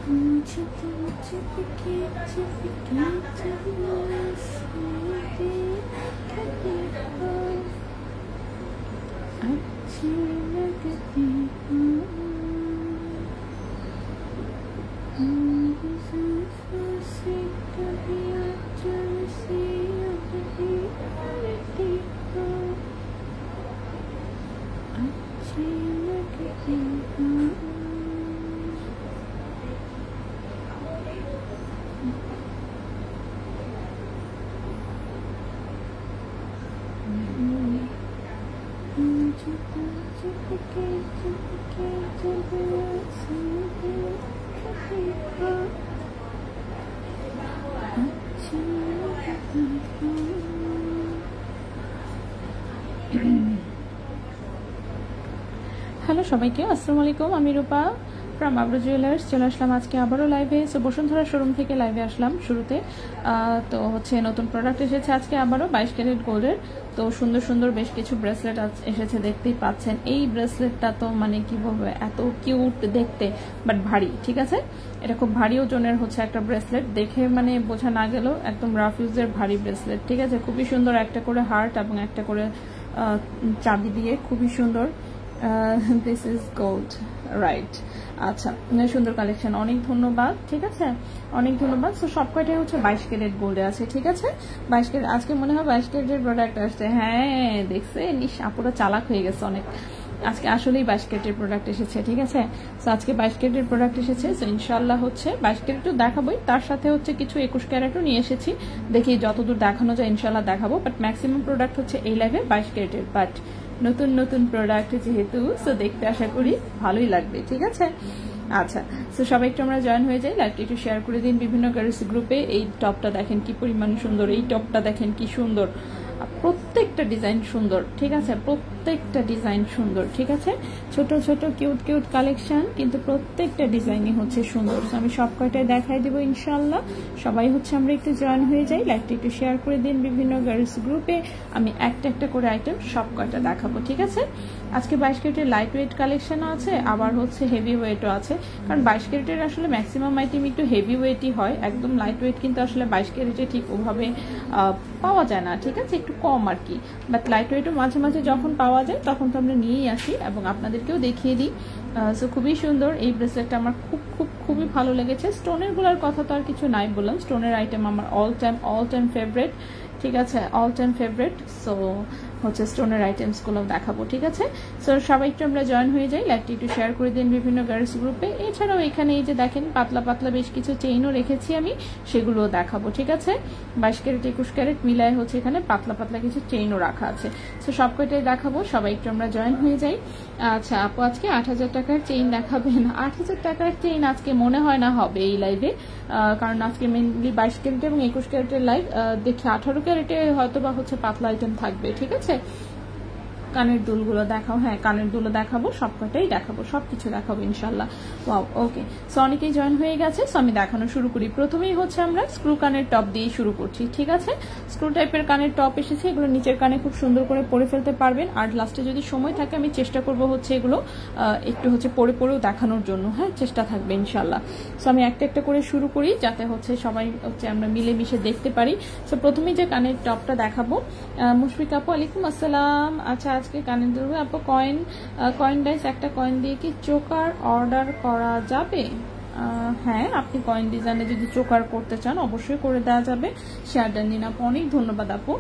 मुझे तुझे के चलना सीधे कभी हो अच्छी लगती हूँ से कभी आंचल से उड़ती उड़ती हो अच्छी लगती हूँ। चुपके चुपके चलना सीधे कभी हो अच्छी लगती हूँ। হ্যালো সবাইকে, আসসালামু আলাইকুম। আমি রূপা ফ্রম আবরু জুয়েলার্স চলে আসলাম আজকে আবারও লাইভে। সো বসুন্ধরা শোরুম থেকে লাইভে আসলাম শুরুতে। তো হচ্ছে নতুন প্রোডাক্ট এসেছে আজকে আবারও 22 ক্যারেট গোল্ডের। তো সুন্দর সুন্দর বেশ কিছু ব্রেসলেট এসেছে, দেখতেই পাচ্ছেন। এই ব্রেসলেটটা তো মানে কি বলবো, এত কিউট দেখতে, বাট ভারী। ঠিক আছে, এটা খুব ভারী ওজনের হচ্ছে একটা ব্রেসলেট, দেখে মানে বোঝা না গেল একদম রাফ ইউজের ভারী ব্রেসলেট। ঠিক আছে, খুবই সুন্দর, একটা করে হার্ট এবং একটা করে চাবি দিয়ে, খুবই সুন্দর। This is gold, right? আচ্ছা, সুন্দর কালেকশন, অনেক ধন্যবাদ। ঠিক আছে, অনেক ধন্যবাদ। সো সব কয়টাই হচ্ছে 22 ক্যারেট গোল্ডে আছে। ঠিক আছে, 22 ক্যারেট, আজকে মনে হয় 22 ক্যারেটের প্রোডাক্ট আসছে। হ্যাঁ, দেখছে নিশ আপুরা চালাক হয়ে গেছে অনেক। আজকে আসলেই 22 ক্যারেটের প্রোডাক্ট এসেছে। ঠিক আছে, সো আজকে 22 ক্যারেটের প্রোডাক্ট এসেছে। সো ইনশাল্লাহ হচ্ছে 22 ক্যারেটও দেখাবোই, তার সাথে হচ্ছে কিছু 21 ক্যারেটও নিয়ে এসেছি। দেখি যতদূর দেখানো যায় ইনশাল্লাহ দেখাবো, বাট ম্যাক্সিমাম প্রোডাক্ট হচ্ছে এই লাইভে 22 ক্যারেটের। বাট নতুন নতুন প্রোডাক্ট যেহেতু, সো দেখতে আশা করি ভালোই লাগবে। ঠিক আছে, আচ্ছা, সো সবাই একটু আমরা জয়েন হয়ে যাই, লাইভটি একটু শেয়ার করে দিন বিভিন্ন গার্লস গ্রুপে। এই টপটা দেখেন কি পরিমাণ সুন্দর, এই টপটা দেখেন কি সুন্দর, প্রত্যেকটা ডিজাইন সুন্দর। ঠিক আছে, প্রত্যেকটা ডিজাইন সুন্দর। ঠিক আছে, ছোট ছোট কিউট কিউট কালেকশন, কিন্তু প্রত্যেকটা ডিজাইনই হচ্ছে সুন্দর। আমি সব কয়টাই দেখাই দেবো ইনশাল্লাহ। সবাই হচ্ছে আমরা একটু জয়েন হয়ে যাই, লাইভটি একটু শেয়ার করে দিন বিভিন্ন গার্লস গ্রুপে। আমি একটা একটা করে আইটেম সব কয়টা দেখাবো। ঠিক আছে, আজকে 22 ক্যারেটের লাইট ওয়েট কালেকশনও আছে, আবার হচ্ছে হেভি ওয়েটও আছে। কারণ 22 ক্যারেটের আসলে ম্যাক্সিমাম আইটেম একটু হেভি ওয়েটই হয়, একদম লাইট ওয়েট কিন্তু আসলে 22 ক্যারেটে ঠিক ওভাবে পাওয়া যায় না। ঠিক আছে, একটু কম আর কি, বাট লাইট ওয়েটও মাঝে মাঝে যখন পাওয়া যায় তখন তো আমরা নিয়েই আসি এবং আপনাদেরকেও দেখিয়ে দিই। সো খুবই সুন্দর এই ব্রেসলেটটা, আমার খুবই ভালো লেগেছে। স্টোনের গুলার কথা তো আর কিছু নাই বললাম, স্টোনের আইটেম আমার অল টাইম ফেভারিট। ঠিক আছে, অল টাইম ফেভারিট। সো হচ্ছে স্টোনের আইটেমস গুলো দেখাবো। ঠিক আছে, সো সবাই একটু আমরা জয়েন হয়ে যাই, লাইভটি একটু শেয়ার করে দিন বিভিন্ন গার্লস গ্রুপে। এছাড়াও এখানে এই যে দেখেন পাতলা পাতলা বেশ কিছু চেইনও রেখেছি আমি, সেগুলোও দেখাবো। ঠিক আছে, 22 ক্যারেট 21 ক্যারেট মিলায় হচ্ছে এখানে পাতলা পাতলা কিছু চেইনও রাখা আছে। সো সব কয়টাই দেখাবো, সবাই একটু আমরা জয়েন হয়ে যাই। আচ্ছা আপু, আজকে 8000 টাকার চেইন দেখাবেন? 8000 টাকার চেইন আজকে মনে হয় না হবে এই লাইভে, কারণ আজকে মেনলি 22 ক্যারেট এবং 21 ক্যারেটের লাইভ। দেখি 18 ক্যারেটে হয়তো বা হচ্ছে পাতলা আইটেম থাকবে। ঠিক আছে, কানের দুলগুলো দেখাও। হ্যাঁ, কানের দুলও দেখাবো, সবকটাই দেখাবো, সবকিছু দেখাবো ইনশাল্লাহ। ওয়াও, ওকে। সো অনেকেই জয়েন হয়ে গেছে, সো আমি দেখানো শুরু করি। প্রথমেই হচ্ছে আমরা স্ক্রু কানের টপ দিয়ে শুরু করছি। ঠিক আছে, স্ক্রু টাইপের কানের টপ এসেছে, এগুলো নিচের কানে খুব সুন্দর করে পরে ফেলতে পারবেন। আর লাস্টে যদি সময় থাকে আমি চেষ্টা করব হচ্ছে এগুলো একটু হচ্ছে পরেও দেখানোর জন্য। হ্যাঁ, চেষ্টা থাকবে ইনশাল্লাহ। সো আমি একটা একটা করে শুরু করি যাতে হচ্ছে সবাই হচ্ছে আমরা মিলেমিশে দেখতে পারি। সো প্রথমেই যে কানের টপটা দেখাবো, মুশফিক আপু আলাইকুম আসসালাম। আচ্ছা, আজকে কানের দুল আপু কয়েন ডাইস একটা কয়েন দিয়ে কি চোকার অর্ডার করা যাবে? হ্যাঁ, আপনি কয়েন ডিজাইনে যদি চোকার করতে চান অবশ্যই করে দেওয়া যাবে। শেয়ারডান দিন আপু, অনেক ধন্যবাদ আপু।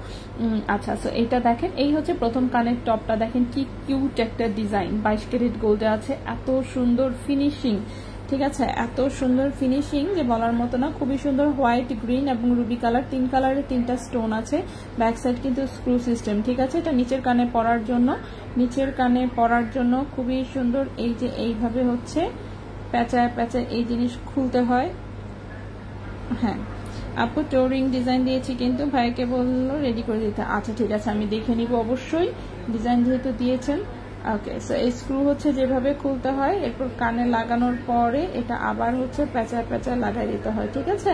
আচ্ছা, সো এইটা দেখেন, এই হচ্ছে প্রথম কানের টপটা, দেখেন কি কিউট একটা ডিজাইন, 22 ক্যারেট গোল্ডে আছে, এত সুন্দর ফিনিশিং। ঠিক আছে, এত সুন্দর ফিনিশিং যে বলার মতো না, খুবই সুন্দর। হোয়াইট, গ্রিন এবং রুবি কালার, 3 কালারের 3টা স্টোন আছে। ব্যাক সাইড কিন্তু স্ক্রু সিস্টেম। ঠিক আছে, এটা নিচের কানে পরার জন্য খুবই সুন্দর। এই যে এইভাবে হচ্ছে প্যাঁচায় প্যাঁচায় এই জিনিস খুলতে হয়। হ্যাঁ আপু, টোরিং ডিজাইন দিয়েছি কিন্তু ভাইকে বললো রেডি করে দিতে। আচ্ছা ঠিক আছে, আমি দেখে নিব অবশ্যই, ডিজাইন যেহেতু দিয়েছেন। ওকে, সো এই স্ক্রু হচ্ছে যেভাবে খুলতে হয়, এরপর কানে লাগানোর পরে এটা আবার হচ্ছে প্যাঁচায় প্যাঁচায় লাগাই দিতে হয়। ঠিক আছে,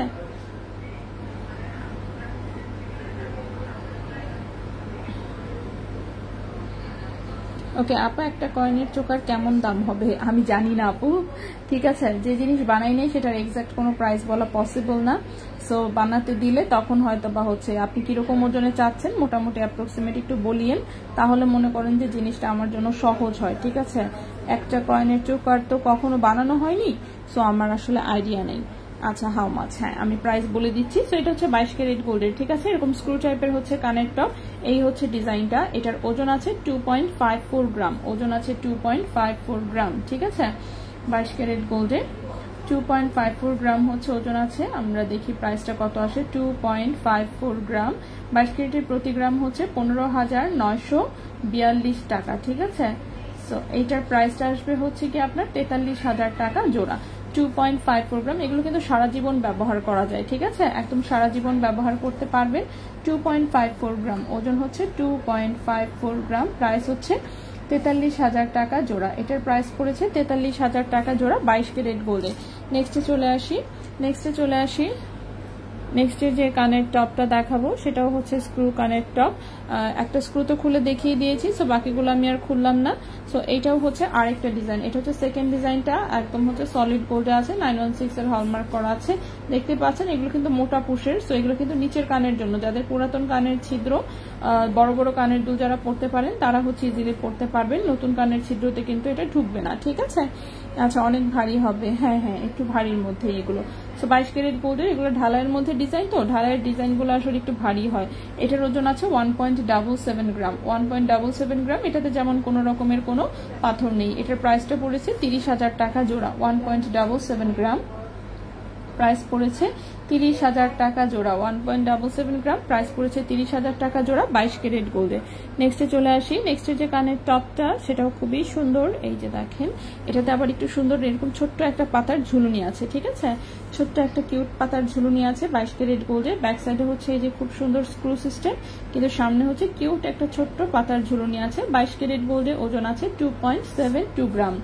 ওকে আপা, একটা কয়েনের চোকার কেমন দাম হবে? আমি জানি না আপু, ঠিক আছে, যে জিনিস বানাই নেই সেটার এক্সাক্ট কোনো প্রাইস বলা পসিবল না। সো বানাতে দিলে তখন হয়তো বা হচ্ছে আপনি কিরকম ওজনে চাচ্ছেন মোটামুটি অ্যাপ্রক্সিমেট একটু বলিয়েন, তাহলে মনে করেন যে জিনিসটা আমার জন্য সহজ হয়। ঠিক আছে, একটা কয়েনের চোকার তো কখনো বানানো হয়নি, সো আমার আসলে আইডিয়া নেই। আচ্ছা, হাউ মাছ, হ্যাঁ আমি প্রাইস বলে দিচ্ছি। সো এটা হচ্ছে 22 ক্যারেট গোল্ডের, ঠিক আছে, এরকম স্ক্রু টাইপের হচ্ছে কানের টপ। এই হচ্ছে ডিজাইনটা, এটার ওজন আছে 2.54 গ্রাম, ওজন আছে 2.54 গ্রাম, ঠিক আছে। 22 ক্যারেট গোল্ডের 2.54 গ্রাম হচ্ছে ওজন আছে। আমরা দেখি প্রাইসটা কত আসে। 2.54 গ্রাম 22 ক্যারেটের প্রতি গ্রাম হচ্ছে 15,942 টাকা, ঠিক আছে। সো এইটার প্রাইসটা আসবে হচ্ছে কি আপনার 43,000 টাকা জোড়া। 2.54 গ্রাম, এগুলো কিন্তু সারা জীবন ব্যবহার করা যায়, ঠিক আছে, একদম সারা জীবন ব্যবহার করতে পারবেন। 2.54 গ্রাম, ওজন হচ্ছে 2.54 গ্রাম, প্রাইস হচ্ছে 43,000 টাকা জোড়া। এটার প্রাইস পড়েছে 43,000 টাকা জোড়া 22 ক্যারেট গোল্ডে। নেক্সটে চলে আসি। নেক্সটে যে কানের টপটা দেখাবো সেটাও হচ্ছে স্ক্রু কানের টপ। একটা স্ক্রু তো খুলে দেখিয়ে দিয়েছি, সো বাকিগুলো আমি আর খুললাম না। সো এইটাও হচ্ছে আরেকটা ডিজাইন, এটা হচ্ছে সেকেন্ড ডিজাইনটা, একদম হচ্ছে সলিড গোল্ডে আছে, 916 এর হলমার্ক করা আছে, দেখতে পাচ্ছেন। এগুলো কিন্তু মোটা পুশের, সো এগুলো কিন্তু নিচের কানের জন্য, যাদের পুরাতন কানের ছিদ্র, বড় বড় কানের দুল যারা পড়তে পারেন তারা হচ্ছে ইজিলি পড়তে পারবেন, নতুন কানের ছিদ্রতে কিন্তু এটা ঢুকবে না, ঠিক আছে। আচ্ছা, অনেক ভারী হবে, হ্যাঁ হ্যাঁ একটু ভারীর মধ্যে এগুলো। সো 22 ক্যারেট গোল্ডের, এগুলো ঢালাইয়ের মধ্যে ডিজাইন, তো ঢালাইয়ের ডিজাইনগুলো আসলে একটু ভারী হয়। এটার ওজন আছে 1.77 গ্রাম, 1.77 গ্রাম। এটাতে যেমন কোনো রকমের কোনো পাথর নেই। এটার প্রাইসটা পড়েছে 30,000 টাকা জোড়া। 1.77 গ্রাম, প্রাইস পড়েছে 30,000 টাকা জোড়া। 1.77 গ্রাম, প্রাইস পড়েছে 30,000 টাকা জোড়া 22 ক্যারেট গোল্ডে। নেক্সটে চলে আসি। নেক্সটে যে কানের টপটা সেটাও খুবই সুন্দর, এই যে দেখেন, এটাতে আবার একটু সুন্দর এরকম ছোট্ট একটা পাতার ঝুলুনি আছে, ঠিক আছে, ছোট্ট একটা কিউট পাতার ঝুলুনি আছে 22 ক্যারেট গোল্ডে। ব্যাক সাইডে হচ্ছে এই যে খুব সুন্দর স্ক্রু সিস্টেম, কিন্তু সামনে হচ্ছে কিউট একটা ছোট্ট পাতার ঝুলুনি আছে। 22 ক্যারেট গোল্ডে, ওজন আছে 2.72 গ্রাম,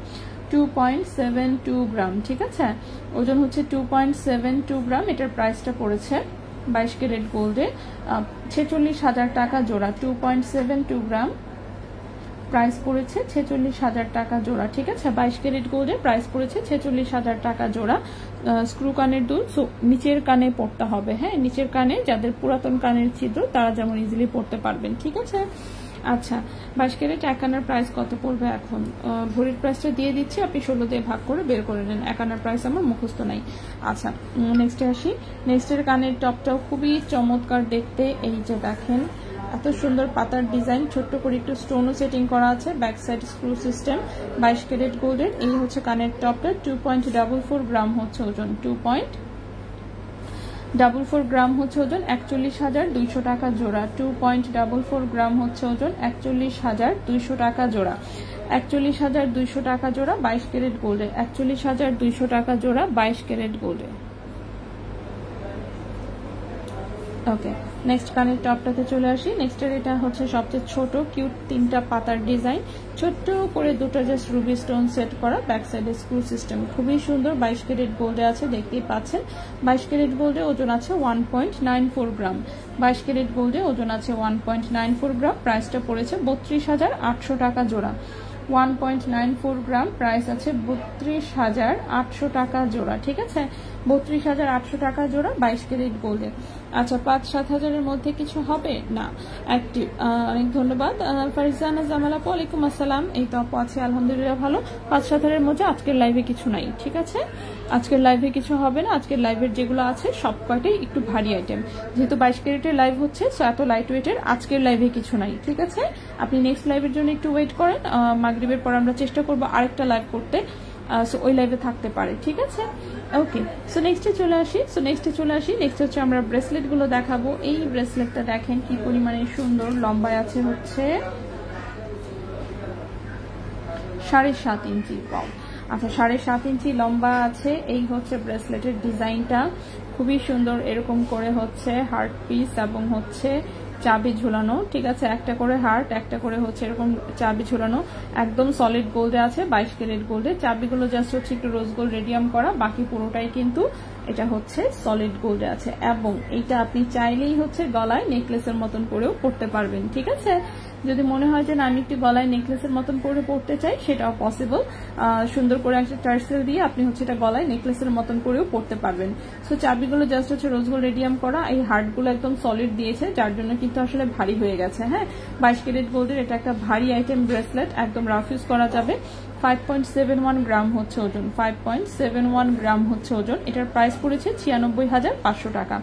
2.72 গ্রাম, ঠিক আছে, ওজন হচ্ছে 2.72 গ্রাম। এটার প্রাইসটা পড়েছে 22 ক্যারেট গোল্ডে 46,000 টাকা জোড়া। 2.72 গ্রাম, প্রাইস পড়েছে 46,000 টাকা জোড়া, ঠিক আছে। 22 ক্যারেট গোল্ডে প্রাইস পড়েছে 46,000 টাকা জোড়া। স্ক্রু কানের দুল, সো নিচের কানে পড়তে হবে, হ্যাঁ, নিচের কানে যাদের পুরাতন কানের ছিদ্র তারা যেমন ইজিলি পড়তে পারবেন, ঠিক আছে। আচ্ছা, 22 ক্যারেট এক আনার প্রাইস কত পড়বে এখন? ভরির প্রাইসটা দিয়ে দিচ্ছি, আপনি 16 দিয়ে ভাগ করে বের করে নেন, এক আনার প্রাইস আমার মুখস্থ নাই। আচ্ছা, নেক্সটে আসি। নেক্সটের কানের টপটাও খুবই চমৎকার দেখতে, এই যে দেখেন, এত সুন্দর পাতার ডিজাইন, ছোট্ট করে একটু স্টোনও সেটিং করা আছে, back side screw system, 22 carat গোল্ডের। এই হচ্ছে কানের টপটা, 2.44 গ্রাম হচ্ছে ওজন, 2.44 গ্রাম হচ্ছে ওজন, 41,200 টাকা জোড়া। 2.44 গ্রাম হচ্ছে ওজন, 41,200 টাকা জোড়া। 41,200 টাকা জোড়া 22 ক্যারেট গোল্ডে। 41,200 টাকা জোড়া 22 ক্যারেট গোল্ডে। ওকে, নেক্সট কানের টপটাতে চলে আসি। নেক্সটের এটা হচ্ছে সবচেয়ে ছোট কিউট তিনটা পাতার ডিজাইন, ছোট্ট করে দুটো জাস্ট রুবি স্টোন সেট করা, ব্যাক সাইডে স্ক্রু সিস্টেম, খুবই সুন্দর। 22 ক্যারেট গোল্ডে আছে, দেখতেই পাচ্ছেন। 22 ক্যারেট গোল্ডে ওজন আছে 1.94 গ্রাম। 22 ক্যারেট গোল্ডে ওজন আছে 1.94 গ্রাম, প্রাইসটা পড়েছে 32,800 টাকা জোড়া। 1.94 গ্রাম, প্রাইস আছে 32,800 টাকা জোড়া, ঠিক আছে, 32,800 টাকা জোড়া 22 ক্যারেট গোল্ডে। আচ্ছা, 5-7 হাজারের মধ্যে কিছু হবে না? অ্যাক্টিভ, অনেক ধন্যবাদ ফারিজানা জামালা, ওয়ালাইকুম আসসালাম। এই তো আপু আছে আলহামদুলিল্লাহ ভালো। 5-7 হাজারের মধ্যে আজকের লাইভে কিছু নাই, ঠিক আছে, আজকের লাইভে কিছু হবে না। আজকের লাইভের যেগুলো আছে সব কয়টাই একটু ভারী আইটেম, যেহেতু 22 ক্যারেটের লাইভ হচ্ছে, সো এত লাইট ওয়েটের আজকের লাইভে কিছু নাই, ঠিক আছে। আপনি নেক্সট লাইভের জন্য একটু ওয়েট করেন, মাগরিবের পর আমরা চেষ্টা করবো আরেকটা লাইভ করতে, সো ওই লাইভে থাকতে পারে, ঠিক আছে। ওকে, সো নেক্সটে চলে আসি। নেক্সট হচ্ছে আমরা ব্রেসলেট গুলো দেখাবো। এই ব্রেসলেটটা দেখেন কি পরিমাণে সুন্দর, লম্বায় আছে হচ্ছে 7.5 ইঞ্চি। পাও, আচ্ছা, 7.5 ইঞ্চি লম্বা আছে। এই হচ্ছে ব্রেসলেটের ডিজাইনটা, খুবই সুন্দর, এরকম করে হচ্ছে হার্ট পিস এবং হচ্ছে চাবি ঝুলানো, ঠিক আছে, একটা করে হার্ট, একটা করে হচ্ছে এরকম চাবি ঝুলানো, একদম সলিড গোল্ডে আছে 22 ক্যারেট গোল্ডে। চাবিগুলো জাস্ট হচ্ছে একটু রোজ গোল্ড রেডিয়াম করা, বাকি পুরোটাই কিন্তু এটা হচ্ছে সলিড গোল্ডে আছে। এবং এইটা আপনি চাইলেই হচ্ছে গলায় নেকলেসের মতন করেও পড়তে পারবেন, ঠিক আছে। যদি মনে হয় যে না আমি একটু গলায় নেকলেসের মতন করে পরতে চাই, সেটাও পসিবল। সুন্দর করে একটা টার্সেল দিয়ে আপনি হচ্ছে এটা গলায় নেকলেসের মতন করেও পরতে পারবেন। সো চাবিগুলো জাস্ট হচ্ছে রোজ গোল্ড রেডিয়াম করা, এই হার্টগুলো একদম সলিড দিয়েছে, যার জন্য কিন্তু আসলে ভারী হয়ে গেছে। হ্যাঁ, 22 ক্যারেট গোল্ডের এটা একটা ভারী আইটেম ব্রেসলেট, একদম রাফ ইউজ করা যাবে। 5.71 গ্রাম হচ্ছে ওজন, 5.71 গ্রাম হচ্ছে ওজন। এটার প্রাইস পড়েছে 96,500 টাকা।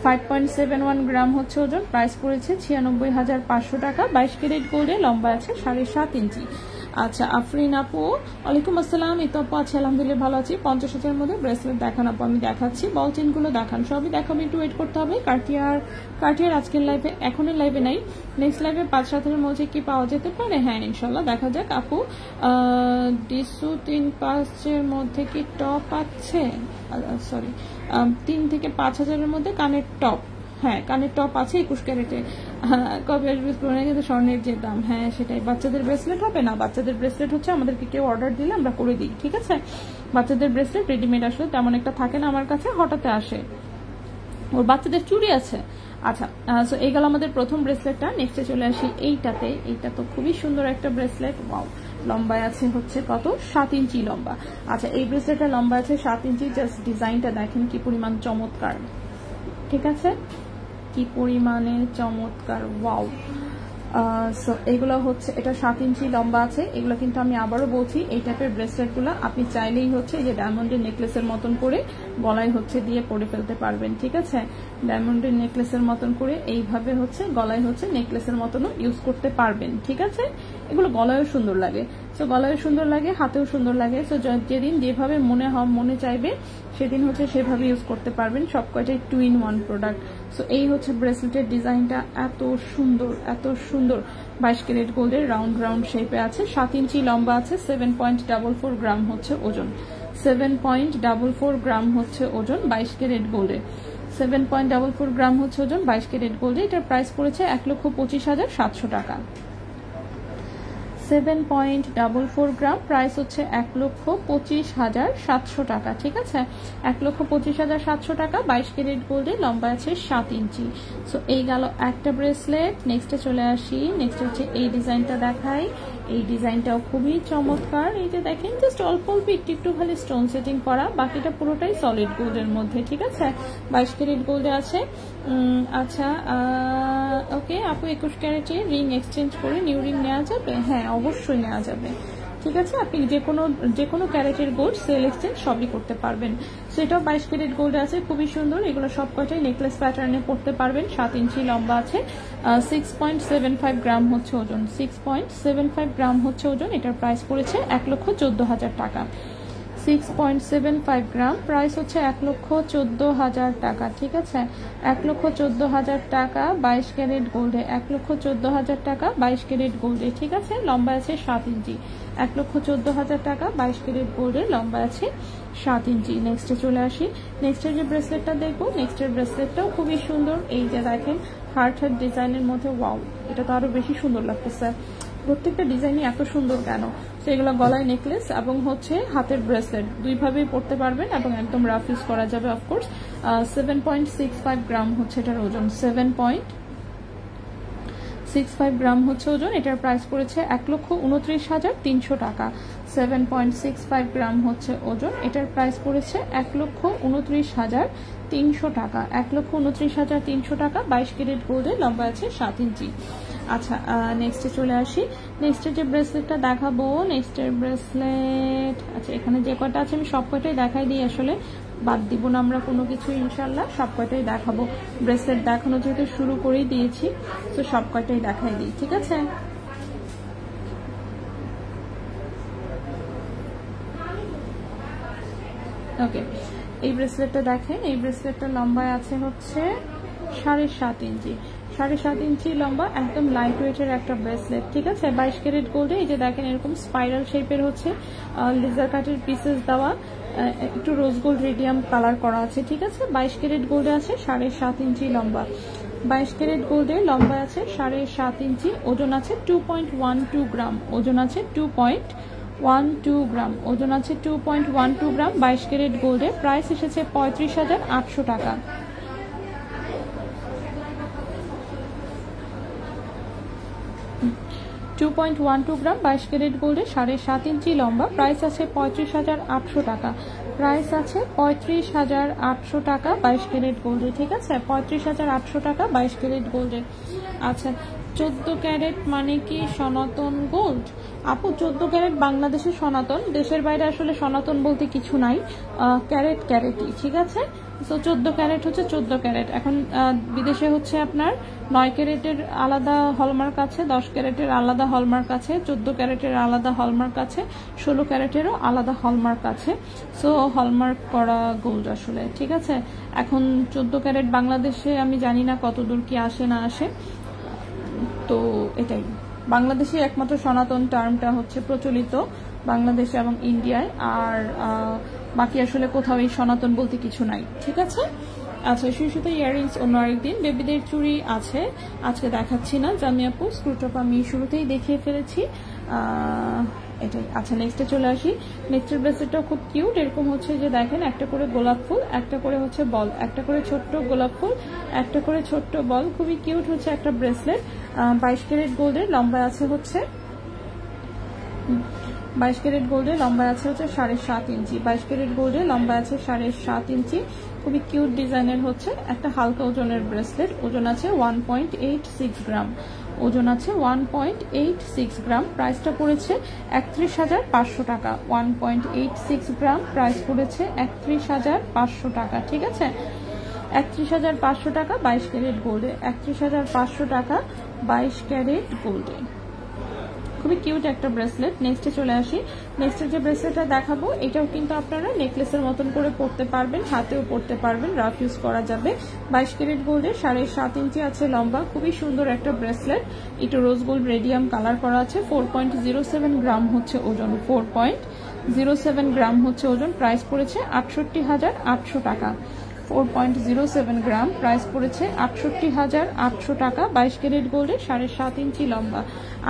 5.71 গ্রাম হচ্ছে ওজন, প্রাইস পড়েছে 96,500 টাকা। 22 ক্যারেট গোল্ডে লম্বা আছে 7.5 ইঞ্চি। আচ্ছা, আফরিন আপু ওয়ালাইকুম আসসালাম। এই তো আপু আছে, আলহামদুলিল্লাহ ভালো আছি। 50,000 মধ্যে ব্রেসলেট দেখান আপু, আমি দেখাচ্ছি। বল চেনগুলো দেখান, সবই দেখাবো, একটু ওয়েট করতে হবে। কার্টিয়ার আজকের লাইভে, এখনের লাইভে নাই, নেক্সট লাইভে 5-7 মধ্যে কি পাওয়া যেতে পারে? হ্যাঁ ইনশাল্লাহ দেখা যাক। আপু ডিসু 3-5 মধ্যে কি টপ আছে? সরি, 3 থেকে 5,000 মধ্যে কানের টপ। হ্যাঁ, কানের টপ আছে 21 ক্যারেটে। কবে আসবে কিন্তু স্বর্ণের যে দাম। হ্যাঁ সেটাই। বাচ্চাদের ব্রেসলেট হবে না, বাচ্চাদের ব্রেসলেট হচ্ছে আমাদেরকে কেউ অর্ডার দিলে আমরা করে দিই, ঠিক আছে? বাচ্চাদের ব্রেসলেট রেডিমেড আসলে তেমন একটা থাকে না আমার কাছে, হঠাৎ আসে। ওর বাচ্চাদের চুড়ি আছে। আচ্ছা, সো এই গেল আমাদের প্রথম ব্রেসলেটটা। নেক্সটে চলে আসি এইটাতে। এইটা তো খুবই সুন্দর একটা ব্রেসলেট। ওয়াও, লম্বায় আছে হচ্ছে কত? 7 ইঞ্চি লম্বা। আচ্ছা, এই ব্রেসলেটটা লম্বা আছে 7 ইঞ্চি। জাস্ট ডিজাইনটা দেখেন কি পরিমাণ চমৎকার, ঠিক আছে? কি পরিমাণে চমৎকার, ওয়াও। সো এগুলো হচ্ছে, এটা 7 ইঞ্চি লম্বা আছে। এগুলো কিন্তু আমি আবারও বলছি, এই টাইপের ব্রেসলেটগুলো আপনি চাইলেই হচ্ছে যে ডায়মন্ডের নেকলেসের মতন করে গলায় হচ্ছে দিয়ে পরে ফেলতে পারবেন, ঠিক আছে? ডায়মন্ডের নেকলেসের মতন করে এইভাবে হচ্ছে গলায় হচ্ছে নেকলেসের মতনও ইউজ করতে পারবেন, ঠিক আছে? এগুলো গলায়ও সুন্দর লাগে, সো গলায়ও সুন্দর লাগে, হাতেও সুন্দর লাগে। সো যেদিন যেভাবে মনে চাইবে সেদিন হচ্ছে সেভাবে ইউজ করতে পারবেন। সব কয়টাই 2-in-1 প্রোডাক্ট। সো এই হচ্ছে ব্রেসলেটের ডিজাইনটা, এত সুন্দর, এত সুন্দর। 22 ক্যারেট গোল্ডের রাউন্ড শেপে আছে, 7 ইঞ্চি লম্বা আছে, 7.44 গ্রাম হচ্ছে ওজন। 7.44 গ্রাম হচ্ছে ওজন 22 ক্যারেট গোল্ডের। 7.44 গ্রাম হচ্ছে ওজন 22 ক্যারেট গোল্ডে। এটার প্রাইস পড়েছে 1,25,700 টাকা। 7.44 গ্রাম, প্রাইস হচ্ছে 1,25,700 টাকা, ঠিক আছে? 1,25,700 টাকা। 22 ক্যারেট গোল্ডে লম্বা আছে 7 ইঞ্চি। সো এই গেল একটা ব্রেসলেট। নেক্সটে চলে আসি। নেক্সট হচ্ছে এই ডিজাইনটা দেখাই। এই ডিজাইনটাও খুবই চমৎকার। এই যে দেখেন, জাস্ট অল্প অল্প একটু খালি স্টোন সেটিং করা, বাকিটা পুরোটাই সলিড গোল্ডের মধ্যে, ঠিক আছে? 22 ক্যারেট গোল্ডে আছে। আচ্ছা, ওকে আপু, 21 ক্যারেটে রিং এক্সচেঞ্জ করে নিউ রিং নেওয়া যাবে? হ্যাঁ অবশ্যই নেওয়া যাবে, ঠিক আছে? আপনি যে কোনো ক্যারেটের গোল্ড সেল এক্সচেঞ্জ সবই করতে পারবেন। সেটাও 22 ক্যারেট গোল্ড আছে, খুবই সুন্দর। এগুলো সব কয়টাই নেকলেস প্যাটার্নে পড়তে পারবেন। 7 ইঞ্চি লম্বা আছে, 6.75 গ্রাম হচ্ছে ওজন। 6.75 গ্রাম হচ্ছে ওজন। এটার প্রাইস পড়েছে 1,14,000 টাকা। 6.75 গ্রাম, প্রাইস হচ্ছে 1,14,000 টাকা, ঠিক আছে? 1,14,000 টাকা 22 ক্যারেট গোল্ডে। 1,14,000 টাকা 22 ক্যারেট গোল্ডে, ঠিক আছে? লম্বা আছে 7 ইঞ্চি। 1,14,000 টাকা 22 ক্যারেট গোল্ডের লম্বা আছে 7 ইঞ্চি। নেক্সটে চলে আসি। নেক্সটের যে ব্রেসলেটটা দেখবো, নেক্সটের ব্রেসলেটটাও খুবই সুন্দর। এই যে দেখেন, হার্ট ডিজাইনের মধ্যে, ওয়াও, এটা তো আরো বেশি সুন্দর লাগতেছে। প্রত্যেকটা ডিজাইনই এত সুন্দর কেন? সেগুলো গলায় নেকলেস এবং হচ্ছে হাতের ব্রেসলেট দুইভাবেই পড়তে পারবেন এবং একদম রাফ ইউজ করা যাবে অফকোর্স। 7.65 গ্রাম হচ্ছে এটার ওজন। 7.65 গ্রাম হচ্ছে ওজন। এটার প্রাইস পড়েছে 1,29,300 টাকা। 7.65 গ্রাম হচ্ছে ওজন। এটার প্রাইস পড়েছে 1,29,300 টাকা। 1,29,300 টাকা। 22 ক্যারেট গোল্ডে লম্বা আছে 7 ইঞ্চি। আচ্ছা, নেক্সটে চলে আসি। নেক্সটের যে ব্রেসলেটটা দেখাবো, নেক্সটের ব্রেসলেট, আচ্ছা এখানে যে কয়টা আছে আমি সব কয়টাই দেখাই দিই, আসলে বাদ দিব না আমরা কোনো কিছু, ইনশাল্লাহ সব কয়টাই দেখাবো। ব্রেসলেট দেখানো যেহেতু শুরু করেই দিয়েছি, তো সব কয়টাই দেখাই দিই, ঠিক আছে? ওকে, এই ব্রেসলেটটা দেখেন। এই ব্রেসলেটটা লম্বায় আছে হচ্ছে 7.5 ইঞ্চি। 7.5 ইঞ্চি লম্বা, একদম লাইট ওয়েটের একটা ব্রেসলেট, ঠিক আছে? 22 ক্যারেট গোল্ডে। এই যে দেখেন, এরকম স্পাইরাল শেপের হচ্ছে লেজার কাটের পিসেস দেওয়া, একটু রোজ গোল্ড রেডিয়াম কালার করা আছে, ঠিক আছে? 22 ক্যারেট গোল্ডে আছে 7.5 ইঞ্চি লম্বা। 22 ক্যারেট গোল্ডে লম্বা আছে 7.5 ইঞ্চি। ওজন আছে 2.12 গ্রাম। ওজন আছে 2.12 গ্রাম। ওজন আছে 2.12 গ্রাম। 22 ক্যারেট গোল্ডে। প্রাইস এসেছে 35,800 টাকা। 2.12 গ্রাম 22 ক্যারেট গোল্ডে 7.5 ইঞ্চি লম্বা, প্রাইস আছে 35,800 টাকা। প্রাইস আছে 35,800 টাকা 22 ক্যারেট গোল্ডে, ঠিক আছে? 35,800 টাকা 22 ক্যারেট গোল্ডে। আচ্ছা, 14 ক্যারেট মানে কি সনাতন গোল্ড? আপু 14 ক্যারেট বাংলাদেশে সনাতন, দেশের বাইরে আসলে সনাতন বলতে কিছু নাই, ক্যারেট ক্যারেটই, ঠিক আছে? সো 14 ক্যারেট হচ্ছে 14 ক্যারেট। এখন বিদেশে হচ্ছে আপনার 9 ক্যারেটের আলাদা হলমার্ক আছে, 10 ক্যারেটের আলাদা হলমার্ক আছে, 14 ক্যারেটের আলাদা হলমার্ক আছে, 16 ক্যারেটেরও আলাদা হলমার্ক আছে। সো হলমার্ক করা গোল্ড আসলে, ঠিক আছে? এখন 14 ক্যারেট বাংলাদেশে আমি জানি না কত দূর কি আসে না আসে, তো এটাই বাংলাদেশে একমাত্র সনাতন টার্মটা হচ্ছে প্রচলিত বাংলাদেশে এবং ইন্ডিয়ায়, আর বাকি আসলে কোথাও এই সনাতন বলতে কিছু নাই, ঠিক আছে? আচ্ছা, সুতো ইয়াররিংস অন্য আরেকদিন। বেবিদের চুড়ি আছে, আজকে দেখাচ্ছি না, জামি আপু স্ক্রুটপ আমি শুরুতেই দেখিয়ে ফেলেছি, এটাই। আচ্ছা, নেক্সটে চলে আসি। নেক্সটের ব্রেসলেটটাও খুব কিউট, এরকম হচ্ছে যে দেখেন একটা করে গোলাপ ফুল, একটা করে হচ্ছে বল, একটা করে ছোট্ট গোলাপ ফুল, একটা করে ছোট্ট বল, খুবই কিউট হচ্ছে একটা ব্রেসলেট। 22 ক্যারেট গোল্ডের, লম্বা আছে হচ্ছে 22 ক্যারেট গোল্ডের, লম্বা আছে হচ্ছে 7.5 ইঞ্চি। 22 ক্যারেট গোল্ডের লম্বা আছে 7.5 ইঞ্চি, খুবই কিউট ডিজাইনের হচ্ছে একটা হালকা ওজনের ব্রেসলেট। ওজন আছে 1.86 গ্রাম, ওজন আছে 1.86 গ্রাম। প্রাইসটা পড়েছে 31,500 টাকা। 1.86 গ্রাম, প্রাইস পড়েছে 31,500 টাকা, ঠিক আছে? 31,500 টাকা 22 ক্যারেট গোল্ডে, 31,500 টাকা 22 ক্যারেট গোল্ডে, খুবই কিউট একটা ব্রেসলেট। নেক্সটে চলে আসি। নেক্সটের যে ব্রেসলেটটা দেখাবো এটাও কিন্তু আপনারা নেকলেসের মতন করে পরতে পারবেন, হাতেও পরতে পারবেন, রাফ ইউজ করা যাবে। 22 ক্যারেট গোল্ডের, 7.5 ইঞ্চি আছে লম্বা, খুবই সুন্দর একটা ব্রেসলেট। একটু রোজ গোল্ড রেডিয়াম কালার করা আছে। 4.07 গ্রাম হচ্ছে ওজন, 4.07 গ্রাম হচ্ছে ওজন। প্রাইস পড়েছে 68,800 টাকা। 4.07 গ্রাম, প্রাইস পড়েছে 68,800 টাকা। 22 ক্যারেট গোল্ডের, 7.5 ইঞ্চি লম্বা,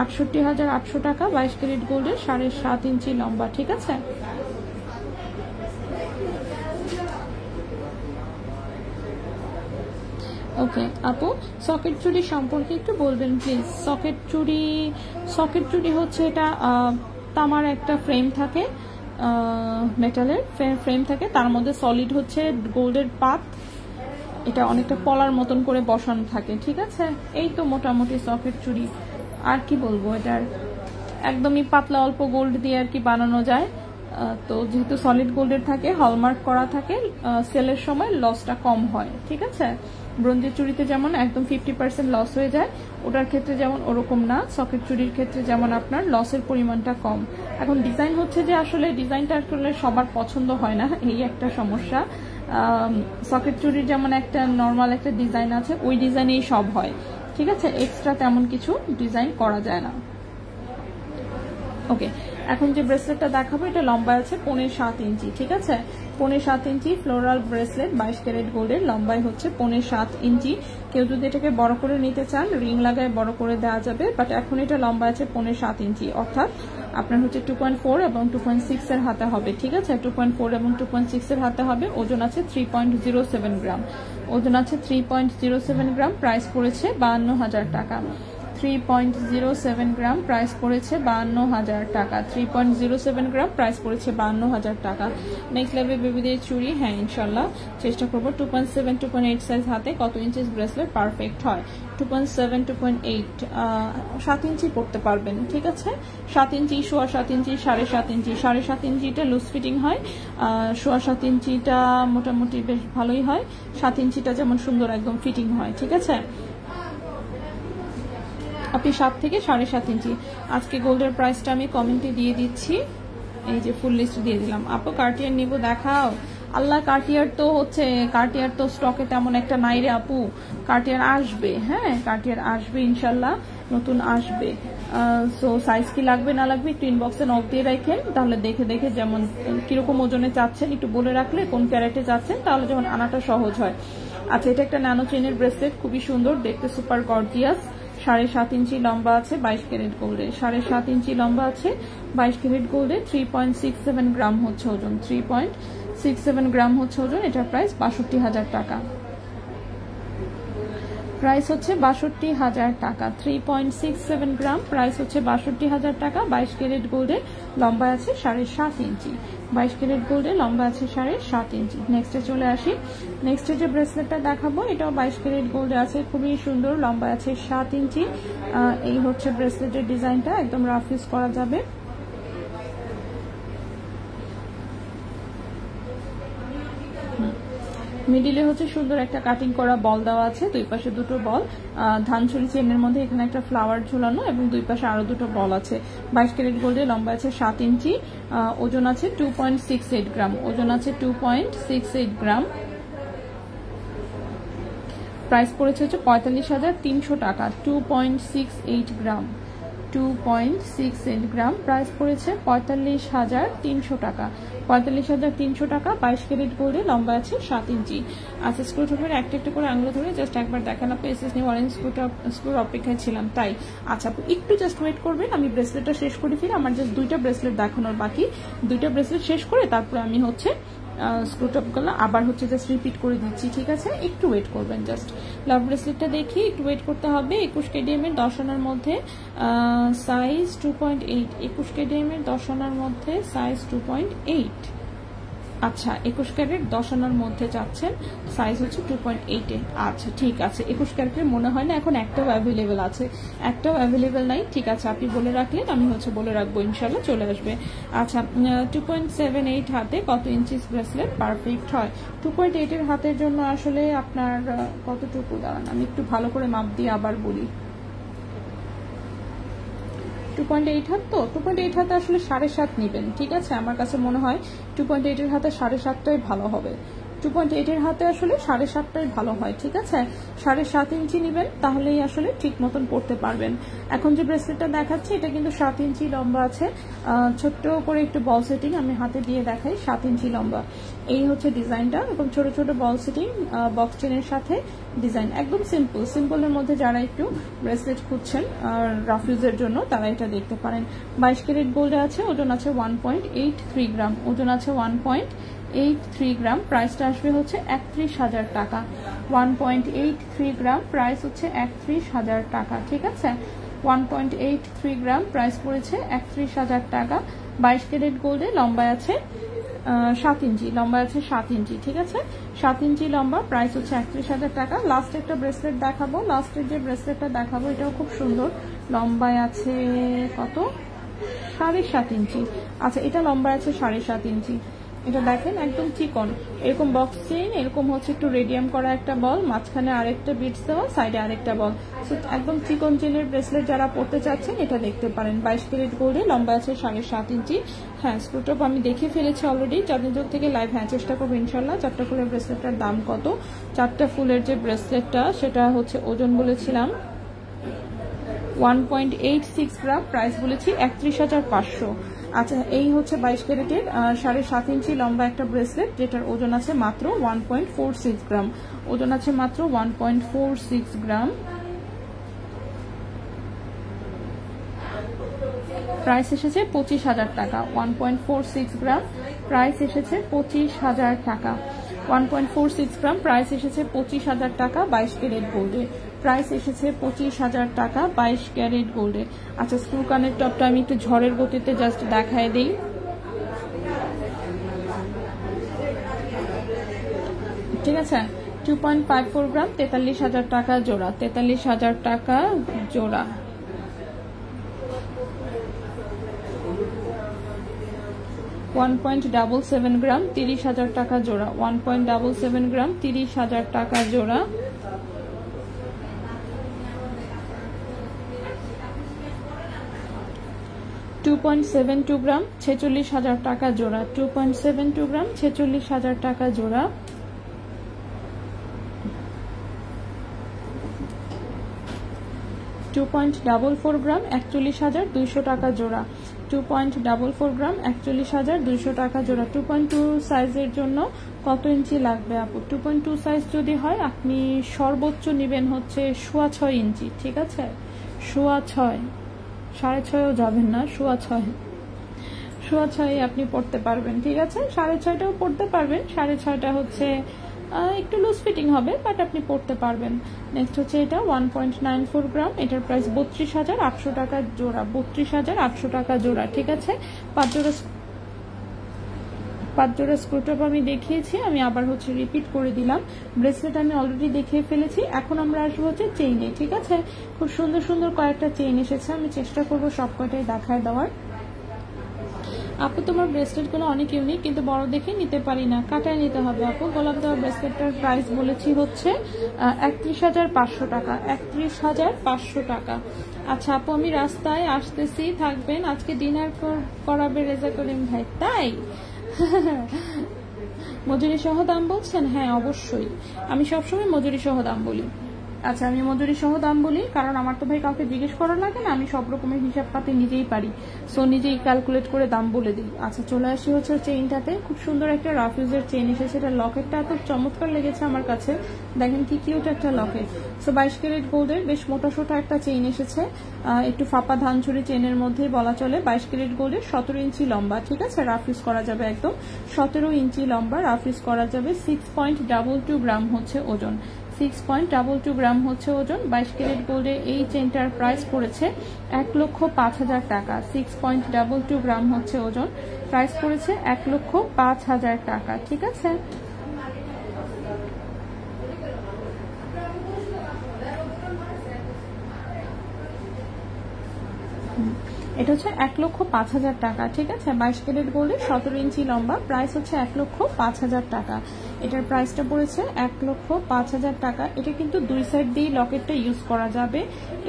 68,800 টাকা 22 ক্যারেট গোল্ডের, 7.5 ইঞ্চি লম্বা, ঠিক আছে? ওকে আপু, সকেট চুড়ি সম্পর্কে একটু বলবেন প্লিজ। সকেট চুড়ি হচ্ছে এটা তামার একটা ফ্রেম থাকে, মেটালের ফ্রেম থাকে, তার মধ্যে সলিড হচ্ছে গোল্ডের পাত, এটা অনেকটা পলার মতন করে বসানো থাকে, ঠিক আছে? এই তো মোটামুটি সকেট চুড়ি, আর কি বলবো, এটার একদমই পাতলা অল্প গোল্ড দিয়ে আর কি বানানো যায়। তো যেহেতু সলিড গোল্ডের থাকে, হলমার্ক করা থাকে, সেলের সময় লসটা কম হয়, ঠিক আছে? ব্রোঞ্জের চুড়িতে যেমন একদম 50% লস হয়ে যায়, ওটার ক্ষেত্রে যেমন ওরকম না, সকেট চুড়ির ক্ষেত্রে যেমন আপনার লসের পরিমাণটা কম। এখন ডিজাইন হচ্ছে যে আসলে ডিজাইনটা আসলে সবার পছন্দ হয় না, এই একটা সমস্যা। সকেট চুড়ির যেমন একটা নর্মাল একটা ডিজাইন আছে, ওই ডিজাইনেই সব হয়, ঠিক আছে? এক্সট্রা তেমন কিছু ডিজাইন করা যায় না। ওকে, এখন যে ব্রেসলেটটা দেখাবো এটা লম্বা আছে 7.5 ইঞ্চি, ঠিক আছে? 7.5 ইঞ্চি ফ্লোরাল ব্রেসলেট, 22 ক্যারেট গোল্ডের, লম্বায় হচ্ছে 7.5 ইঞ্চি। কেউ যদি এটাকে বড় করে নিতে চান, রিং লাগায় বড় করে দেওয়া যাবে, বাট এখন এটা লম্বা আছে 7.5 ইঞ্চি, অর্থাৎ আপনার হচ্ছে 2.4 এবং 2.6 এর হাতে হবে, ঠিক আছে? 2.4 এবং 2.6 এর হাতে হবে। ওজন আছে 3.07 গ্রাম, ওজন আছে 3.07 গ্রাম। প্রাইস পড়েছে 52,000 টাকা। 3.07 গ্রাম, প্রাইস পড়েছে 52,000 টাকা। 3.07 গ্রাম, প্রাইস পড়েছে 52,000 টাকা। নেক্সট লেভেল বেবিদের চুড়ি, হ্যাঁ ইনশাল্লাহ চেষ্টা করবো। 2.7 2.8 সাইজ হাতে কত ইঞ্চিস ব্রেসলেট পারফেক্ট হয়? 2.7 2.8 7 ইঞ্চি পড়তে পারবেন, ঠিক আছে? 7 ইঞ্চি, 7.5 ইঞ্চি, 7.5 ইঞ্চি। 7.5 ইঞ্চিটা লুজ ফিটিং হয়, 7.5 ইঞ্চিটা মোটামুটি বেশ ভালোই হয়, 7 ইঞ্চিটা যেমন সুন্দর একদম ফিটিং হয়, ঠিক আছে? আপনি 7 থেকে 7.5 ইঞ্চি। আজকে গোল্ডের প্রাইসটা আমি কমেন্টে দিয়ে দিচ্ছি, এই যে ফুল লিস্ট দিয়ে দিলাম। আপু কার্টিয়ার নিব, দেখাও। আল্লাহ, কার্টিয়ার তো স্টকে তেমন একটা নাই রে আপু। কার্টিয়ার আসবে, হ্যাঁ কার্টিয়ার আসবে ইনশাল্লাহ, নতুন আসবে। সো সাইজ কি লাগবে না লাগবে একটু ইনবক্সে নক দিয়ে রাখেন, তাহলে দেখে যেমন কিরকম ওজনে চাচ্ছেন একটু বলে রাখলে, কোন ক্যারেটে চাচ্ছেন, তাহলে যেমন আনাটা সহজ হয়। আচ্ছা, এটা একটা ন্যানো চেনের ব্রেসলেট, খুবই সুন্দর দেখতে, সুপার গর্জিয়াস। 7.5 ইঞ্চি লম্বা আছে 22 ক্যারেট গোল্ডে, 7.5 ইঞ্চি লম্বা আছে 22 ক্যারেট গোল্ডে। 3.67 গ্রাম হচ্ছে ওজন, 3.67 গ্রাম হচ্ছে ওজন। এটার প্রাইস 62,000 টাকা। প্রাইস হচ্ছে ৬২,০০০ টাকা, 3.67 গ্রাম, প্রাইস হচ্ছে ৬২,০০০ টাকা। 22 ক্যারেট গোল্ডে লম্বা আছে 7.5 ইঞ্চি, 22 ক্যারেট গোল্ডে লম্বা আছে 7.5 ইঞ্চি। নেক্সটে চলে আসি, নেক্সটে যে ব্রেসলেটটা দেখাবো এটাও 22 ক্যারেট গোল্ডে আছে, খুবই সুন্দর, লম্বা আছে 7 ইঞ্চি। এই হচ্ছে ব্রেসলেটের ডিজাইনটা, একদম রাফ ইউজ করা যাবে। মিডিলে হচ্ছে সুন্দর একটা কাটিং করা বল দেওয়া আছে, দুই পাশে দুটো বল, ধানচুরি চেনের মধ্যে এখানে একটা ফ্লাওয়ার ঝুলানো এবং দুই পাশে আরো দুটো বল আছে। 22 ক্যারেট গোল্ডে লম্বা আছে 7 ইঞ্চি, ওজন আছে 2.68 গ্রাম, ওজন আছে 2.68 গ্রাম। প্রাইস পড়েছে হচ্ছে ৪৫,৩০০ টাকা, 2.68 গ্রাম, 2.68 গ্রাম, প্রাইস পড়েছে ৪৫,৩০০ টাকা, ৪৫,৩০০ টাকা। 22 ক্যারেট গোল্ডে লম্বা আছে 7 ইঞ্চি। আচ্ছা, স্ক্রুটপের একটা একটা করে আঙুলে ধরে জাস্ট একবার দেখানো, পেসেস নিয়ে অরেঞ্জ স্ক্রুর অপেক্ষায় ছিলাম তাই। আচ্ছা, একটু জাস্ট ওয়েট করবেন, আমি ব্রেসলেটটা শেষ করে ফিরে, আমার জাস্ট 2টা ব্রেসলেট দেখানোর বাকি, 2টা ব্রেসলেট শেষ করে তারপরে আমি হচ্ছে স্ক্রুটপগুলো আবার হচ্ছে জাস্ট রিপিট করে দিচ্ছি, ঠিক আছে? একটু ওয়েট করবেন, জাস্ট লাভ ব্রেসলেটটা দেখি, একটু ওয়েট করতে হবে। 21 কেডিএম এর 10 আনার মধ্যে সাইজ 2.8, 21 কেডিএম এর 10 আনার মধ্যে সাইজ 2.8। আচ্ছা, 21 ক্যারেট 10 আনার মধ্যে যাচ্ছেন, সাইজ হচ্ছে 2.8 এ। আচ্ছা ঠিক আছে, 21 ক্যারেটের মনে হয় না এখন একটাও অ্যাভেলেবেল আছে, একটাও অ্যাভেলেবেল নাই। ঠিক আছে, আপনি বলে রাখলেন, আমি হচ্ছে বলে রাখবো, ইনশাল্লাহ চলে আসবে। আচ্ছা, 2.78 হাতে কত ইঞ্চিস ব্রেসলেট পারফেক্ট হয়? 2.8 এর হাতের জন্য আসলে আপনার কতটুকু, দাঁড়ান আমি একটু ভালো করে মাপ দিয়ে আবার বলি। 2.8 হাত, তো 2.8 হাতে আসলে 7.5 নিবেন, ঠিক আছে? আমার কাছে মনে হয় 2.8 এর হাতে 7.5টাই ভালো হবে। 2.8 এর হাতে আসলে 7.5টাই ভালো হয়, ঠিক আছে? 7.5 ইঞ্চি নিবেন, তাহলেই আসলে ঠিক মতন পড়তে পারবেন। এখন যে ব্রেসলেটটা দেখাচ্ছি এটা কিন্তু 7 ইঞ্চি লম্বা আছে, ছোট্ট করে একটু বল সেটিং আমি হাতে দিয়ে দেখাই, 7 ইঞ্চি লম্বা। এই হচ্ছে ডিজাইনটা, এবং ছোট ছোট বল সেটিং, বক্স চেনের সাথে ডিজাইন, একদম সিম্পল। সিম্পলের মধ্যে যারা একটু ব্রেসলেট খুঁজছেন রাফ ইউজের জন্য তারা এটা দেখতে পারেন। 22 ক্যারেট গোল্ডে আছে, ওজন আছে 1.83 গ্রাম, ওজন আছে 1.83 গ্রাম। প্রাইসটা আসবে হচ্ছে 31,000 টাকা, 1.83 গ্রাম, প্রাইস হচ্ছে 31,000 টাকা, ঠিক আছে? 1.83 গ্রাম, প্রাইস পড়েছে 31,000 টাকা। 22 ক্যারেট গোল্ডে লম্বা আছে 7 ইঞ্চি, লম্বা আছে 7 ইঞ্চি, ঠিক আছে? 7 ইঞ্চি লম্বা, প্রাইস হচ্ছে 31,000 টাকা। লাস্ট একটা ব্রেসলেট দেখাবো, লাস্টের যে ব্রেসলেটটা দেখাবো এটাও খুব সুন্দর, লম্বায় আছে কত, 7.5 ইঞ্চি। আচ্ছা, এটা লম্বা আছে 7.5 ইঞ্চি। এটা দেখেন একদম চিকন, এরকম বক্স চেইন, এরকম হচ্ছে একটু রেডিয়াম করা একটা বল, মাঝখানে আরেকটা বিটস দেওয়া, সাইডে আরেকটা বল, একদম চিকন চেনের ব্রেসলেট যারা পড়তে চাচ্ছেন এটা দেখতে পারেন। 22 ক্যারেট গোল্ডে লম্বা আছে 7.5 ইঞ্চি। হ্যাঁ, স্ক্রুটপ আমি দেখে ফেলেছি অলরেডি, চাঁদনি চোখ থেকে লাইভ, হ্যাঁ চেষ্টা করবো ইনশাল্লাহ। 4টা ফুলের ব্রেসলেটটার দাম কত? 4টা ফুলের যে ব্রেসলেটটা সেটা হচ্ছে ওজন বলেছিলাম 1.86 গ্রাম, প্রাইস বলেছি 31,500। আচ্ছা, এই হচ্ছে 22 ক্যারেটের 7.5 ইঞ্চি লম্বা একটা ব্রেসলেট, যেটার ওজন আছে মাত্র 1.46 গ্রাম, ওজন আছে মাত্র 1.46 গ্রাম। প্রাইস এসেছে 25,000 টাকা, 1.46 গ্রাম, প্রাইস এসেছে 25,000 টাকা, 1.46 গ্রাম, প্রাইস এসেছে 25,000 টাকা। 22 ক্যারেট গোল্ডে প্রাইস এসেছে 25,000 টাকা, 22 ক্যারেট গোল্ডে। আচ্ছা, স্ক্রু কানের টপটা আমি একটু ঝড়ের গতিতে জাস্ট দেখায় দিই। ঠিক আছে, 2.54 গ্রাম, 43,000 টাকা জোড়া, 43,000 টাকা জোড়া। 1.77 গ্রাম, 30,000 টাকা জোড়া, 1.77 গ্রাম, 30,000 টাকা জোড়া। 2.72 গ্রাম, 46,000 টাকা জোড়া, 2.72 গ্রাম, 46,000 টাকা জোড়া। 2.44 গ্রাম, 41,200 টাকা জোড়া, 2.44 গ্রাম, 41,200 টাকা জোড়া। 2.2 সাইজের জন্য কত ইঞ্চি লাগবে আপু? 2.2 সাইজ যদি হয় আপনি সর্বোচ্চ নেবেন হচ্ছে 6.25 ইঞ্চি, ঠিক আছে? 6.25, 6.5ও যাবেন না, 6.25, 6.25 আপনি পড়তে পারবেন, ঠিক আছে? 6.5টাও পড়তে পারবেন, 6.5টা হচ্ছে একটু লুজ ফিটিং হবে, বাট আপনি পরতে পারবেন। নেক্সট হচ্ছে এটা 1.94 গ্রাম, এটার প্রাইস 32,800 টাকা জোড়া, 32,800 টাকা জোড়া। ঠিক আছে, 5 জোড়া স্ক্রুটপ আমি দেখিয়েছি, আমি আবার হচ্ছে রিপিট করে দিলাম। ব্রেসলেট আমি অলরেডি দেখিয়ে ফেলেছি। এখন আমরা আসবো হচ্ছে চেইনে। ঠিক আছে, খুব সুন্দর সুন্দর কয়েকটা চেইন এসেছে, আমি চেষ্টা করবো সব কয়টাই দেখায় দেওয়ার। আপু তোমার ব্রেসলেটগুলো অনেক ইউনিক, কিন্তু বড় দেখে নিতে পারি না, কাটায় নিতে হবে আপু। গোলাপ দেওয়া ব্রেসলেটটার প্রাইস বলেছি হচ্ছে 31,500 টাকা, 31,500 টাকা। আচ্ছা আপু, আমি রাস্তায় আসতেছি, থাকবেন, আজকে ডিনার করাবে রেজা করিম ভাই, তাই? মজুরি সহ দাম বলছেন? হ্যাঁ অবশ্যই, আমি সবসময় মজুরি সহ দাম বলি। আচ্ছা, আমি মজুরি সহ দাম বলি কারণ আমার তো ভাই কাউকে জিজ্ঞেস করার লাগে না, আমি সব রকমের হিসাব পাতি নিজেই পারি, সো নিজেই ক্যালকুলেট করে দাম বলে দিই। আচ্ছা, চলে আসি হচ্ছে চেইনটাতে। খুব সুন্দর একটা রাফ ইউজের চেইন এসেছে, এটা লকেটটা এত চমৎকার লেগেছে আমার কাছে, দেখেন কি কিউট একটা লকেট। সো 22 ক্যারেট গোল্ডের বেশ মোটা সোটা একটা চেইন এসেছে, একটু ফাঁপা ধানছড়ি চেইনের মধ্যেই বলা চলে। 22 ক্যারেট গোল্ডের 17 ইঞ্চি লম্বা। ঠিক আছে, রাফ ইউজ করা যাবে একদম, 17 ইঞ্চি লম্বা রাফ ইউজ করা যাবে। 6.22 গ্রাম হচ্ছে ওজন, 6.22 গ্রাম হচ্ছে ওজন। 22 ক্যারেট গোল্ডে এই চেনটার প্রাইস পড়েছে 1,05,000 টাকা। 6.22 গ্রাম হচ্ছে ওজন, প্রাইস পড়েছে 1,05,000 টাকা। ঠিক আছে, এটা হচ্ছে 1,05,000 টাকা। ঠিক আছে, 22 ক্যারেট গোল্ডের 17 ইঞ্চি লম্বা, প্রাইস হচ্ছে 1,05,000 টাকা। এটার প্রাইসটা পড়েছে 1,05,000 টাকা। এটা কিন্তু দুই সাইড দিয়ে লকেটটা ইউজ করা যাবে,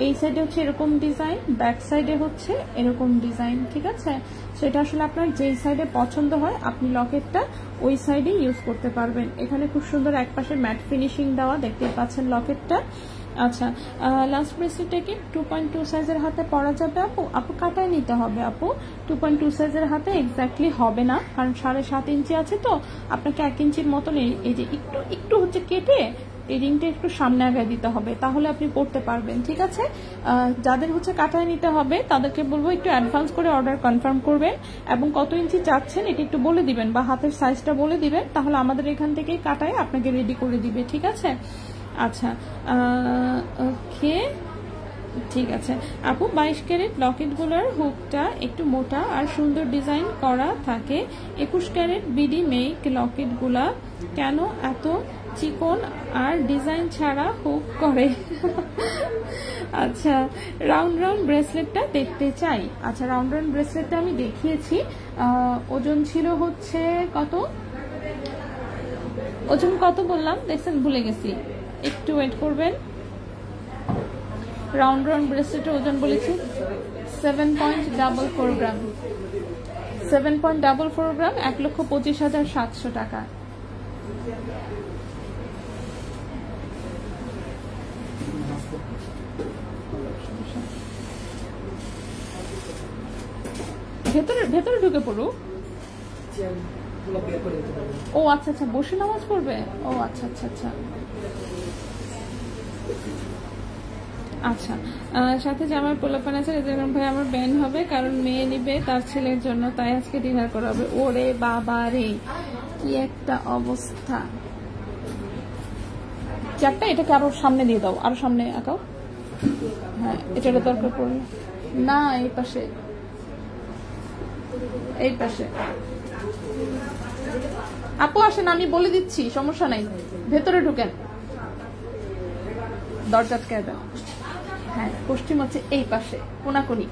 এই সাইডে হচ্ছে এরকম ডিজাইন, ব্যাক সাইডে হচ্ছে এরকম ডিজাইন। ঠিক আছে, সেটা আসলে আপনার যেই সাইডে পছন্দ হয় আপনি লকেটটা ওই সাইডে ইউজ করতে পারবেন। এখানে খুব সুন্দর একপাশে ম্যাট ফিনিশিং দেওয়া, দেখতেই পাচ্ছেন লকেটটা। আচ্ছা, লাস্ট ব্রেসলেটটা কি 2.2 সাইজের হাতে পরা যাবে আপু? আপু কাটায় নিতে হবে আপু, 2.2 সাইজের হাতে এক্স্যাক্টলি হবে না, কারণ 7.5 ইঞ্চি আছে তো, আপনাকে 1 ইঞ্চির মতন এই যে একটু একটু হচ্ছে কেটে এই রিংটা একটু সামনে আগায় দিতে হবে, তাহলে আপনি পড়তে পারবেন। ঠিক আছে, যাদের হচ্ছে কাটায় নিতে হবে তাদেরকে বলবো একটু অ্যাডভান্স করে অর্ডার কনফার্ম করবেন, এবং কত ইঞ্চি চাচ্ছেন এটা একটু বলে দিবেন, বা হাতের সাইজটা বলে দিবেন, তাহলে আমাদের এখান থেকেই কাটায় আপনাকে রেডি করে দিবে। ঠিক আছে, আচ্ছা ওকে, ঠিক আছে আপু। 22 ক্যারেট লকেটগুলোর হুকটা একটু মোটা আর সুন্দর ডিজাইন করা থাকে। 21 ক্যারেট বিডি মেক লকেটগুলা কেন এত চিকন আর ডিজাইন ছাড়া হুক করে? আচ্ছা, রাউন্ড রাউন্ড ব্রেসলেটটা দেখতে চাই। আচ্ছা, রাউন্ড রাউন্ড ব্রেসলেটটা আমি দেখিয়েছি, ওজন ছিল হচ্ছে কত, ওজন কত বললাম দেখছেন, ভুলে গেছি, একটু ওয়েট করবেন। রাউন্ড রাউন্ড ব্রেসলেটের ওজন বলেছি 7.44 গ্রাম, 7.44 গ্রাম, 1,25,700 টাকা। ভেতরে ঢুকে পড়ু। ও আচ্ছা আচ্ছা, বসে নামাজ পড়বে, ও আচ্ছা আচ্ছা আচ্ছা আচ্ছা। সাথে যে আমার পোলাপান আছে, ভাই আমার ব্যান হবে কারণ মেয়ে নিবে তার ছেলের জন্য, তাই আজকে ডিনার করা হবে। ওরে বাবা রে, কি একটা অবস্থা। চারটা এটাকে আরো সামনে দিয়ে দাও, আরো সামনে আঁকাও। হ্যাঁ, এটার দরকার পড়লো না, এই পাশে, এই পাশে। আপু আসেন, আমি বলে দিচ্ছি, সমস্যা নাই, ভেতরে ঢুকেন, দরজা আটকে দাও। হ্যাঁ, পশ্চিম হচ্ছে এই পাশে, কোনাকুনি।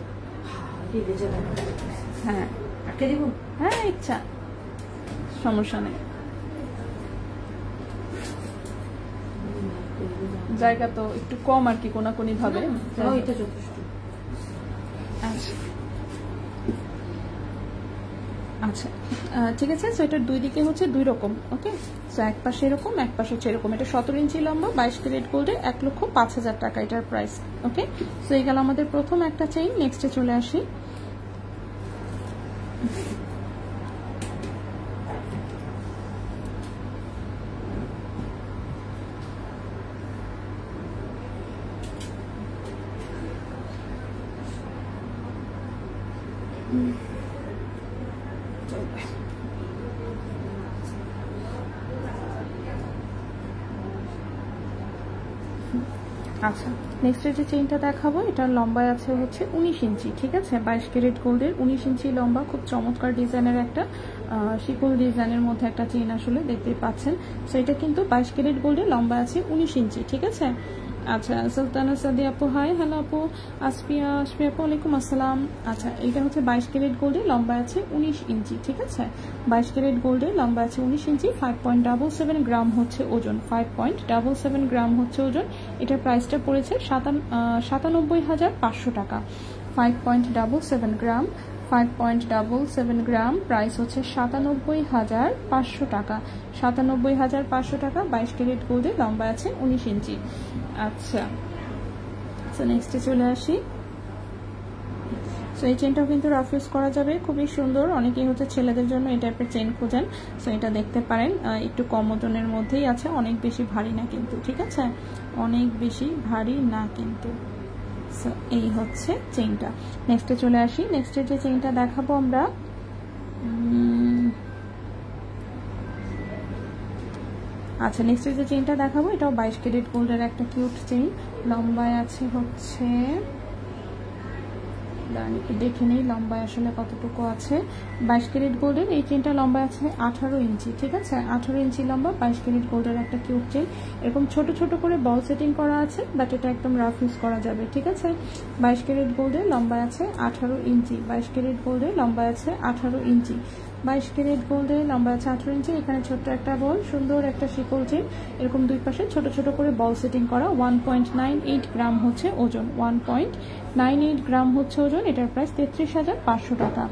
হ্যাঁ হ্যাঁ, ইচ্ছা, সমস্যা নেই, জায়গা তো একটু কম আর কি, কোনাকুনি ভাবে। আচ্ছা ঠিক আছে, সো এটার দুই দিকে হচ্ছে দুই রকম, ওকে। সো এক পাশে এরকম, এক পাশে হচ্ছে এরকম। এটা 17 ইঞ্চি লম্বা, 22 ক্যারেট গোল্ডে, 1,05,000 টাকা এটার প্রাইস, ওকে। সো এই গেল আমাদের প্রথম একটা চেইন। নেক্সটে চলে আসি। আচ্ছা, নেক্সট যে চেইনটা দেখাবো এটার লম্বায় আছে হচ্ছে 19 ইঞ্চি, ঠিক আছে। 22 ক্যারেট গোল্ডের 19 ইঞ্চি লম্বা, খুব চমৎকার ডিজাইনের একটা শিকল ডিজাইনের মধ্যে একটা চেইন আসলে দেখতে পাচ্ছেন। সো এটা কিন্তু 22 ক্যারেট গোল্ডের লম্বা আছে 19 ইঞ্চি, ঠিক আছে। আচ্ছা, সুলতানা সাদি আপু হাই, হ্যালো আপু। আসফিয়া আপু ওয়ালাইকুম আসসালাম। আচ্ছা, এটা হচ্ছে 22 ক্যারেট গোল্ডের লম্বা আছে 19 ইঞ্চি, ঠিক আছে। 22 ক্যারেট গোল্ডের লম্বা আছে 19 ইঞ্চি, 5.77 গ্রাম হচ্ছে ওজন, 5.77 গ্রাম হচ্ছে ওজন। এটার প্রাইসটা পড়েছে 97,500 টাকা। 5.77 গ্রাম, 5.77 গ্রাম, প্রাইস হচ্ছে 97,500 টাকা। 97,500 টাকা, 22 ক্যারেট গোল্ডের লম্বা আছে 19 ইঞ্চি। আচ্ছা, সো নেক্সটে চলে আসি। সো এই চেনটাও কিন্তু রাফ ইউজ করা যাবে, খুবই সুন্দর। অনেকেই হচ্ছে ছেলেদের জন্য এই টাইপের চেন খোঁজেন, সো এটা দেখতে পারেন। একটু কম ওজনের মধ্যেই আছে, অনেক বেশি ভারী না কিন্তু, ঠিক আছে, অনেক বেশি ভারী না কিন্তু। সো এই হচ্ছে চেইনটা। নেক্সটে চলে আসি। নেক্সটের যে চেইনটা দেখাবো আমরা, আচ্ছা, নেক্সটের যে চেইনটা দেখাবো এটাও 22 ক্যারেট গোল্ডের একটা কিউট চেইন। লম্বায় আছে হচ্ছে, একটু দেখে নেই লম্বায় আসলে কতটুকু আছে। 22 ক্যারেট গোল্ডের এই চেইনটা লম্বা আছে 18 ইঞ্চি, ঠিক আছে। 18 ইঞ্চি লম্বা, 22 ক্যারেট গোল্ডের একটা কিউট চেইন। এরকম ছোট ছোট করে বল সেটিং করা আছে, বাট এটা একদম রাফ ইউজ করা যাবে, ঠিক আছে। 22 ক্যারেট গোল্ডের লম্বা আছে 18 ইঞ্চি, 22 ক্যারেট গোল্ডের লম্বা আছে 18 ইঞ্চি, 22 ক্যারেট গোল্ডের লম্বা আছে 18 ইঞ্চি। এখানে ছোট্ট একটা বল, সুন্দর একটা শিকল চেইন, এরকম দুই পাশে ছোট ছোট করে বল সেটিং করা। 1.98 গ্রাম হচ্ছে ওজন, 1.98 গ্রাম হচ্ছে ওজন। এটার প্রাইস 33,500 টাকা।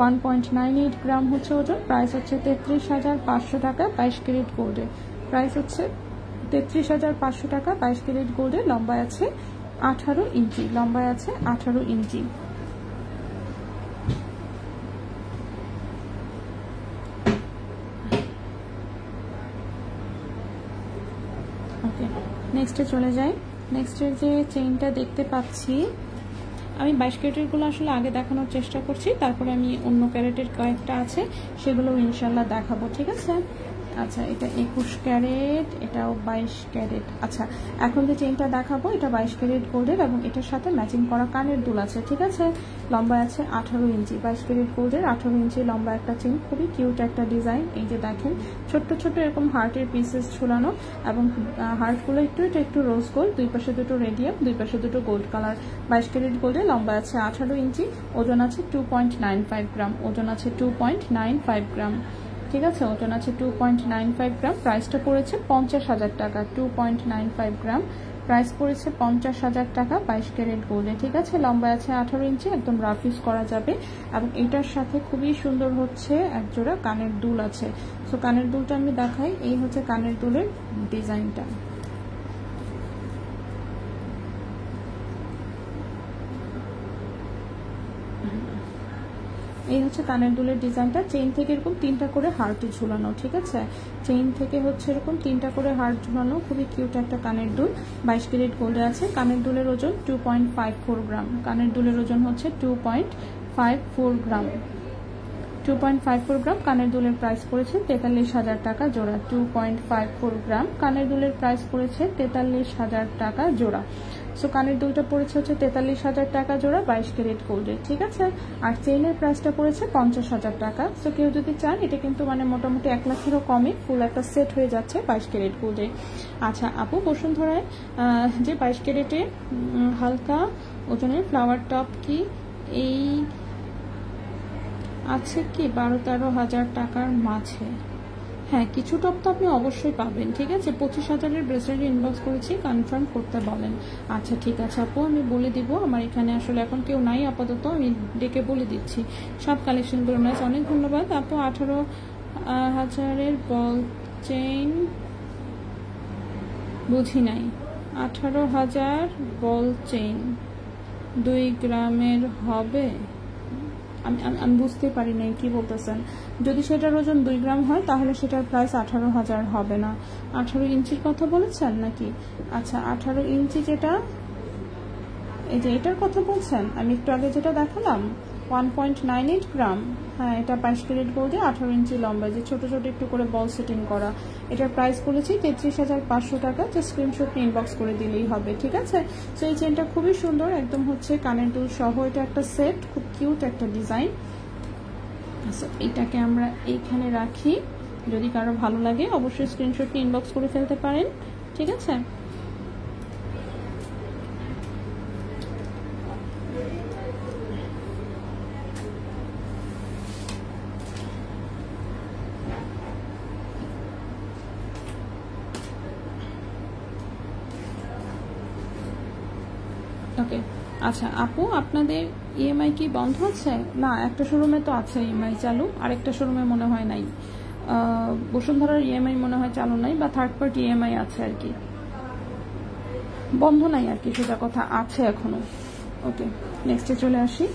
1.98 গ্রাম হচ্ছে ওজন, প্রাইস হচ্ছে 33,500 টাকা। 22 ক্যারেট গোল্ডের প্রাইস হচ্ছে 33,500 টাকা। 22 ক্যারেট গোল্ডের লম্বায় আছে 18 ইঞ্চি, লম্বায় আছে 18 ইঞ্চি। ওকে, নেক্সটে চলে যাই। নেক্সটের যে চেইনটা দেখতে পাচ্ছি, আমি 22 ক্যারেটেরগুলো আসলে আগে দেখানোর চেষ্টা করছি, তারপরে আমি অন্য ক্যারেটের কয়েকটা আছে সেগুলো ইনশাল্লাহ দেখাবো, ঠিক আছে। আচ্ছা, এটা 21 ক্যারেট, এটাও 22 ক্যারেট। আচ্ছা, এখন যে চেইনটা দেখাবো এটা 22 ক্যারেট গোল্ডের এবং এটার সাথে ম্যাচিং করা কানের দুল আছে, ঠিক আছে। লম্বা আছে 18 ইঞ্চি, 22 ক্যারেট গোল্ডের 18 ইঞ্চি লম্বা একটা চেইন, খুবই কিউট একটা ডিজাইন। এই যে দেখেন ছোট্ট ছোট এরকম হার্টের পিসেস ঝুলানো, এবং হার্টগুলো একটু রোজ গোল্ড, দুই পাশে দুটো রেডিয়াম, দুই পাশে দুটো গোল্ড কালার। 22 ক্যারেট গোল্ডের লম্বা আছে 18 ইঞ্চি, ওজন আছে 2.95 গ্রাম, ওজন আছে 2.95 গ্রাম, ঠিক আছে। ওজন আছে 2.95 গ্রাম। প্রাইসটা পড়েছে 50,000 টাকা। 2.95 গ্রাম, প্রাইস পড়েছে 50,000 টাকা 22 ক্যারেট গোল্ডে, ঠিক আছে। লম্বা আছে 18 ইঞ্চি, একদম রাফ ইউজ করা যাবে। এবং এটার সাথে খুবই সুন্দর হচ্ছে একজোড়া কানের দুল আছে। সো কানের দুলটা আমি দেখাই, এই হচ্ছে কানের দুলের ডিজাইনটা। এই হচ্ছে কানের দুলের ডিজাইনটা। চেইন থেকে এরকম 3টা করে হার্ট ঝুলানো, ঠিক আছে। চেইন থেকে হচ্ছে এরকম 3টা করে হার্ট ঝুলানো, খুবই কিউট একটা কানের দুল। 22 ক্যারেট গোল্ডে আছে। কানের দুলের ওজন 2.54 গ্রাম। কানের দুলের ওজন হচ্ছে 2.54 গ্রাম, 2.54 গ্রাম। কানের দুলের প্রাইস পড়েছে 43,000 টাকা জোড়া। 2.54 গ্রাম, কানের দুলের প্রাইস পড়েছে 43,000 টাকা জোড়া। সো কানের দুলটা পড়েছে হচ্ছে 43,000 টাকা জোড়া 22 ক্যারেট গোল্ডে, ঠিক আছে। আর চেইনের প্রাইসটা পড়েছে 50,000 টাকা। সো কেউ যদি চান, এটা কিন্তু মানে মোটামুটি 1 লাখেরও কমে ফুল একটা সেট হয়ে যাচ্ছে 22 ক্যারেট গোল্ডে। আচ্ছা আপু, বসুন্ধরায় যে 22 ক্যারেটে হালকা ওজনের ফ্লাওয়ার টপ কি এই আছে কি 12-13 হাজার টাকার মাঝে? হ্যাঁ, কিছু টপ তো আপনি অবশ্যই পাবেন, ঠিক আছে। 25,000-এর ব্রেসলেট ইনবক্স করেছি, কনফার্ম করতে বলেন। আচ্ছা ঠিক আছে আপু, আমি বলে দিব। আমার এখানে আসলে এখন কেউ নাই আপাতত, আমি ডেকে বলে দিচ্ছি সব কালেকশনগুলো। নাইস, অনেক ধন্যবাদ আপু। 18,000-এর বল চেইন বুঝি নাই। 18,000 বল চেইন 2 গ্রামের হবে? আমি বুঝতে পারি নাই কি বলতেছেন। যদি সেটার ওজন 2 গ্রাম হয় তাহলে সেটার প্রাইস 18,000 হবে না। 18 ইঞ্চির কথা বলেছেন নাকি? আচ্ছা, 18 ইঞ্চি যেটা, এই যে এটার কথা বলছেন, আমি একটু আগে যেটা দেখালাম 1.98 গ্রাম। হ্যাঁ, এটা 22 ক্যারেট গোল্ডে 18 ইঞ্চি লম্বা, যে ছোট ছোট একটু করে বল সেটিং করা। এটার প্রাইস বলেছি 33,500 টাকা। জাস্ট স্ক্রিনশট নিয়ে ইনবক্স করে দিলেই হবে, ঠিক আছে। সো এই চেনটা খুবই সুন্দর, একদম হচ্ছে কানের দুল সহ। এটা একটা সেট, খুব কিউট একটা ডিজাইন। সো এইটাকে আমরা এইখানে রাখি, যদি কারো ভালো লাগে অবশ্যই স্ক্রিনশট নিয়ে ইনবক্স করে ফেলতে পারেন, ঠিক আছে। ওকে, আচ্ছা আপু, আপনাদের ইএমআই কি বন্ধ আছে? না, একটা শোরুমে তো আছে ইএমআই চালু, আরেকটা শোরুমে মনে হয় নাই। বসুন্ধরার ইএমআই মনে হয় চালু নাই, বা থার্ড পার্টি ইএমআই আছে আর কি, বন্ধ নাই আর কি, সেটা কথা, আছে এখনো। ওকে, নেক্সটে চলে আসি।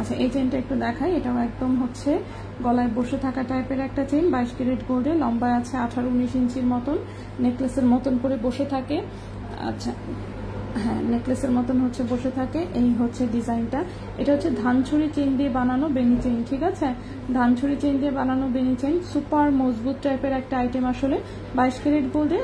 আচ্ছা, এই চেনটা একটু দেখাই। এটাও একদম হচ্ছে গলায় বসে থাকা টাইপের একটা চেন, 22 ক্যারেট গোল্ডে, লম্বা আছে 18-19 ইঞ্চির মতন, নেকলেসের মতন করে বসে থাকে। আচ্ছা হ্যাঁ, নেকলেসের মতন হচ্ছে বসে থাকে। এই হচ্ছে ডিজাইনটা। এটা হচ্ছে ধানছড়ি চেন দিয়ে বানানো বেনি চেন, ঠিক আছে। ধানছড়ি চেন দিয়ে বানানো বেনি চেন, সুপার মজবুত টাইপের একটা আইটেম আসলে। 22 ক্যারেট গোল্ডে,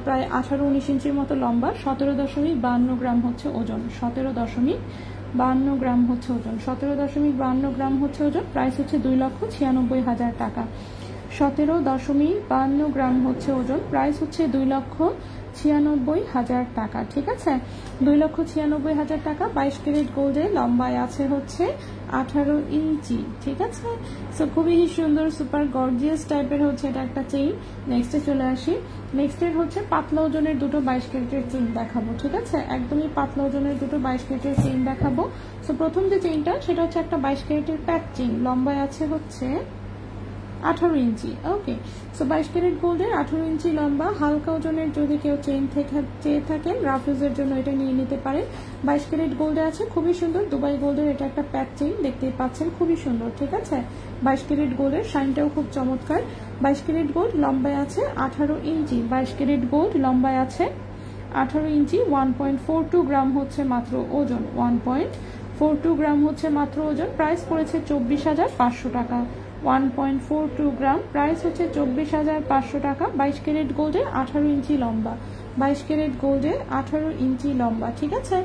প্রায় 18-19 ইঞ্চির মতো লম্বা, 17.52 গ্রাম হচ্ছে ওজন, 17.52 গ্রাম হচ্ছে ওজন, 17.52 গ্রাম হচ্ছে ওজন। প্রাইস হচ্ছে 2,96,000 টাকা। 17.52 গ্রাম হচ্ছে ওজন, প্রাইস হচ্ছে 2,96,000 টাকা, ঠিক আছে। 2,96,000 টাকা। 22 ক্যারেট গোল্ডে, লম্বায় আছে হচ্ছে 18 ইঞ্চি, ঠিক আছে। সো খুবই সুন্দর, সুপার গর্জিয়াস টাইপের হচ্ছে এটা একটা চেইন। নেক্সটে চলে আসি। নেক্সটের হচ্ছে পাতলা ওজনের দুটো 22 ক্যারেটের চেইন দেখাবো, ঠিক আছে। একদমই পাতলা ওজনের দুটো 22 ক্যারেটের চেইন দেখাবো। সো প্রথম যে চেইনটা, সেটা হচ্ছে একটা 22 ক্যারেটের প্যাক চেইন, লম্বায় আছে হচ্ছে 18 ইঞ্চি। ওকে, সো 22 ক্যারেট গোল্ডের 18 ইঞ্চি লম্বা। হালকা ওজনের যদি কেউ চেইন চেয়ে থাকেন, রাফ ইউজের জন্য এটা নিয়ে নিতে পারেন। 22 ক্যারেট গোল্ডে আছে, খুবই সুন্দর। দুবাই গোল্ডের এটা একটা প্যাক চেইন, দেখতেই পাচ্ছেন, খুবই সুন্দর, ঠিক আছে। 22 ক্যারেট গোল্ডের শাইনটাও খুব চমৎকার। 22 ক্যারেট গোল্ড, লম্বায় আছে 18 ইঞ্চি। 22 ক্যারেট গোল্ড, লম্বায় আছে 18 ইঞ্চি। 1.42 গ্রাম হচ্ছে মাত্র ওজন, 1.42 গ্রাম হচ্ছে মাত্র ওজন। প্রাইস পড়েছে 24,500 টাকা। 1.42 গ্রাম, প্রাইস হচ্ছে 24,500 টাকা। 22 ক্যারেট গোল্ডে 18 ইঞ্চি লম্বা, 22 ক্যারেট গোল্ডে 18 ইঞ্চি লম্বা, ঠিক আছে।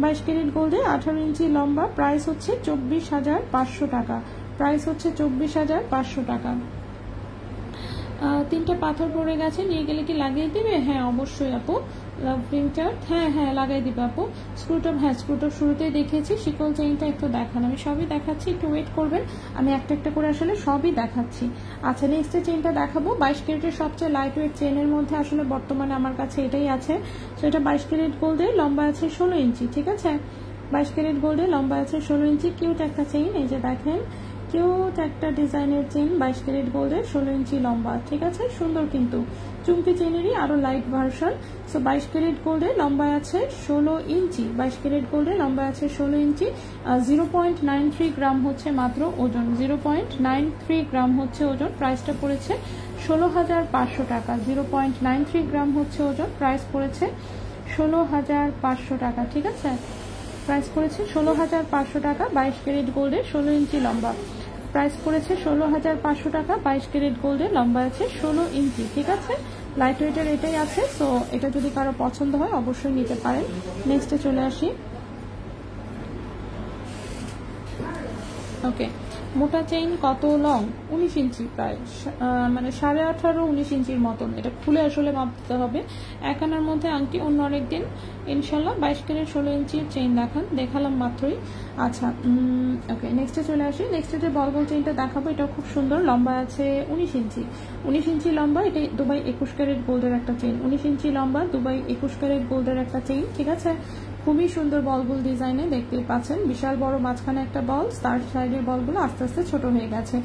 22 ক্যারেট গোল্ডে 18 ইঞ্চি লম্বা, প্রাইস হচ্ছে 24,500 টাকা। প্রাইস হচ্ছে 24,500 টাকা। তিনটা পাথর পড়ে গেছে, নিয়ে গেলে কি লাগিয়ে দিবে? হ্যাঁ অবশ্যই আপু। লাভ প্রিন্টার, হ্যাঁ লাগাই দিবে আপু। স্ক্রুটপ, হ্যাঁ স্ক্রুটপ শুরুতেই দেখিয়েছি। শিকল চেইনটা একটু দেখান, আমি সবই দেখাচ্ছি, একটু ওয়েট করবেন, আমি একটা একটা করে আসলে সবই দেখাচ্ছি। আচ্ছা, নেক্সট চেইনটা দেখাবো। 22 ক্যারেটের সবচেয়ে লাইট ওয়েট চেইনের মধ্যে আসলে বর্তমানে আমার কাছে এটাই আছে। তো এটা 22 ক্যারেট গোল্ডে, লম্বা আছে 16 ইঞ্চি, ঠিক আছে। 22 ক্যারেট গোল্ডে, লম্বা আছে 16 ইঞ্চি। কিউট একটা চেইন, এই যে দেখেন, কিউট একটা ডিজাইনের চেইন, 22 ক্যারেট গোল্ডের, 16 ইঞ্চি লম্বা, ঠিক আছে। সুন্দর, কিন্তু চুমকি চেইনেরই আরো লাইট ভার্সন। সো 22 ক্যারেট গোল্ডের, লম্বা আছে 16 ইঞ্চি। 22 ক্যারেট গোল্ডের, লম্বা আছে 16 ইঞ্চি। 0.93 গ্রাম হচ্ছে মাত্র ওজন, 0.93 গ্রাম হচ্ছে ওজন। প্রাইসটা পড়েছে 16,500 টাকা। 0.93 গ্রাম হচ্ছে ওজন, প্রাইস পড়েছে 16,500 টাকা, ঠিক আছে। প্রাইস পড়েছে 16,500 টাকা। 22 ক্যারেট গোল্ডের, 16 ইঞ্চি লম্বা, প্রাইস পড়েছে 16,500 টাকা। 22 ক্যারেট গোল্ডের, লম্বা আছে 16 ইঞ্চি, ঠিক আছে। লাইট ওয়েটের এটাই আছে। সো এটা যদি কারো পছন্দ হয় অবশ্যই নিতে পারেন। নেক্সটে চলে আসি। ওকে, মোটা চেইন কত লং? 19 ইঞ্চি, প্রায় মানে 18.5-19 ইঞ্চির মতন। এটা খুলে আসলে মাপতে হবে। এক আনার মধ্যে আংটি, অন্য আরেকদিন ইনশাল্লাহ। 22 ক্যারেট 16 ইঞ্চির চেইন দেখালাম মাত্রই। আচ্ছা, ওকে, নেক্সটে চলে আসি। নেক্সটে যে বল চেইনটা দেখাবো, এটাও খুব সুন্দর, লম্বা আছে 19 ইঞ্চি। 19 ইঞ্চি লম্বা, এটা দুবাই 21 ক্যারেট গোল্ডের একটা চেইন। 19 ইঞ্চি লম্বা, দুবাই 21 ক্যারেট গোল্ডের একটা চেইন, ঠিক আছে। খুবই সুন্দর বলগুলো ডিজাইনে দেখতেই পাচ্ছেন, বিশাল বড় মাঝখানে একটা বল, তার সাইডের বলগুলো আস্তে আস্তে ছোট হয়ে গেছে।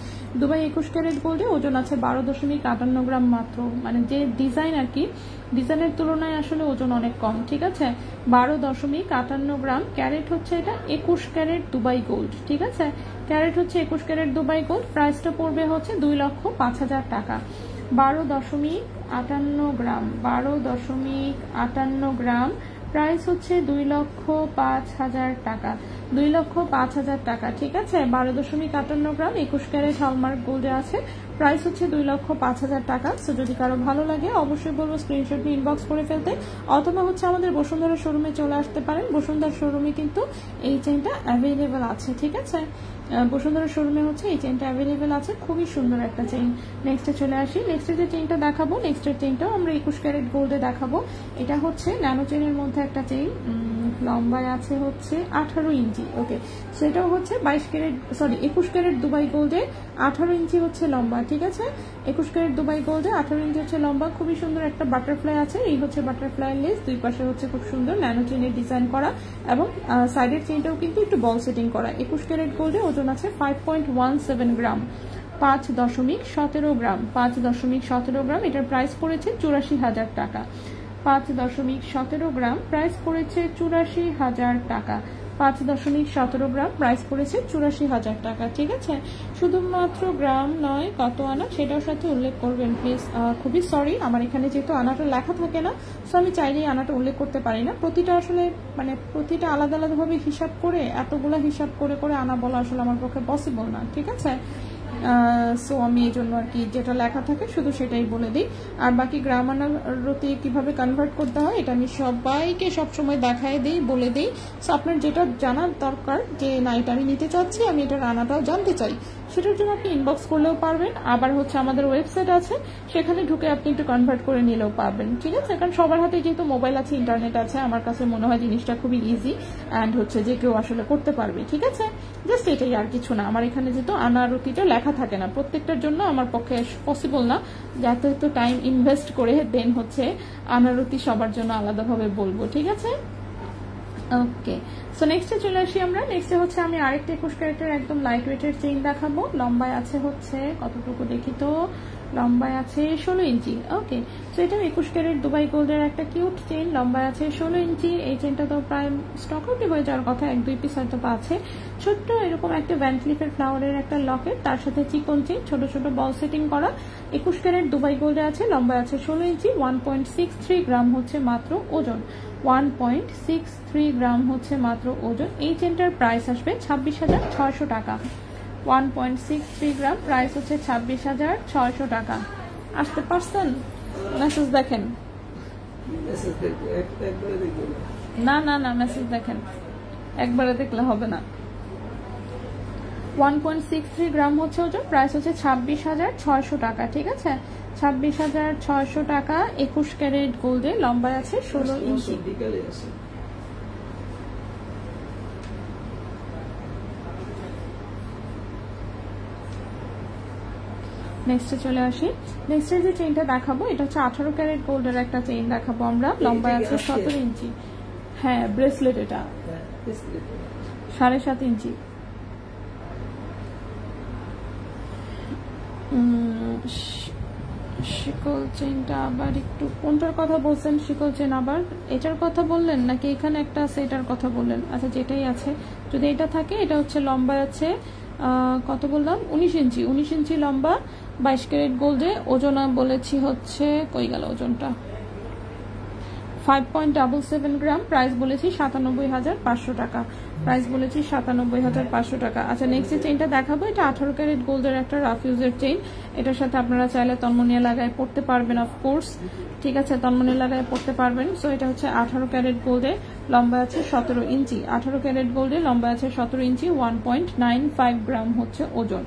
দুবাই 21 ক্যারেট গোল্ডে ওজন আছে 12.58 গ্রাম মাত্র, মানে যে ডিজাইন আর কি, ডিজাইনের তুলনায় আসলে ওজন অনেক কম, ঠিক আছে। 12.58 গ্রাম, ক্যারেট হচ্ছে এটা 21 ক্যারেট দুবাই গোল্ড, ঠিক আছে। ক্যারেট হচ্ছে 21 ক্যারেট দুবাই গোল্ড, প্রাইসটা পড়বে হচ্ছে 2,05,000 টাকা। 12.58 গ্রাম, 12.58 গ্রাম, প্রাইস হচ্ছে 2,05,000 টাকা, 2,05,000 টাকা, ঠিক আছে। 12.58 গ্রাম 21 ক্যারেট হলমার্ক গোল্ডে আছে, প্রাইস হচ্ছে 2,05,000 টাকা। সো যদি কারো ভালো লাগে অবশ্যই বলবো স্ক্রিনশট নিয়ে ইনবক্স করে ফেলতে, অথবা হচ্ছে আমাদের বসুন্ধরা শোরুমে চলে আসতে পারেন। বসুন্ধরা শোরুমে কিন্তু এই চেনটা অ্যাভেলেবেল আছে, ঠিক আছে। বসুন্ধরা শোরুমে হচ্ছে এই চেনটা অ্যাভেলেবেল আছে, খুবই সুন্দর একটা চেইন। নেক্সটে চলে আসি, নেক্সটের যে চেইনটা দেখাবো, নেক্সটের চেইনটাও আমরা 21 ক্যারেট গোল্ডে দেখাবো। এটা হচ্ছে ন্যানো চেইনের মধ্যে একটা চেইন, লম্বায় আছে হচ্ছে 18 ইঞ্চি, ওকে। সেটাও হচ্ছে 22 ক্যারেট, সরি 21 ক্যারেট দুবাই গোল্ডে 18 ইঞ্চি হচ্ছে লম্বা, ঠিক আছে। 21 ক্যারেট দুবাই গোল্ডে 18 ইঞ্চি হচ্ছে লম্বা, খুবই সুন্দর একটা বাটারফ্লাই আছে, এই হচ্ছে বাটারফ্লাই লেস, দুই পাশে হচ্ছে খুব সুন্দর ন্যানো চেইনের ডিজাইন করা, এবং সাইডের চেইনটাও কিন্তু একটু বল সেটিং করা। 21 ক্যারেট গোল্ডে ওজন আছে 5.17 গ্রাম, 5.17 গ্রাম, 5.17 গ্রাম। এটার প্রাইস পড়েছে 84,000 টাকা। 5.17 গ্রাম, প্রাইস পড়েছে 84,000 টাকা। 5.17 গ্রাম, প্রাইস পড়েছে 84,000 টাকা, ঠিক আছে। শুধুমাত্র গ্রাম নয়, কত আনা সেটার সাথে উল্লেখ করবেন প্লিজ। খুবই সরি, আমার এখানে যেহেতু আনাটা লেখা থাকে না, সো আমি চাইলেই আনাটা উল্লেখ করতে পারি না। প্রতিটা আসলে মানে প্রতিটা আলাদা আলাদাভাবে হিসাব করে, এতগুলা হিসাব করে করে আনা বলা আসলে আমার পক্ষে পসিবল না, ঠিক আছে। সো আমি এই জন্য আর কি যেটা লেখা থাকে শুধু সেটাই বলে দিই। আর বাকি গ্রাম আনারতি কিভাবে কনভার্ট করতে হয় এটা আমি সবাইকে সবসময় দেখায় দিই, বলে দিই। সো আপনার যেটা জানার দরকার যে না এটা আমি নিতে চাচ্ছি, আমি এটার আনাটাও জানতে চাই, সেটার জন্য আপনি ইনবক্স করলেও পারবেন। আবার হচ্ছে আমাদের ওয়েবসাইট আছে, সেখানে ঢুকে আপনি একটু কনভার্ট করে নিলেও পারবেন, ঠিক আছে। কারণ সবার হাতে যেহেতু মোবাইল আছে, ইন্টারনেট আছে, আমার কাছে মনে হয় জিনিসটা খুবই ইজি অ্যান্ড হচ্ছে যে কেউ আসলে করতে পারবে, ঠিক আছে। জাস্ট এটাই, আর কিছু না। আমার এখানে যেহেতু আনারতিটা লেখা থাকে না, প্রত্যেকটার জন্য আমার পক্ষে পসিবল না যে এত টাইম ইনভেস্ট করে দেন হচ্ছে আনারতি সবার জন্য আলাদাভাবে বলবো, ঠিক আছে। ওকে, সো নেক্সটে চলে আসি আমরা। নেক্সটে হচ্ছে আমি আরেকটা 21 ক্যারেটের একদম লাইট ওয়েটের চেইন দেখাবো। লম্বায় আছে হচ্ছে কতটুকু দেখি তো, লম্বায় আছে 16 ইঞ্চি, ওকে। সো এটা 21 ক্যারেট দুবাই গোল্ডের একটা কিউট চেইন, লম্বায় আছে 16 ইঞ্চি। এই চেইনটা তো প্রায় স্টক আউটই হয়ে যাওয়ার কথা, 1-2 পিস হয়তো আছে। ছোট্ট এরকম একটা ভ্যান্টলিফের ফ্লাওয়ারের একটা লকেট, তার সাথে চিকন চেইন, ছোট ছোট বল সেটিং করা। 21 ক্যারেট দুবাই গোল্ডে আছে, লম্বায় আছে 16 ইঞ্চি, 1.63 গ্রাম হচ্ছে মাত্র ওজন, 1.63 গ্রাম হচ্ছে মাত্র ওজন। এই চেনটার প্রাইস আসবে 26,600 টাকা। 1.63 গ্রাম, প্রাইস হচ্ছে 26,600 টাকা। আসতে পারছেন? মেসেজ দেখেন না, না না মেসেজ দেখেন, একবারে দেখলে হবে না। 1.63 গ্রাম হচ্ছে ওজন, প্রাইস হচ্ছে 26,600 টাকা, ঠিক আছে। 26,600 টাকা 21 ক্যারেট গোল্ডে, লম্বায় আছে 16 ইঞ্চি। নেক্সটে চলে আসি। নেক্সটের যে চেইনটা দেখাবো এটা হচ্ছে 18 ক্যারেট গোল্ডের একটা চেইন দেখাবো আমরা, লম্বায় আছে 17 ইঞ্চি। হ্যাঁ, ব্রেসলেট, এটা 7.5 ইঞ্চি। শিকল চেইনটা আবার একটু কোনটার কথা বলছেন? শিকল চেইন আবার এটার কথা বললেন নাকি এখানে একটা আছে এটার কথা বললেন? আচ্ছা, যেটাই আছে, যদি এটা থাকে, এটা হচ্ছে লম্বা আছে কত বললাম, 19 ইঞ্চি। 19 ইঞ্চি লম্বা, 22 ক্যারেট গোল্ডে। ওজন বলেছি হচ্ছে, কই গেল ওজনটা, 5.77 গ্রাম। প্রাইস বলেছি 97,500 টাকা, প্রাইস বলেছি 97,500 টাকা। আচ্ছা, নেক্সট চেইনটা দেখাবো, এটা 18 ক্যারেট গোল্ডের একটা রাফ ইউজের চেইন। এটার সাথে আপনারা চাইলে তন্মনিয়া লাগায় পড়তে পারবেন, অফকোর্স, ঠিক আছে, তন্মনিয়া লাগায় পড়তে পারবেন। সো এটা হচ্ছে 18 ক্যারেট গোল্ডে, লম্বা আছে 17 ইঞ্চি। 18 ক্যারেট গোল্ডে, লম্বা আছে 17 ইঞ্চি, 1.95 গ্রাম হচ্ছে ওজন,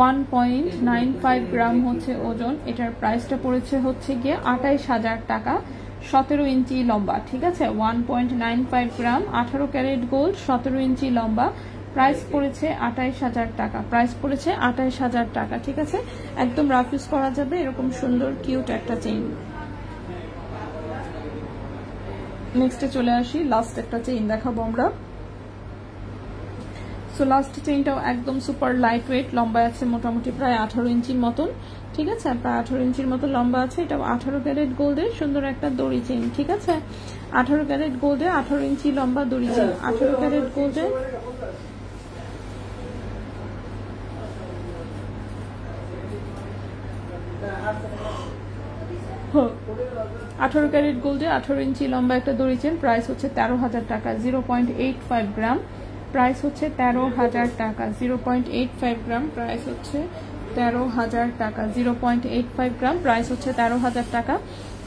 1.95 গ্রাম হচ্ছে ওজন। এটার প্রাইসটা পড়েছে হচ্ছে গিয়ে 28,000 টাকা, 17 ইঞ্চি লম্বা, ঠিক আছে। 1.95 গ্রাম, 18 ক্যারেট গোল্ড, 17 ইঞ্চি লম্বা, প্রাইস পড়েছে 28,000 টাকা, প্রাইস পড়েছে 28,000 টাকা, ঠিক আছে। একদম রাফ ইউজ করা যাবে, এরকম সুন্দর কিউট একটা চেইন। নেক্সটে চলে আসি, লাস্ট একটা চেইন দেখাবো আমরা। সো লাস্ট চেইনটাও একদম সুপার লাইট ওয়েট, লম্বা আছে মোটামুটি প্রায় 18 ইঞ্চির মতন, ঠিক আছে, প্রায় 18 ইঞ্চির মতো লম্বা আছে। এটাও 18 ক্যারেট গোল্ডের সুন্দর একটা দড়ি চেইন, ঠিক আছে, 18 ক্যারেট গোল্ডে 18 ইঞ্চি লম্বা দড়ি চেইন, 18 ক্যারেট গোল্ডে 18 ক্যারেট গোল্ডে 18 ইঞ্চি লম্বা একটা দড়ি চেন, প্রাইস হচ্ছে 13,000 টাকা, 0.85 গ্রাম, প্রাইস হচ্ছে 13,000 টাকা, 0.85 গ্রাম, প্রাইস হচ্ছে 13,000 টাকা, 0.85 গ্রাম, প্রাইস হচ্ছে 13,000 টাকা।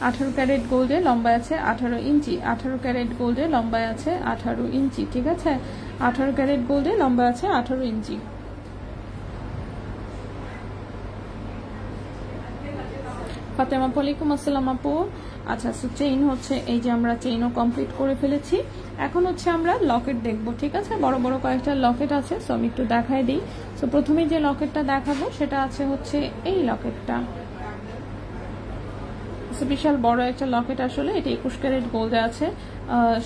18 ক্যারেট গোল্ডে লম্বা আছে 18 ইঞ্চি, 18 ক্যারেট গোল্ডে লম্বা আছে 18 ইঞ্চি, ঠিক আছে, 18 ক্যারেট গোল্ডে লম্বা আছে 18 ইঞ্চি। ফাতেমা ওয়ালাইকুম আসসালাম আপু। আচ্ছা, সো চেইন হচ্ছে এই যে আমরা চেইনও কমপ্লিট করে ফেলেছি, এখন হচ্ছে আমরা লকেট দেখব, ঠিক আছে, বড় বড় কয়েকটা লকেট আছে, সো আমি একটু দেখাই দিই। সো প্রথমে যে লকেটটা দেখাবো সেটা আছে হচ্ছে এই লকেটটা, বিশাল বড় একটা লকেট, আসলে এটা 21 ক্যারেট গোল্ডে আছে,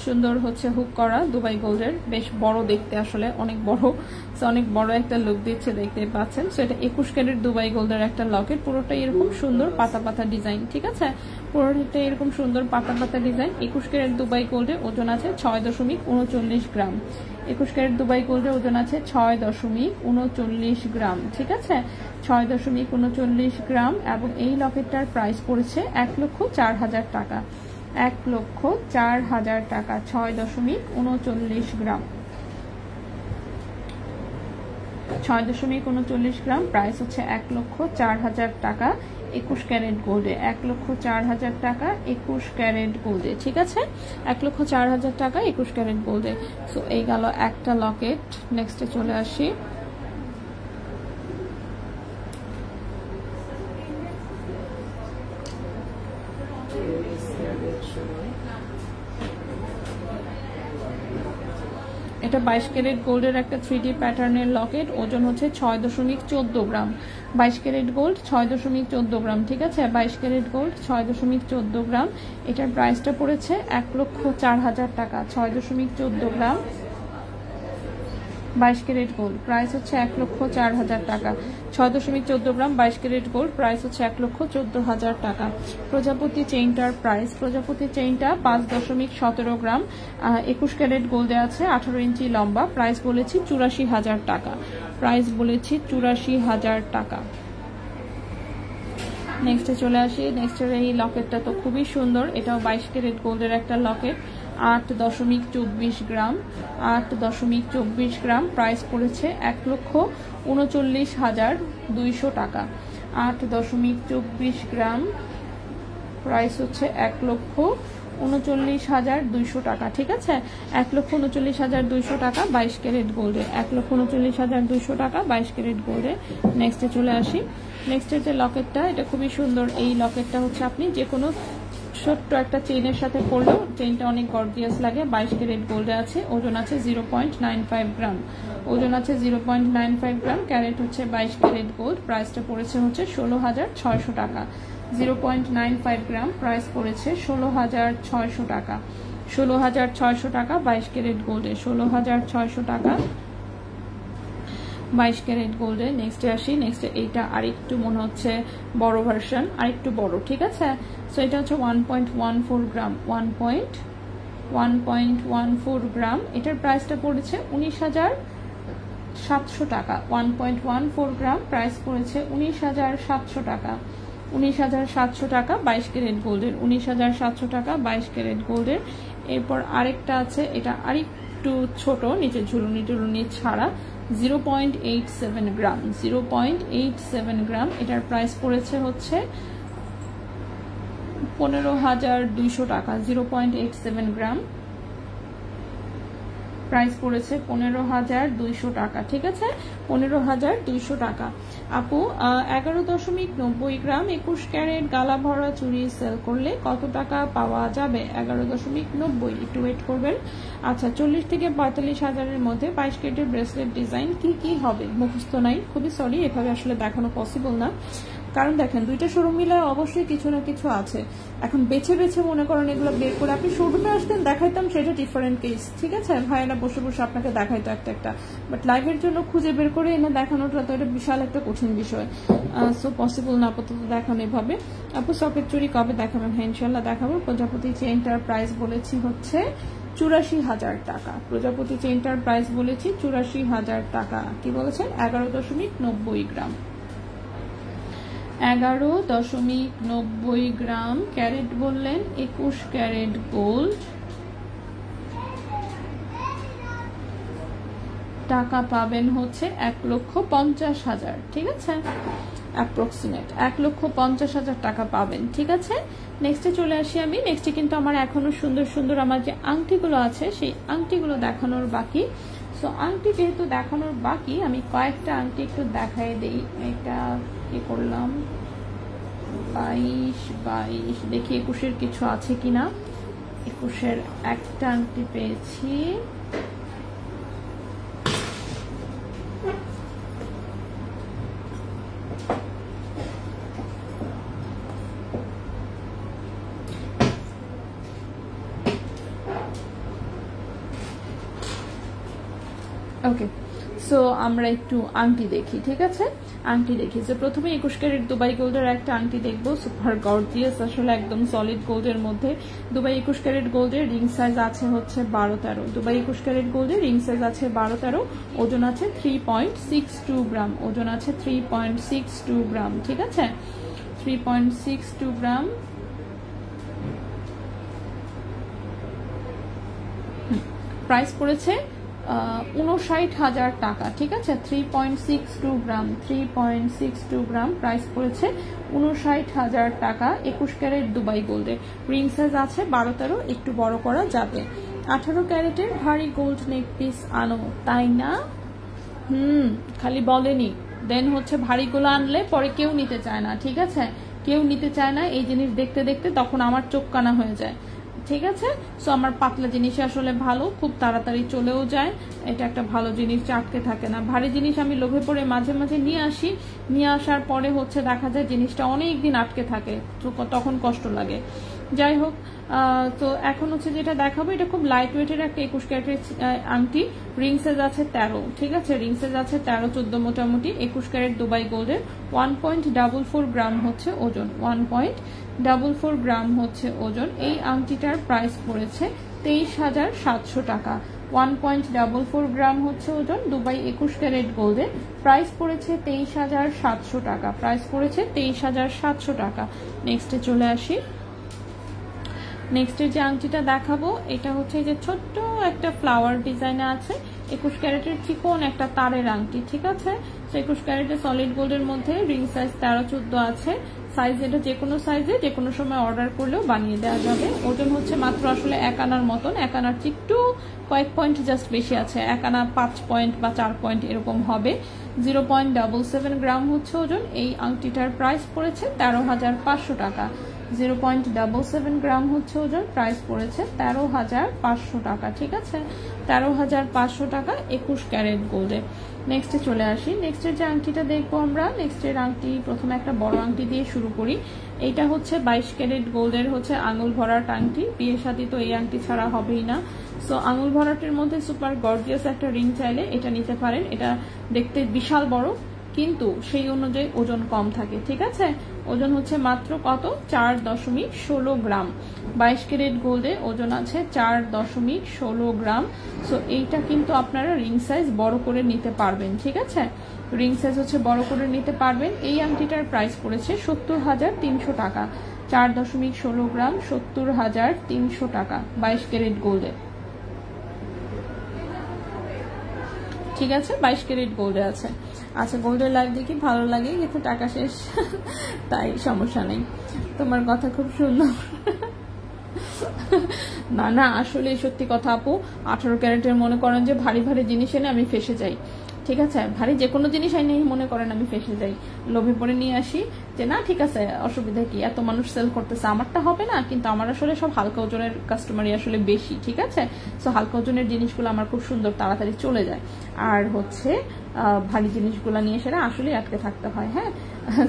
সুন্দর হচ্ছে হুক করা দুবাই গোল্ডের, বেশ বড় দেখতে, আসলে অনেক বড়, অনেক বড় একটা লুক দিচ্ছে, দেখতে পাচ্ছেন। সো এটা 21 ক্যারেট দুবাই গোল্ডের একটা লকেট, পুরোটাই এরকম সুন্দর পাতা পাতা ডিজাইন, ঠিক আছে, পুরোটা এরকম সুন্দর পাতা পাতা ডিজাইন। 21 ক্যারেট দুবাই গোল্ডের ওজন আছে 6.39 গ্রাম, 21 ক্যারেট দুবাই গোল্ডের ওজন আছে 6.39 গ্রাম, ঠিক আছে, 6.39 গ্রাম। এবং এই লকেটটার প্রাইস পড়েছে 1,04,000 টাকা, 1,04,000 টাকা, 6.39 গ্রাম, 6.39 গ্রাম, প্রাইস হচ্ছে 1,04,000 টাকা 21 ক্যারেট গোল্ডে, 1,04,000 টাকা 21 ক্যারেট গোল্ডে, ঠিক আছে, 1,04,000 টাকা 21 ক্যারেট গোল্ডে। সো এই গেল একটা লকেট। নেক্সটে চলে আসি, এটা 22 ক্যারেট গোল্ডের একটা 3D প্যাটার্নের লকেট, ওজন হচ্ছে 6.14 গ্রাম, 22 ক্যারেট গোল্ড 6.14 গ্রাম, ঠিক আছে, 22 ক্যারেট গোল্ড 6.14 গ্রাম। এটার প্রাইসটা পড়েছে 1,04,000 টাকা, 6.14 গ্রাম, 22 ক্যারেট গোল্ড, প্রাইস হচ্ছে 1,04,000 টাকা, 6.14 গ্রাম, 22 ক্যারেট গোল্ড, প্রাইস হচ্ছে 1,14,000 টাকা। প্রজাপতি চেইনটার প্রাইস, প্রজাপতি চেইনটা 5.17 গ্রাম, 21 ক্যারেট গোল্ডে আছে, 18 ইঞ্চি লম্বা, প্রাইস বলেছি 84,000 টাকা, প্রাইস বলেছি 84,000 টাকা। নেক্সটে চলে আসি, নেক্সটের এই লকেটটা তো খুবই সুন্দর, এটাও 22 ক্যারেট গোল্ডের একটা লকেট, 8.24 গ্রাম, 8.24 গ্রাম, প্রাইস পড়েছে 1,39,200 টাকা, 8.24 গ্রাম, প্রাইস হচ্ছে 1,39,200 টাকা, ঠিক আছে, 1,39,200 টাকা 22 ক্যারেট গোল্ডে, 1,39,200 টাকা 22 ক্যারেট গোল্ডে। নেক্সটে চলে আসি, নেক্সটের যে লকেটটা, এটা খুবই সুন্দর, এই লকেটটা হচ্ছে আপনি যে কোনো ছোট্ট একটা চেইনের সাথে পরলেও চেইনটা অনেক গর্জিয়াস লাগে, 22 ক্যারেট গোল্ডে আছে, ওজন আছে 0.95 গ্রাম, ওজন আছে 0.95 গ্রাম, ক্যারেট হচ্ছে 22 ক্যারেট গোল্ড, প্রাইসটা পড়েছে হচ্ছে 16,600 টাকা, 0.95 গ্রাম, প্রাইস পড়েছে 16,600 টাকা, 16,600 টাকা 22 ক্যারেট গোল্ডে, 16,600 টাকা 22 ক্যারেট গোল্ডে। নেক্সটে আসি, নেক্সটে এইটা আরেকটু মনে হচ্ছে বড় ভার্সন, আরেকটু বড়, ঠিক আছে, সো এটা হচ্ছে 1.14 গ্রাম, 1.14 গ্রাম, এটার প্রাইসটা পড়েছে 19,700 টাকা, 1.14 গ্রাম, প্রাইস পড়েছে 19,700 টাকা, 19,700 টাকা 22 ক্যারেট গোল্ডের, 19,700 টাকা 22 ক্যারেট গোল্ডের। এরপর আরেকটা আছে, এটা আরেকটু ছোট, নিচে ঝুলুনি টুলুনি ছাড়া, 0.87 গ্রাম, 0.87 গ্রাম, এটার প্রাইস পড়েছে হচ্ছে 15,200 টাকা, 0.87 গ্রাম, প্রাইস পড়েছে 15,200 টাকা, ঠিক আছে, 15,200 টাকা। আপু 11.90 গ্রাম 21 ক্যারেট গালা ভরা চুড়ি সেল করলে কত টাকা পাওয়া যাবে? 11.90, একটু ওয়েট করবেন। আচ্ছা, 40 থেকে 45 হাজারের মধ্যে 22 ক্যারেটের ব্রেসলেট ডিজাইন কি কি হবে? মুখস্থ নাই, খুবই সরি, এভাবে আসলে দেখানো পসিবল না। কারণ দেখেন দুইটা শোরুম মিলে অবশ্যই কিছু না কিছু আছে। এখন বেছে বেছে মনে করেন এগুলো বের করে আপনি শোরুমে আসতেন দেখাইতাম, সেটা ডিফারেন্ট কেস, ঠিক আছে, ভাইয়েরা বসে বসে আপনাকে দেখাইতো একটা একটা, বাট লাইভের জন্য খুঁজে বের করে এনে দেখানোটা তো এটা বিশাল একটা কঠিন বিষয়। সো পসিবল না আপাতত দেখানো এভাবে। আপু সকেট চুড়ি কবে দেখাবেন? হ্যাঁ ইনশাল্লাহ দেখাবো। প্রজাপতি চেইনটার প্রাইস বলেছি হচ্ছে 84,000 টাকা। প্রজাপতি চেইনটার প্রাইস বলেছি 84,000 টাকা। কি বলেছেন? 11.90 গ্রাম। 11.90 গ্রাম। ক্যারেট বললেন 21 ক্যারেট গোল্ড। টাকা পাবেন হচ্ছে 1,50,000, ঠিক আছে, অ্যাপ্রক্সিমেট 1,50,000 টাকা পাবেন, ঠিক আছে। নেক্সটে চলে আসি আমি। নেক্সটে কিন্তু আমার এখনো সুন্দর সুন্দর আমার যে আংটিগুলো আছে সেই আংটিগুলো দেখানোর বাকি। সো আংটি যেহেতু দেখানোর বাকি, আমি কয়েকটা আংটি একটু দেখাই দেই। এটা কি করলাম, 22 দেখি 21-এর কিছু আছে কিনা। 21-এর একটা আংটি পেয়েছি। ওকে, সো আমরা একটু আংটি দেখি, ঠিক আছে, আংটি দেখি। তো প্রথমে 21 ক্যারেট দুবাই গোল্ডের একটা আংটি দেখবো, সুপার গর্জিয়াস, আসলে একদম সলিড গোল্ডের মধ্যে। দুবাই 21 ক্যারেট গোল্ডের রিং সাইজ আছে হচ্ছে 12-13। দুবাই 21 ক্যারেট গোল্ডের রিং সাইজ আছে 12-13, ওজন আছে 3.62 গ্রাম। ওজন আছে 3.62 গ্রাম, ঠিক আছে, 3.62 গ্রাম। প্রাইস পড়েছে 59,000 টাকা, ঠিক আছে, 3.62 গ্রাম। 3.62 গ্রাম প্রাইস পড়েছে 59,000 টাকা। 21 ক্যারেট দুবাই গোল্ডের রিং সাইজ আছে 12-13, একটু বড় করা যাবে। 18 ক্যারেটের ভারী গোল্ড নেক পিস আনো, তাই না? খালি বলেনি, দেন হচ্ছে ভারীগুলো আনলে পরে কেউ নিতে চায় না, ঠিক আছে, কেউ নিতে চায় না এই জিনিস দেখতে দেখতে, তখন আমার চোখ কানা হয়ে যায়, ঠিক আছে। সো আমার পাতলা জিনিস আসলে ভালো, খুব তাড়াতাড়ি চলেও যায়, এটা একটা ভালো জিনিস, আটকে থাকে না। ভারী জিনিস আমি লোভে পড়ে মাঝে মাঝে নিয়ে আসি, নিয়ে আসার পরে হচ্ছে দেখা যায় জিনিসটা অনেক দিন আটকে থাকে, তখন কষ্ট লাগে। যাই হোক, তো এখন হচ্ছে যেটা দেখাবো, এটা খুব লাইট ওয়েটের একটা 21 ক্যারেটের আংটি। রিং সাইজ আছে 13, ঠিক আছে, রিং সাইজ আছে 13-14 মোটামুটি। 21 ক্যারেট দুবাই গোল্ডের 1.44 গ্রাম হচ্ছে ওজন। 1.44 গ্রাম হচ্ছে ওজন। এই আংটিটার প্রাইস পড়েছে 23,700 টাকা। 1.44 গ্রাম হচ্ছে ওজন। দুবাই 21 ক্যারেট গোল্ডের প্রাইস পড়েছে 23,700 টাকা। প্রাইস পড়েছে 23,700 টাকা। নেক্সটে চলে আসি। নেক্সটের যে আংটিটা দেখাবো এটা হচ্ছে যে ছোট্ট একটা ফ্লাওয়ার ডিজাইনে আছে। 21 ক্যারেটের চিকন একটা তারের আংটি, ঠিক আছে। 21 ক্যারেটের সলিড গোল্ডের মধ্যে রিং সাইজ 13-14 আছে। সাইজ এটা যে কোনো সাইজে যে কোনো সময় অর্ডার করলেও বানিয়ে দেওয়া যাবে। ওজন হচ্ছে মাত্র আসলে 1 আনার মতন, 1 আনার চেয়ে একটু কয়েক পয়েন্ট জাস্ট বেশি আছে, 1 আনা 5 পয়েন্ট বা 4 পয়েন্ট এরকম হবে। 0.77 গ্রাম হচ্ছে ওজন। এই আংটিটার প্রাইস পড়েছে 13,500 টাকা। 0.77 গ্রাম হচ্ছে ওজন। প্রাইস পড়েছে 13,500 টাকা, ঠিক আছে, 13,500 টাকা 21 ক্যারেট গোল্ডে। নেক্সটে চলে আসি। নেক্সটের যে আংটিটা দেখবো আমরা, নেক্সটের আংটি প্রথমে একটা বড় আংটি দিয়ে শুরু করি। এইটা হচ্ছে 22 ক্যারেট গোল্ডের হচ্ছে আঙুল ভরাট আংটি। বিয়ে শাদী তো এই আংটি ছাড়া হবেই না। সো আঙুল ভরাটের মধ্যে সুপার গর্জিয়াস একটা রিং চাইলে এটা নিতে পারেন। এটা দেখতে বিশাল বড়, কিন্তু সেই অনুযায়ী ওজন কম থাকে, ঠিক আছে। ওজন হচ্ছে মাত্র কত, 4.16 গ্রাম। 22 ক্যারেট গোল্ডে ওজন আছে 4.16 গ্রাম। সো এইটা কিন্তু আপনারা রিং সাইজ বড় করে নিতে পারবেন, ঠিক আছে, রিং সাইজ হচ্ছে বড় করে নিতে পারবেন। এই আংটিটার প্রাইস পড়েছে 70,300 টাকা। 4.16 গ্রাম, 70,300 টাকা 22 ক্যারেট গোল্ডে, ঠিক আছে, 22 ক্যারেট গোল্ডে আছে। আচ্ছা, গোল্ডের লাইভ দেখি ভালো লাগে, কিন্তু টাকা শেষ, তাই সমস্যা নেই। তোমার কথা খুব সুন্দর। না না, আসলে সত্যি কথা আপু, 18 ক্যারেটের মনে করেন যে ভারী ভারী জিনিস এনে আমি ফেসে যাই, ঠিক আছে, ভারী যে কোনো জিনিস আইনে মনে করেন আমি ফেসে যাই, লোভে পড়ে নিয়ে আসি যে না ঠিক আছে অসুবিধা কি, এত মানুষ সেল করতেছে আমারটা হবে না, কিন্তু আমার আসলে সব হালকা ওজনের কাস্টমারই আসলে বেশি, ঠিক আছে। সো হালকা ওজনের জিনিসগুলো আমার খুব সুন্দর তাড়াতাড়ি চলে যায়। আর হচ্ছে ভারী জিনিসগুলো নিয়ে সেটা আসলে আটকে থাকতে হয়। হ্যাঁ,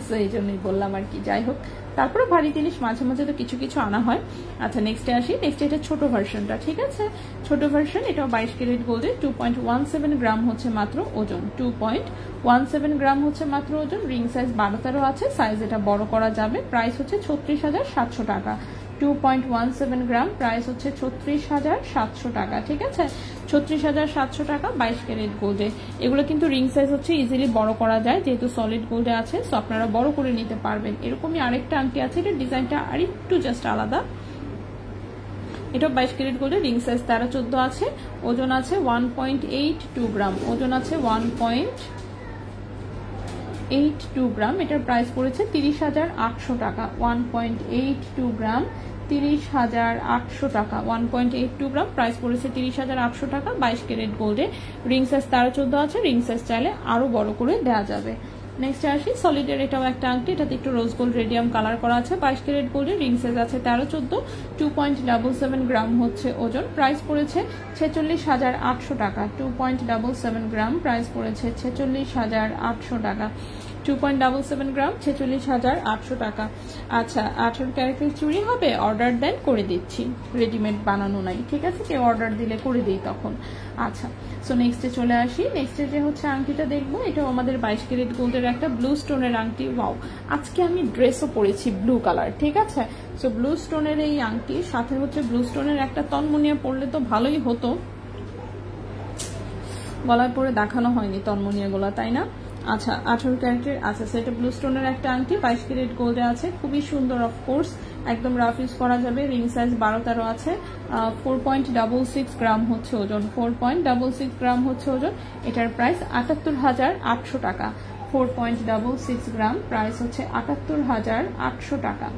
তো এই জন্যই বললাম আর কি। যাই হোক, তারপরে ভারী জিনিস মাঝে মাঝে তো কিছু কিছু আনা হয়। আচ্ছা, নেক্সটে আসি। নেক্সট এটা ছোট ভার্সনটা, ঠিক আছে, ছোট ভার্সন। এটাও 22 ক্যারেট গোল্ডে, 2.17 গ্রাম হচ্ছে মাত্র ওজন, 2.17 গ্রাম হচ্ছে মাত্র ওজন। রিং সাইজ 12-13 আছে, সাইজ এটা বড় করা যাবে। প্রাইস হচ্ছে 36,700 টাকা। 2.17 গ্রাম, প্রাইস হচ্ছে 36,700 টাকা, ঠিক আছে, 36,700 টাকা 22 ক্যারেট গোল্ডে। এগুলো কিন্তু রিং সাইজ হচ্ছে ইজিলি বড় করা যায়, যেহেতু সলিড গোল্ডে আছে, সো আপনারা বড় করে নিতে পারবেন। এরকমই আরেকটা আংটি আছে, এটা ডিজাইনটা আরেকটু জাস্ট আলাদা। এটা 22 ক্যারেট গোল্ডে, রিং সাইজ 13-14 আছে, ওজন আছে 1.82 গ্রাম, ওজন আছে 1.82 গ্রাম। এটার প্রাইস পড়েছে 30,800 টাকা। 1.82 গ্রাম, 30,800 টাকা। 1.82 গ্রাম, প্রাইস পড়েছে 30,800 টাকা 22 ক্যারেট গোল্ডে। রিং সাইজ 13-14 আছে, রিং সাইজ চাইলে আরো বড় করে দেওয়া যাবে। নেক্সট আসি সলিডের, এটাও একটা আংটি, এটাতে একটু রোজ গোল্ড রেডিয়াম কালার করা আছে, 22 ক্যারেট গোল্ডে, রিং সাইজ আছে 13-14, 2.77 গ্রাম হচ্ছে ওজন। প্রাইস পড়েছে 46,800 টাকা। 2.77 গ্রাম, প্রাইস পড়েছে 46,800 টাকা। 2.77 গ্রাম, 46,800 টাকা। আচ্ছা, 18 ক্যারেটের চুড়ি হবে, অর্ডার দেন, করে দিচ্ছি, রেডিমেড বানানো নাই, ঠিক আছে, কেউ অর্ডার দিলে করে দিই তখন। আচ্ছা, সো নেক্সটে চলে আসি। নেক্সটে যে হচ্ছে আংটিটা দেখবো, এটাও আমাদের 22 ক্যারেট গোল্ডের একটা ব্লু স্টোনের আংটি। ওয়াও, আজকে আমি ড্রেসও পরেছি ব্লু কালার, ঠিক আছে। সো ব্লু স্টোনের এই আংটি, সাথে হচ্ছে ব্লু স্টোনের একটা তন্মনিয়া পরলে তো ভালোই হতো, গলায় পরে দেখানো হয়নি তন্মনিয়া গুলা, তাই না? আচ্ছা, 18 ক্যারেটের আছে, সেটা ব্লু স্টোনের একটা আংটি, 22 ক্যারেট গোল্ডে আছে, খুবই সুন্দর, অফকোর্স একদম রাফ ইউজ করা যাবে। রিং সাইজ 12-13 আছে, 4.66 গ্রাম হচ্ছে ওজন, 4.66 গ্রাম হচ্ছে ওজন। এটার প্রাইস 78,800 টাকা। 4.66 গ্রাম, প্রাইস হচ্ছে 78,800 টাকা।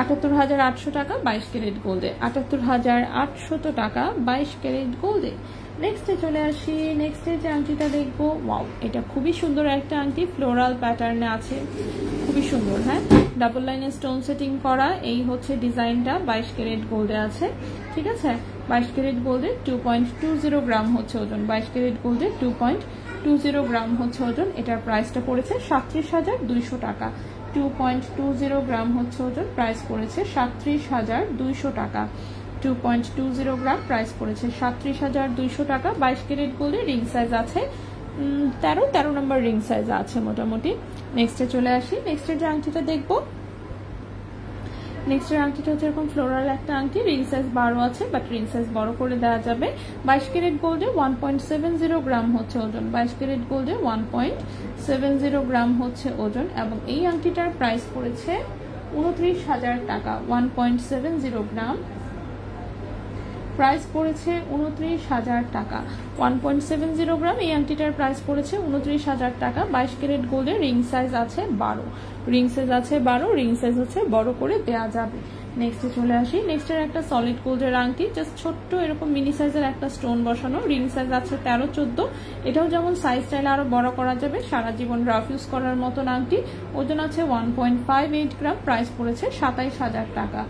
78,800 টাকা 22 ক্যারেট গোল্ডে, 78,800 টাকা 22 ক্যারেট গোল্ডে। নেক্সটে চলে আসি। নেক্সটে যে আংটিটা দেখবো, ওয়াও, এটা খুবই সুন্দর একটা আংটি, ফ্লোরাল প্যাটার্নে আছে, খুবই সুন্দর। হ্যাঁ, ডাবল লাইনে স্টোন সেটিং করা, এই হচ্ছে ডিজাইনটা, 22 ক্যারেট গোল্ডে আছে, ঠিক আছে, 22 ক্যারেট গোল্ডে, 2.20 গ্রাম হচ্ছে ওজন, 22 ক্যারেট গোল্ডে 2.20 গ্রাম হচ্ছে ওজন। এটার প্রাইসটা পড়েছে 37,200 টাকা। 2.20 গ্রাম হচ্ছে ওজন, প্রাইস পড়েছে 37,200 টাকা। 2.20 গ্রাম, প্রাইস পড়েছে 37,200 টাকা। 22 ক্যারেট গোল্ডে, রিং সাইজ আছে 13 নম্বর রিং সাইজ আছে মোটামুটি। নেক্সটে চলে আসি। নেক্সটের যে আংটিটা দেখবো, নেক্সটের আংটিটা হচ্ছে এরকম ফ্লোরাল একটা আংটি, রিং সাইজ 12 আছে, বাট রিং সাইজ বড় করে দেওয়া যাবে। 22 ক্যারেট গোল্ডে, 1.70 গ্রাম হচ্ছে ওজন, 22 ক্যারেট গোল্ডে 1.70 গ্রাম হচ্ছে ওজন। এবং এই আংটিটার প্রাইস পড়েছে 29,000 টাকা। 1.70 গ্রাম, প্রাইস পড়েছে 29,000 টাকা। 1.70 গ্রাম, এই আংটিটার প্রাইস পড়েছে 29,000 টাকা। 22 ক্যারেট গোল্ডে, রিং সাইজ আছে 12, রিং সাইজ আছে 12, রিং সাইজ হচ্ছে বড় করে দেওয়া যাবে। নেক্সটে চলে আসি। নেক্সটের একটা সলিড গোল্ডের আংটি, জাস্ট ছোট্ট এরকম মিনি সাইজের একটা স্টোন বসানো, রিং সাইজ আছে 13-14। এটাও যেমন সাইজ চাইলে আরো বড় করা যাবে, সারা জীবন রাফ ইউজ করার মতন আংটি। ওজন আছে 1.58 গ্রাম, প্রাইস পড়েছে 27,000 টাকা।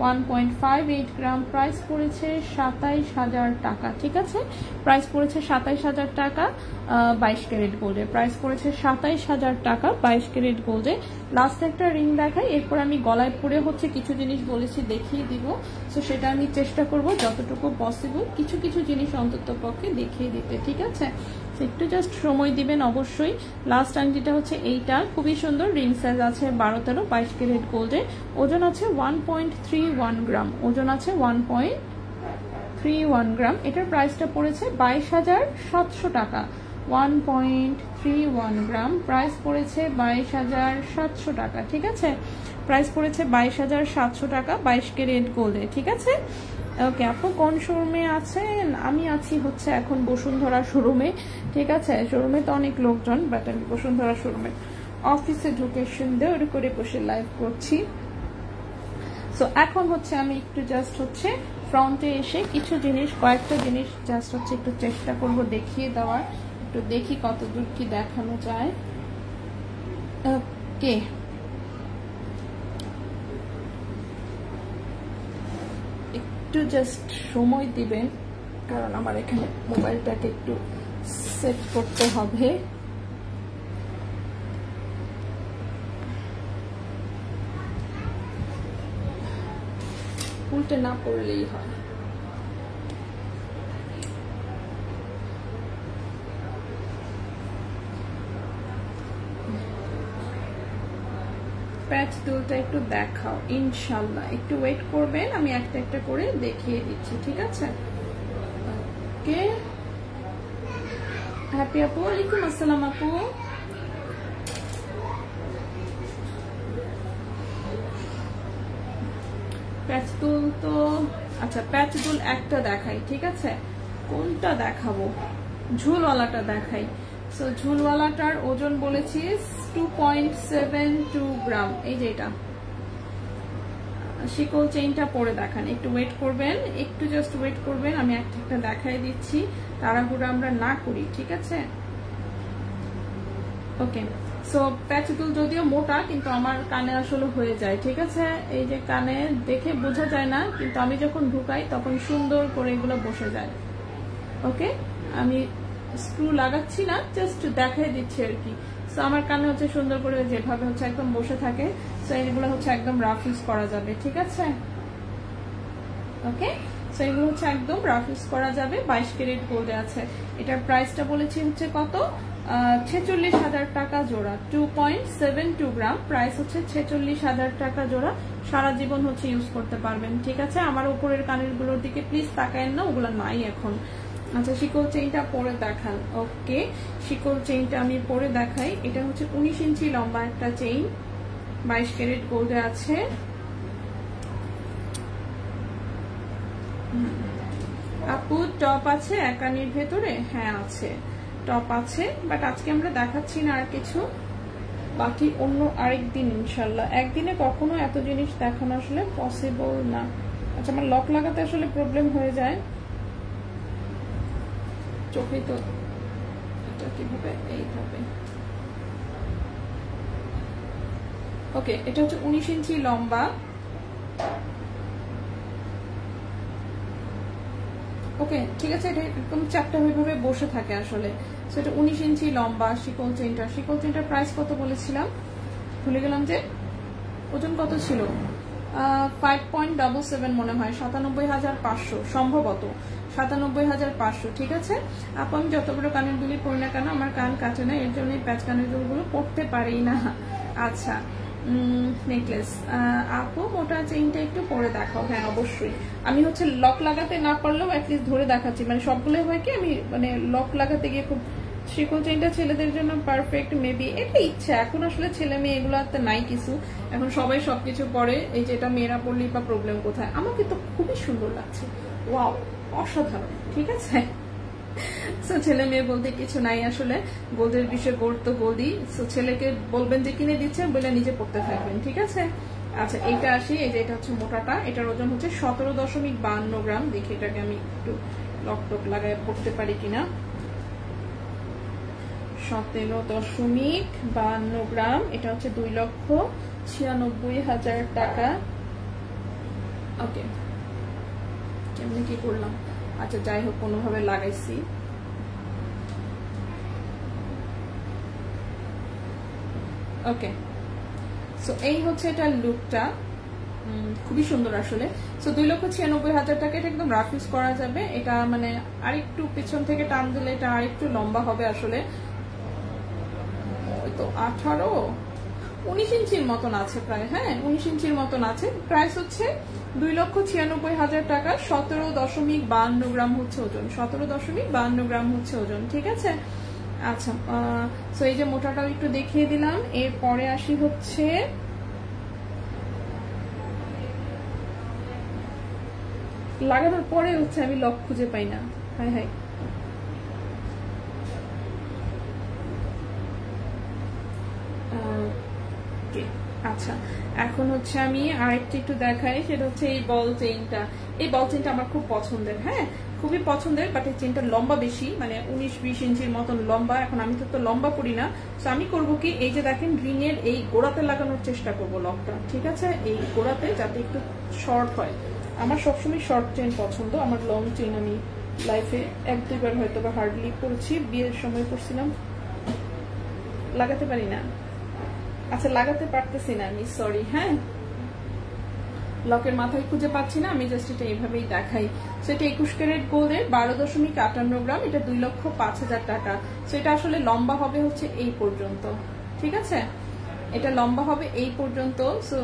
1.58 গ্রাম, প্রাইস পড়েছে 27,000 টাকা, ঠিক আছে, প্রাইস পড়েছে 27,000 টাকা 22 ক্যারেট গোল্ডে, প্রাইস পড়েছে 27,000 টাকা 22 ক্যারেট গোল্ডে। লাস্ট একটা রিং দেখাই, এরপর আমি গলায় পরে হচ্ছে কিছু জিনিস বলেছি দেখিয়ে দিব, সো সেটা আমি চেষ্টা করব যতটুকু পসিবল কিছু কিছু জিনিস অন্তত পক্ষে দেখিয়ে দিতে, ঠিক আছে, একটু জাস্ট সময় দিবেন অবশ্যই। লাস্ট আংটিটা হচ্ছে এইটা, খুবই সুন্দর, রিং সাইজ আছে 12-13, 22 ক্যারেট গোল্ডে, ওজন আছে 1.31 গ্রাম, ওজন আছে 1.31 গ্রাম। এটার প্রাইসটা পড়েছে 22,700 টাকা। 1.31 গ্রাম, প্রাইস পড়েছে 22,700 টাকা, ঠিক আছে, প্রাইস পড়েছে 22,700 টাকা 22 ক্যারেট গোল্ডে, ঠিক আছে। ওকে, আপু কোন শোরুমে আছেন? আমি আছি হচ্ছে এখন বসুন্ধরা শোরুমে, ঠিক আছে, শোরুমে তো অনেক লোকজন, বাট আমি বসুন্ধরা শোরুমে অফিসে ঢুকে সুন্দর করে বসে লাইভ করছি। সো এখন হচ্ছে আমি একটু জাস্ট হচ্ছে ফ্রন্টে এসে কিছু জিনিস, কয়েকটা জিনিস জাস্ট হচ্ছে একটু চেষ্টা করব দেখিয়ে দেওয়ার, একটু দেখি কত দূর কি দেখানো যায়। ওকে, একটু জাস্ট সময় দিবেন, কারণ আমার এখানে মোবাইলটাকে একটু সেট করতে হবে। উল্টে না পড়লেই হয়। প্যাচ দুলটা একটু দেখাও ইনশাল্লাহ, একটু ওয়েট করবেন, আমি একটা একটা করে দেখিয়ে দিচ্ছি, ঠিক আছে? ওকে, হ্যাপি আপু, ওয়ালাইকুম আসসালাম আপু। প্যাচ দুল তো আচ্ছা, প্যাচ দুল একটা দেখাই, ঠিক আছে? কোনটা দেখাবো? ঝুলওয়ালাটা দেখাই। সো ঝুলওয়ালাটার ওজন বলেছি 2.72 গ্রাম। এই যে এটা শিকল চেইনটা পরে দেখান, একটু ওয়েট করবেন, একটু জাস্ট ওয়েট করবেন, আমি একটা একটা দেখাই দিচ্ছি, তাড়াহুড়া আমরা না করি, ঠিক আছে? ওকে, সো প্যাচ দুল যদিও মোটা, কিন্তু আমার কানে আসলে হয়ে যায়, ঠিক আছে? এই যে কানে দেখে বোঝা যায় না, কিন্তু আমি যখন ঢুকাই তখন সুন্দর করে এগুলো বসে যায়। ওকে, আমি স্ক্রু লাগাচ্ছি না, জাস্ট দেখাই দিচ্ছি আর কি। সো আমার কানে হচ্ছে সুন্দর করে যেভাবে হচ্ছে একদম বসে থাকে, সো এগুলো হচ্ছে একদম রাফ ইউজ করা যাবে, ঠিক আছে? ওকে, সো এগুলো হচ্ছে একদম রাফ ইউজ করা যাবে। 22 ক্যারেট গোল্ডে আছে। এটার প্রাইসটা বলেছি হচ্ছে কত? 46,000 টাকা জোড়া। 2.72 গ্রাম, প্রাইস হচ্ছে 46,000 টাকা জোড়া। সারা জীবন হচ্ছে ইউজ করতে পারবেন, ঠিক আছে? আমার উপরের কানের গুলোর দিকে প্লিজ তাকায়েন না, ওগুলো নাই এখন। আচ্ছা, শিকল চেইনটা পরে দেখান। ওকে, শিকল চেইনটা আমি পরে দেখাই। এটা হচ্ছে 19 ইঞ্চি লম্বা একটা চেইন, 22 ক্যারেট গোল্ডে আছে। আপু টপ আছে একানির ভেতরে? হ্যাঁ আছে, টপ আছে, বাট আজকে আমরা দেখাচ্ছি না আর কিছু, বাকি অন্য আরেকদিন ইনশাল্লাহ। একদিনে কখনো এত জিনিস দেখানো আসলে পসিবল না। আচ্ছা, আমার লক লাগাতে আসলে প্রবলেম হয়ে যায়, চোখে তো এটা কিভাবে, এইভাবে। ওকে, এটা হচ্ছে 19 ইঞ্চি লম্বা। ওকে, ঠিক আছে, এটা একদম চ্যাপটা ওইভাবে বসে থাকে আসলে। সো এটা 19 ইঞ্চি লম্বা শিকল চেইনটা। শিকল চেইনটার প্রাইস কত বলেছিলাম, ভুলে গেলাম যে। ওজন কত ছিল? 5.77 মনে হয়, 97,500 সম্ভবত, 97,500, ঠিক আছে? আপু আমি যত বড় কানের দুলি পরি না কেন আমার কান কাটে না, এর জন্য প্যাচ কানের দুলগুলো পড়তে পারি না। আচ্ছা, নেকলেস। আপু মোটা চেইনটা একটু পরে দেখাও। হ্যাঁ অবশ্যই, আমি হচ্ছে লক লাগাতে না পারলেও অ্যাটলিস্ট ধরে দেখাচ্ছি, মানে সবগুলো হয় কি আমি মানে লক লাগাতে গিয়ে খুব। শিকল চেইনটা ছেলেদের জন্য পারফেক্ট মেবি, এটা ইচ্ছা। এখন আসলে ছেলে মেয়ে এগুলোতে নাই কিছু, এখন সবাই সবকিছু পরে। এই যে এটা মেয়েরা পড়লেই বা প্রবলেম কোথায়? আমাকে তো খুবই সুন্দর লাগছে, ওয়াও, অসাধারণ, ঠিক আছে? সো ছেলে মেয়ে বলতে কিছু নাই আসলে, গোল্ডের বিষয়ে গোল্ড তো গোল্ডই। সো ছেলেকে বলবেন যে কিনে দিচ্ছে, বলে নিজে পড়তে থাকবেন, ঠিক আছে? আচ্ছা, এইটা আসি। এই যে এটা হচ্ছে মোটাটা, এটার ওজন হচ্ছে 17.52 গ্রাম। দেখি এটাকে আমি একটু লক টক লাগায় পড়তে পারি কিনা। 17.52 গ্রাম, এটা হচ্ছে 2,96,000 টাকা। ওকে, কেমনি কি করলাম? আচ্ছা যাই হোক, কোনোভাবে লাগাইছি। ওকে, সো এই হচ্ছে এটার লুকটা, খুবই সুন্দর আসলে। সো 2,96,000 টাকা, এটা একদম রাফ ইউজ করা যাবে। এটা মানে আরেকটু পিছন থেকে টান দিলে এটা আরেকটু লম্বা হবে আসলে। তো 19 ইঞ্চির মতন আছে প্রায়, হ্যাঁ 19 ইঞ্চির মতন আছে। প্রাইস হচ্ছে 2,96,000 টাকা। 17.52 গ্রাম হচ্ছে ওজন, 17.52 গ্রাম হচ্ছে ওজন, ঠিক আছে? আচ্ছা, সো এই যে মোটাটাও একটু দেখিয়ে দিলাম। এরপরে আসি হচ্ছে লাগানোর পরে হচ্ছে আমি লক খুঁজে পাই না, হাই হাই। আচ্ছা, এখন হচ্ছে আমি আরেকটা একটু দেখাই, সেটা হচ্ছে এই বল চেইনটা। এই বল চেইনটা আমার খুব পছন্দের, হ্যাঁ খুবই পছন্দের, বাট এই চেইনটা লম্বা বেশি, মানে 19-20 ইঞ্চির মতন লম্বা। এখন আমি তো লম্বা করি না, তো আমি করবো কি, এই যে দেখেন রিং এর এই গোড়াতে লাগানোর চেষ্টা করবো লকটা, ঠিক আছে? এই গোড়াতে, যাতে একটু শর্ট হয়। আমার সবসময় শর্ট চেইন পছন্দ, আমার লং চেইন আমি লাইফে এক দুইবার হয়তো বা হার্ডলি পড়ছি, বিয়ের সময় পড়ছিলাম। লাগাতে পারি না, আচ্ছা লাগাতে পারতেছি না আমি, সরি। হ্যাঁ, লকের মাথায় খুঁজে পাচ্ছি না, আমি জাস্ট এটা এইভাবেই দেখাই। সেটা 21 ক্যারেট গোল্ডের 12.58 গ্রাম, এটা 2,05,000 টাকা। সো এটা আসলে লম্বা হবে হচ্ছে এই পর্যন্ত, ঠিক আছে? এটা লম্বা হবে এই পর্যন্ত। সো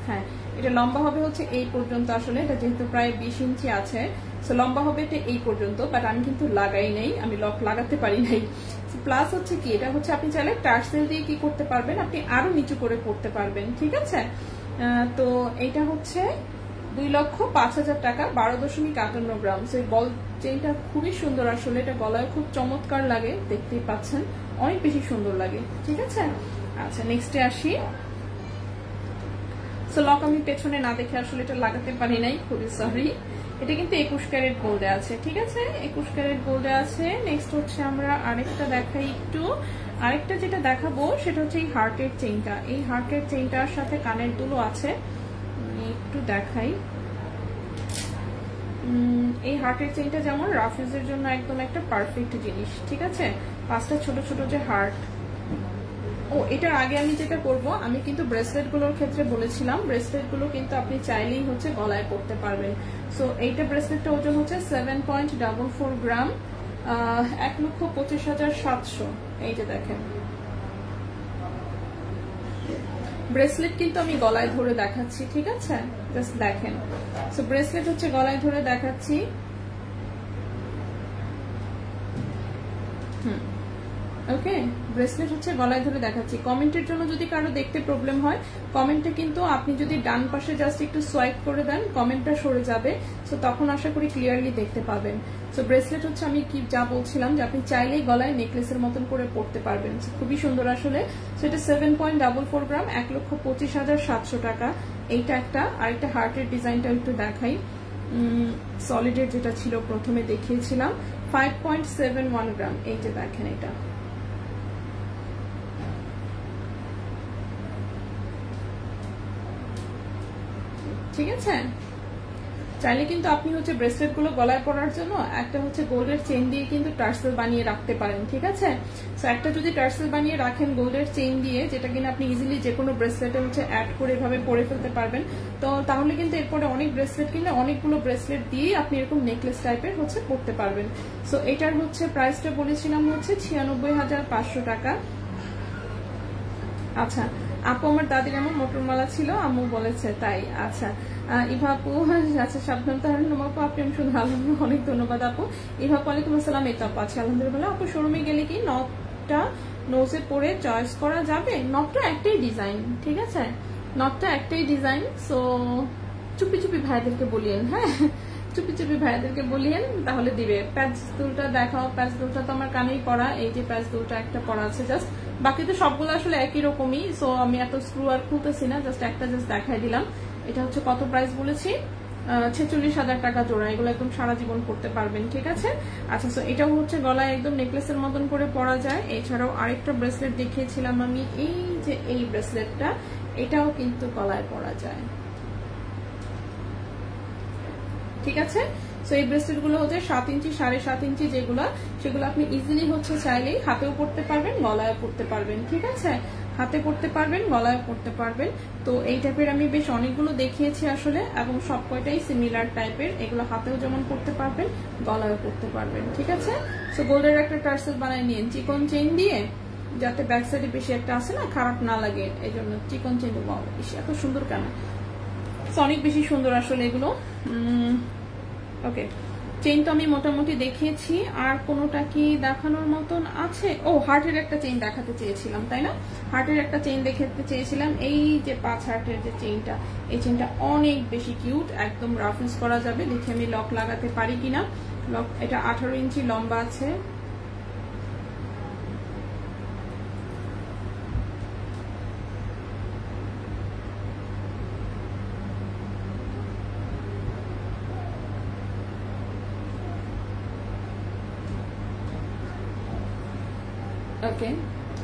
হ্যাঁ, এটা লম্বা হবে হচ্ছে এই পর্যন্ত। আসলে এটা যেহেতু প্রায় 20 ইঞ্চি আছে, সো লম্বা হবে এটা এই পর্যন্ত। বাট আমি কিন্তু লাগাই নাই, আমি লক লাগাতে পারি নাই। প্লাস হচ্ছে কি, এটা হচ্ছে আপনি চাইলে টার্সেল দিয়ে কি করতে পারবেন, আপনি আরো নিচু করে পড়তে পারবেন, ঠিক আছে? তো এইটা হচ্ছে 2,05,000 টাকা, 12.58 গ্রাম। সেই বল চেইনটা খুবই সুন্দর আসলে, এটা গলায় খুব চমৎকার লাগে, দেখতেই পাচ্ছেন অনেক বেশি সুন্দর লাগে, ঠিক আছে? আচ্ছা নেক্সটে আসি। সো লক আমি পেছনে না দেখে আসলে এটা লাগাতে পারি নাই, খুবই সরি। এটা কিন্তু 21 ক্যারেট গোল্ডে আছে, ঠিক আছে? 21 ক্যারেট গোল্ডে আছে। নেক্সট হচ্ছে আমরা আরেকটা দেখাই একটু। আরেকটা যেটা দেখাবো সেটা হচ্ছে এই হার্টের চেইনটা। এই হার্টের চেইনটার সাথে কানের দুলও আছে, একটু দেখাই। এই হার্টের চেইনটা যেমন রাফ ইউজের জন্য একদম একটা পারফেক্ট জিনিস, ঠিক আছে? 5টা ছোট ছোট যে হার্ট। ও এটার আগে আমি যেটা করব, আমি কিন্তু ব্রেসলেট গুলোর ক্ষেত্রে বলেছিলাম, ব্রেসলেট গুলো কিন্তু আপনি চাইলেই হচ্ছে গলায় পরতে পারবেন। সো এইটা ব্রেসলেটটা ওজন হচ্ছে 7.44 গ্রাম, 1,25,700। এই যে দেখেন ব্রেসলেট কিন্তু আমি গলায় ধরে দেখাচ্ছি, ঠিক আছে? জাস্ট দেখেন। সো ব্রেসলেট হচ্ছে গলায় ধরে দেখাচ্ছি। ওকে, ব্রেসলেট হচ্ছে গলায় ধরে দেখাচ্ছি। কমেন্টের জন্য যদি কারো দেখতে প্রবলেম হয়, কমেন্টে কিন্তু আপনি যদি ডান পাশে জাস্ট একটু সোয়াইপ করে দেন, কমেন্টটা সরে যাবে। সো তখন আশা করি ক্লিয়ারলি দেখতে পাবেন। সো ব্রেসলেট হচ্ছে আমি কি যা বলছিলাম, যে আপনি চাইলেই গলায় নেকলেসের মতন করে পড়তে পারবেন। খুবই সুন্দর আসলে। সো এটা 7.44 গ্রাম, 1,25,700 টাকা। এইটা একটা। আরেকটা হার্টের ডিজাইনটা একটু দেখাই। সলিডের যেটা ছিল প্রথমে দেখিয়েছিলাম, 5.71 গ্রাম। এই যে দেখেন এটা, ঠিক আছে? চাইলে কিন্তু আপনি হচ্ছে ব্রেসলেট গুলো গলায় পরার জন্য একটা হচ্ছে গোল্ডের চেইন দিয়ে কিন্তু টার্সেল বানিয়ে রাখতে পারেন, ঠিক আছে? সো একটা যদি টার্সেল বানিয়ে রাখেন গোল্ডের চেইন দিয়ে, যেটা কিনা আপনি ইজিলি যে কোনো ব্রেসলেটে হচ্ছে অ্যাড করে এভাবে পরে ফেলতে পারবেন, তো তাহলে কিন্তু এরপরে অনেক ব্রেসলেট কিনলে অনেকগুলো ব্রেসলেট দিয়ে আপনি এরকম নেকলেস টাইপের হচ্ছে পরতে পারবেন। সো এটার হচ্ছে প্রাইসটা বলেছিলাম হচ্ছে 96,500 টাকা। আচ্ছা আপু, আমার দাদির এমন মোটরমালা ছিল, আম্মু বলেছে তাই। আচ্ছা ইভা আপু, আচ্ছা সাবধান তাহলে আপু, আপনি আমি শুধু আলহামদুলিল্লাহ, অনেক ধন্যবাদ আপু। ইভা ওয়ালাইকুম আসসালাম। এই তো আপু আছে আলহামদুলিল্লাহ। আপু শোরুমে গেলে কি নটটা নোজে পরে চয়েস করা যাবে? নটটা একটাই ডিজাইন, ঠিক আছে? নটটা একটাই ডিজাইন। সো চুপি চুপি ভাইদেরকে বলিয়েন, হ্যাঁ চুপি চুপি ভাইদেরকে বলিয়েন, তাহলে দিবে। প্যাচ দুলটা দেখাও। প্যাচ দুলটা তো আমার কানেই পরা, এই যে প্যাচ দুলটা একটা পরা আছে জাস্ট, বাকি তো সবগুলো আসলে একই রকমই। সো আমি এত স্ক্রু আর খুলতেছি না, জাস্ট একটা জাস্ট দেখাই দিলাম। এটা হচ্ছে কত প্রাইস বলেছি, 46,000 টাকা জোড়া। এগুলো একদম সারা জীবন পড়তে পারবেন, ঠিক আছে? আচ্ছা, সো এটাও হচ্ছে গলায় একদম নেকলেসের মতন করে পরা যায়। এছাড়াও আরেকটা ব্রেসলেট দেখিয়েছিলাম আমি, এই যে এই ব্রেসলেটটা, এটাও কিন্তু গলায় পরা যায়, ঠিক আছে? সো এই ব্রেসলেট গুলো হচ্ছে 7 ইঞ্চি 7.5 ইঞ্চি, যেগুলো সেগুলো আপনি ইজিলি হচ্ছে চাইলেই হাতেও পড়তে পারবেন, গলায়ও পড়তে পারবেন, ঠিক আছে? হাতে পড়তে পারবেন, গলায়ও পড়তে পারবেন। তো এই টাইপের আমি বেশ অনেকগুলো দেখিয়েছি আসলে, এবং সব কয়টাই সিমিলার টাইপের। এগুলো হাতেও যেমন পড়তে পারবেন, গলায়ও পড়তে পারবেন, ঠিক আছে? সো গোল্ডের একটা টার্সেল বানাই নিন চিকন চেইন দিয়ে, যাতে ব্যাক সাইডে বেশি একটা আসে না, খারাপ না লাগে, এই জন্য চিকন চেইন দেবো। এত সুন্দর কেন, অনেক বেশি সুন্দর আসলে এগুলো। ওকে, চেইন তো আমি মোটামুটি দেখিয়েছি। আর কোনোটা কি দেখানোর মতন আছে? ও, হার্টের একটা চেইন দেখাতে চেয়েছিলাম, তাই না? হার্টের একটা চেইন দেখাতে চেয়েছিলাম। এই যে 5 হার্টের যে চেইনটা, এই চেইনটা অনেক বেশি কিউট, একদম রাফ ইউজ করা যাবে। দেখি আমি লক লাগাতে পারি কিনা। লক, এটা 18 ইঞ্চি লম্বা আছে। ওকে,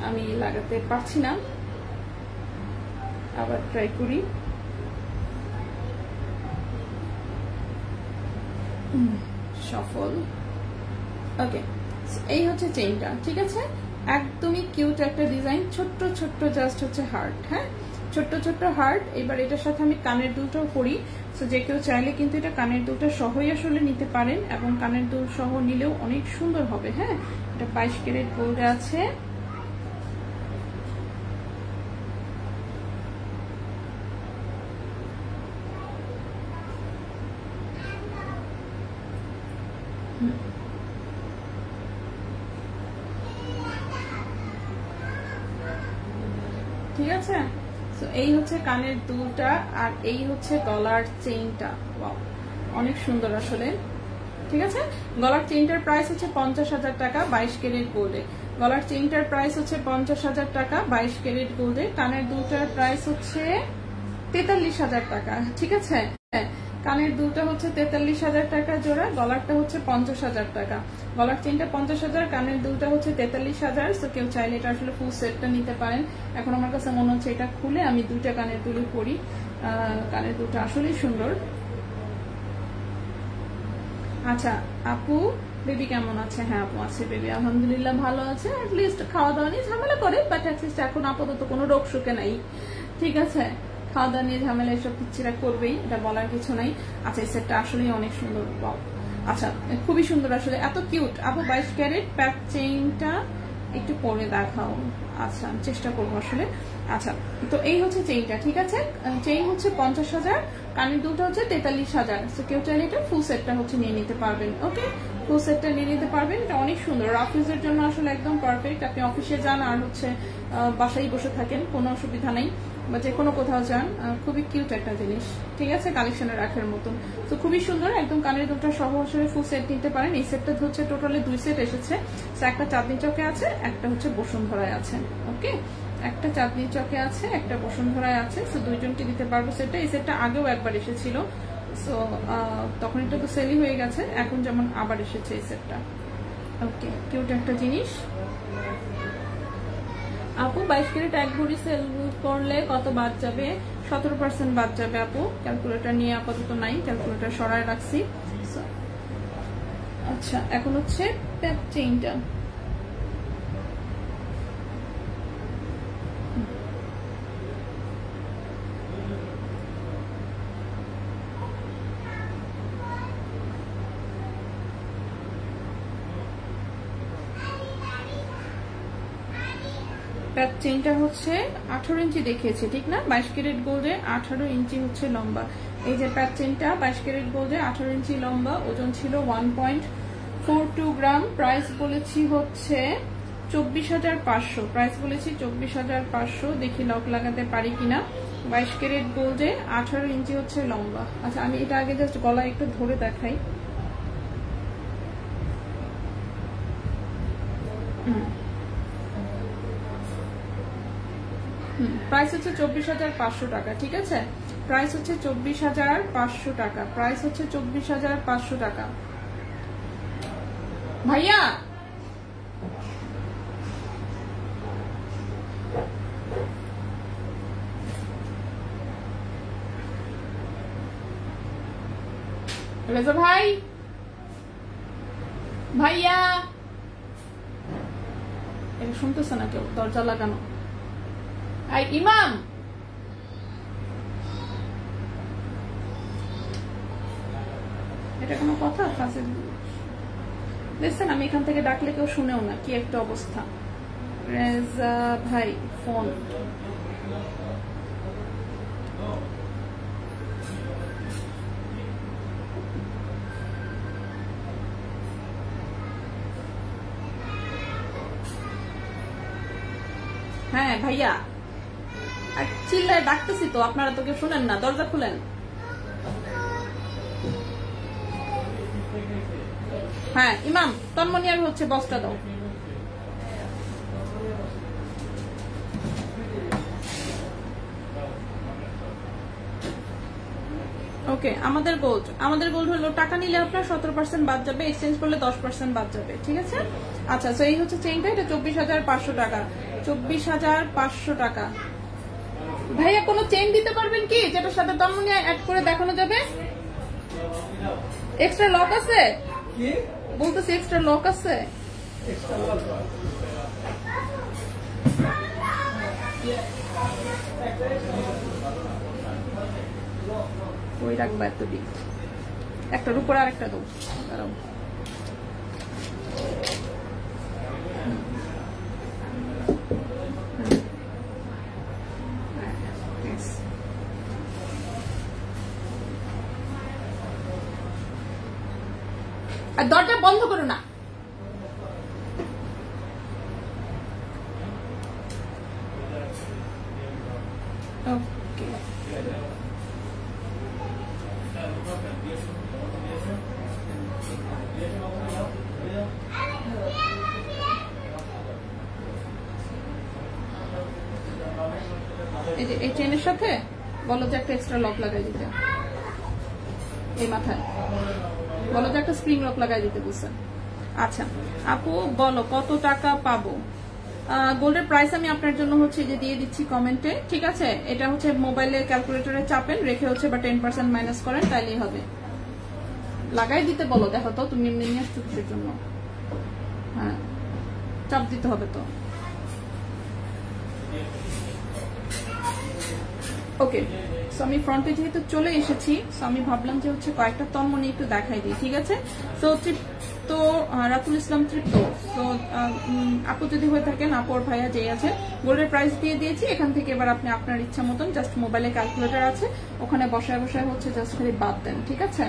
আমি লাগাতে পারছি না, আবার ট্রাই করি। সফল। ওকে, এই হচ্ছে চেইনটা, ঠিক আছে, একদমই কিউট একটা ডিজাইন, ছোট্ট ছোট্ট জাস্ট হচ্ছে হার্ট, হ্যাঁ ছোট্ট ছোট্ট হার্ট। এবার এটার সাথে আমি কানের দুলটাও করি, তো যে কেউ চাইলে কিন্তু এটা কানের দুলটা সহই আসলে নিতে পারেন, এবং কানের দুল সহ নিলেও অনেক সুন্দর হবে। হ্যাঁ, এটা 22 ক্যারেট গোল্ডে আছে। ঠিক আছে, তো এই হচ্ছে কানের দুলটা, আর এই হচ্ছে গলার চেইনটা। ওয়াও, অনেক সুন্দর আসলে। ঠিক আছে, গলার চেইনটার প্রাইস হচ্ছে 50,000 টাকা 22 ক্যারেট গোল্ডে। গলার চেইনটার প্রাইস হচ্ছে 50,000 টাকা 22 ক্যারেট গোল্ডে। কানের দুলটার প্রাইস হচ্ছে 43,000 টাকা। ঠিক আছে, কানের দুলটা হচ্ছে 43,000 টাকা জোড়া, গলারটা হচ্ছে 50,000 টাকা। গলার চেইনটা 50,000, কানের দুলটা হচ্ছে 43,000। তো কেউ চাইলে এটা আসলে ফুল সেটটা নিতে পারেন। এখন আমার কাছে মনে হচ্ছে এটা খুলে আমি দুইটা কানের দুলি পরি, কানের দুলটা আসলেই সুন্দর। আচ্ছা আপু, বেবি কেমন আছে? হ্যাঁ আপু আছে, বেবি আলহামদুলিল্লাহ ভালো আছে। অ্যাটলিস্ট খাওয়া দাওয়া নিয়ে ঝামেলা করে, বাট অ্যাটলিস্ট এখন আপাতত কোনো রোগ সুখে নাই। ঠিক আছে, খাওয়া দাওয়া নিয়ে ঝামেলা এসব পিচ্ছিরা করবেই, এটা বলার কিছু নাই। আচ্ছা, এই সেটটা আসলেই অনেক সুন্দর। আচ্ছা, খুবই সুন্দর আসলে, এত কিউট। আপু 22 ক্যারেট প্যাক চেইনটা একটু পরে দেখাও। আচ্ছা, চেষ্টা করবো আসলে। আচ্ছা, তো এই হচ্ছে চেইনটা। ঠিক আছে, চেইন হচ্ছে 50,000, কানের দুলটা হচ্ছে 43,000। তো কেউ চাইলে এটা ফুল সেটটা হচ্ছে নিয়ে নিতে পারবেন। ওকে, ফুল সেটটা নিয়ে নিতে পারবেন। এটা অনেক সুন্দর, অফিসের জন্য আসলে একদম পারফেক্ট। আপনি অফিসে যান আর হচ্ছে বাসায় বসে থাকেন, কোনো অসুবিধা নেই, বা যে কোনো কোথাও যান, খুবই কিউট একটা জিনিস। ঠিক আছে, কালেকশনে রাখার মতন। তো খুবই সুন্দর, একদম কানের দুলটা সহ আসলে ফুল সেট নিতে পারেন। এই সেটটা হচ্ছে টোটালি 2 সেট এসেছে। একটা চাঁদনি চকে আছে, একটা হচ্ছে বসুন্ধরায় আছে। ওকে, একটা চাঁদনি চকে আছে, একটা বসুন্ধরায় আছে। সো দুইজনকে দিতে পারবো সেটটা। এই সেটটা আগেও একবার এসেছিল, সো তখন এটা তো সেলই হয়ে গেছে, এখন যেমন আবার এসেছে এই সেটটা। ওকে, কিউট একটা জিনিস। আপু 22 ক্যারেট এক ভরি সেল করলে কত বাদ যাবে? 17% বাদ যাবে আপু। ক্যালকুলেটর নিয়ে আপাতত নাই, ক্যালকুলেটর সরায় রাখছি। আচ্ছা, এখন হচ্ছে প্যাক চেইনটা। প্যাক চেইনটা হচ্ছে 18 ইঞ্চি দেখিয়েছে, ঠিক না? 22 ক্যারেট গোল্ডে 18 ইঞ্চি হচ্ছে লম্বা। এই যে প্যাক চেইনটা 22 ক্যারেট গোল্ডে 18 ইঞ্চি লম্বা, ওজন ছিল 1.42 গ্রাম। প্রাইস বলেছি হচ্ছে 24,500। প্রাইস বলেছি 24,500। দেখি লক লাগাতে পারি কিনা। 22 ক্যারেট গোল্ডে 18 ইঞ্চি হচ্ছে লম্বা। আচ্ছা, আমি এটা আগে জাস্ট গলা একটু ধরে দেখাই। প্রাইস হচ্ছে 24,500 টাকা। ঠিক আছে, প্রাইস হচ্ছে 24,500 টাকা। প্রাইস হচ্ছে 24,500 টাকা। ভাইয়া রেজা ভাই, ভাইয়া এটা শুনতেছে না কেউ, দরজা লাগানো। ইমাম, এটা কোনো কথা? দেখছেন, আমি এখান থেকে ডাকলে কেউ শুনেও না, কি একটা অবস্থা। রেজা ভাই ফোন। হ্যাঁ ভাইয়া, আর চিল্লায় ডাকতেছি তো, আপনারা তো কেউ শুনেন না, দরজা খুলেন। হ্যাঁ ইমাম, তন্মনি আর হচ্ছে বস্তা দাও। ওকে, আমাদের গোল্ড হলো টাকা নিলে আপনার 17% বাদ যাবে, এক্সচেঞ্জ করলে 10% বাদ যাবে। ঠিক আছে, আচ্ছা, তো এই হচ্ছে চেইনটা, এটা 24,500 টাকা। 24,500 টাকা। ভাইয়া কোনো চেইন দিতে পারবেন কি যেটার সাথে তন্মনি অ্যাড করে দেখানো যাবে? এক্সট্রা লক আছে? বলতেছি এক্সট্রা লক আছে? ওই রাখবা এতদিন, একটার উপর আর একটা দেবো। দাঁড়াও, আর দরজা বন্ধ করো না। ওকে, এই যে এই চেনের সাথে বলো যে একটা এক্সট্রা লক লাগাই দিতে, এই মাথায় বলো যে একটা স্প্রিং লক লাগাই দিতে বলছেন। আচ্ছা আপু বলো কত টাকা পাবো? গোল্ডের প্রাইস আমি আপনার জন্য হচ্ছে যে দিয়ে দিচ্ছি কমেন্টে, ঠিক আছে? এটা হচ্ছে মোবাইলে ক্যালকুলেটরে চাপেন, রেখে হচ্ছে বা 10% মাইনাস করেন, তাইলেই হবে। লাগাই দিতে বলো, দেখো তো তুমি নিয়ে আসছো কিসের জন্য? হ্যাঁ, চাপ দিতে হবে তো। ওকে, সো আমি ফ্রন্টে যেহেতু চলে এসেছি, সো আমি ভাবলাম যে হচ্ছে কয়েকটা তন্মনি একটু দেখাই দিই, ঠিক আছে? সো তৃপ্ত, রাতুল ইসলাম তৃপ্ত, তো আপু যদি হয়ে থাকেন, আপুর ভাইয়া যে আছে, গোল্ডের প্রাইস দিয়ে দিয়েছি। এখান থেকে এবার আপনি আপনার ইচ্ছা মতন জাস্ট মোবাইলে ক্যালকুলেটর আছে, ওখানে বসায় বসায় হচ্ছে জাস্ট খালি বাদ দেন, ঠিক আছে?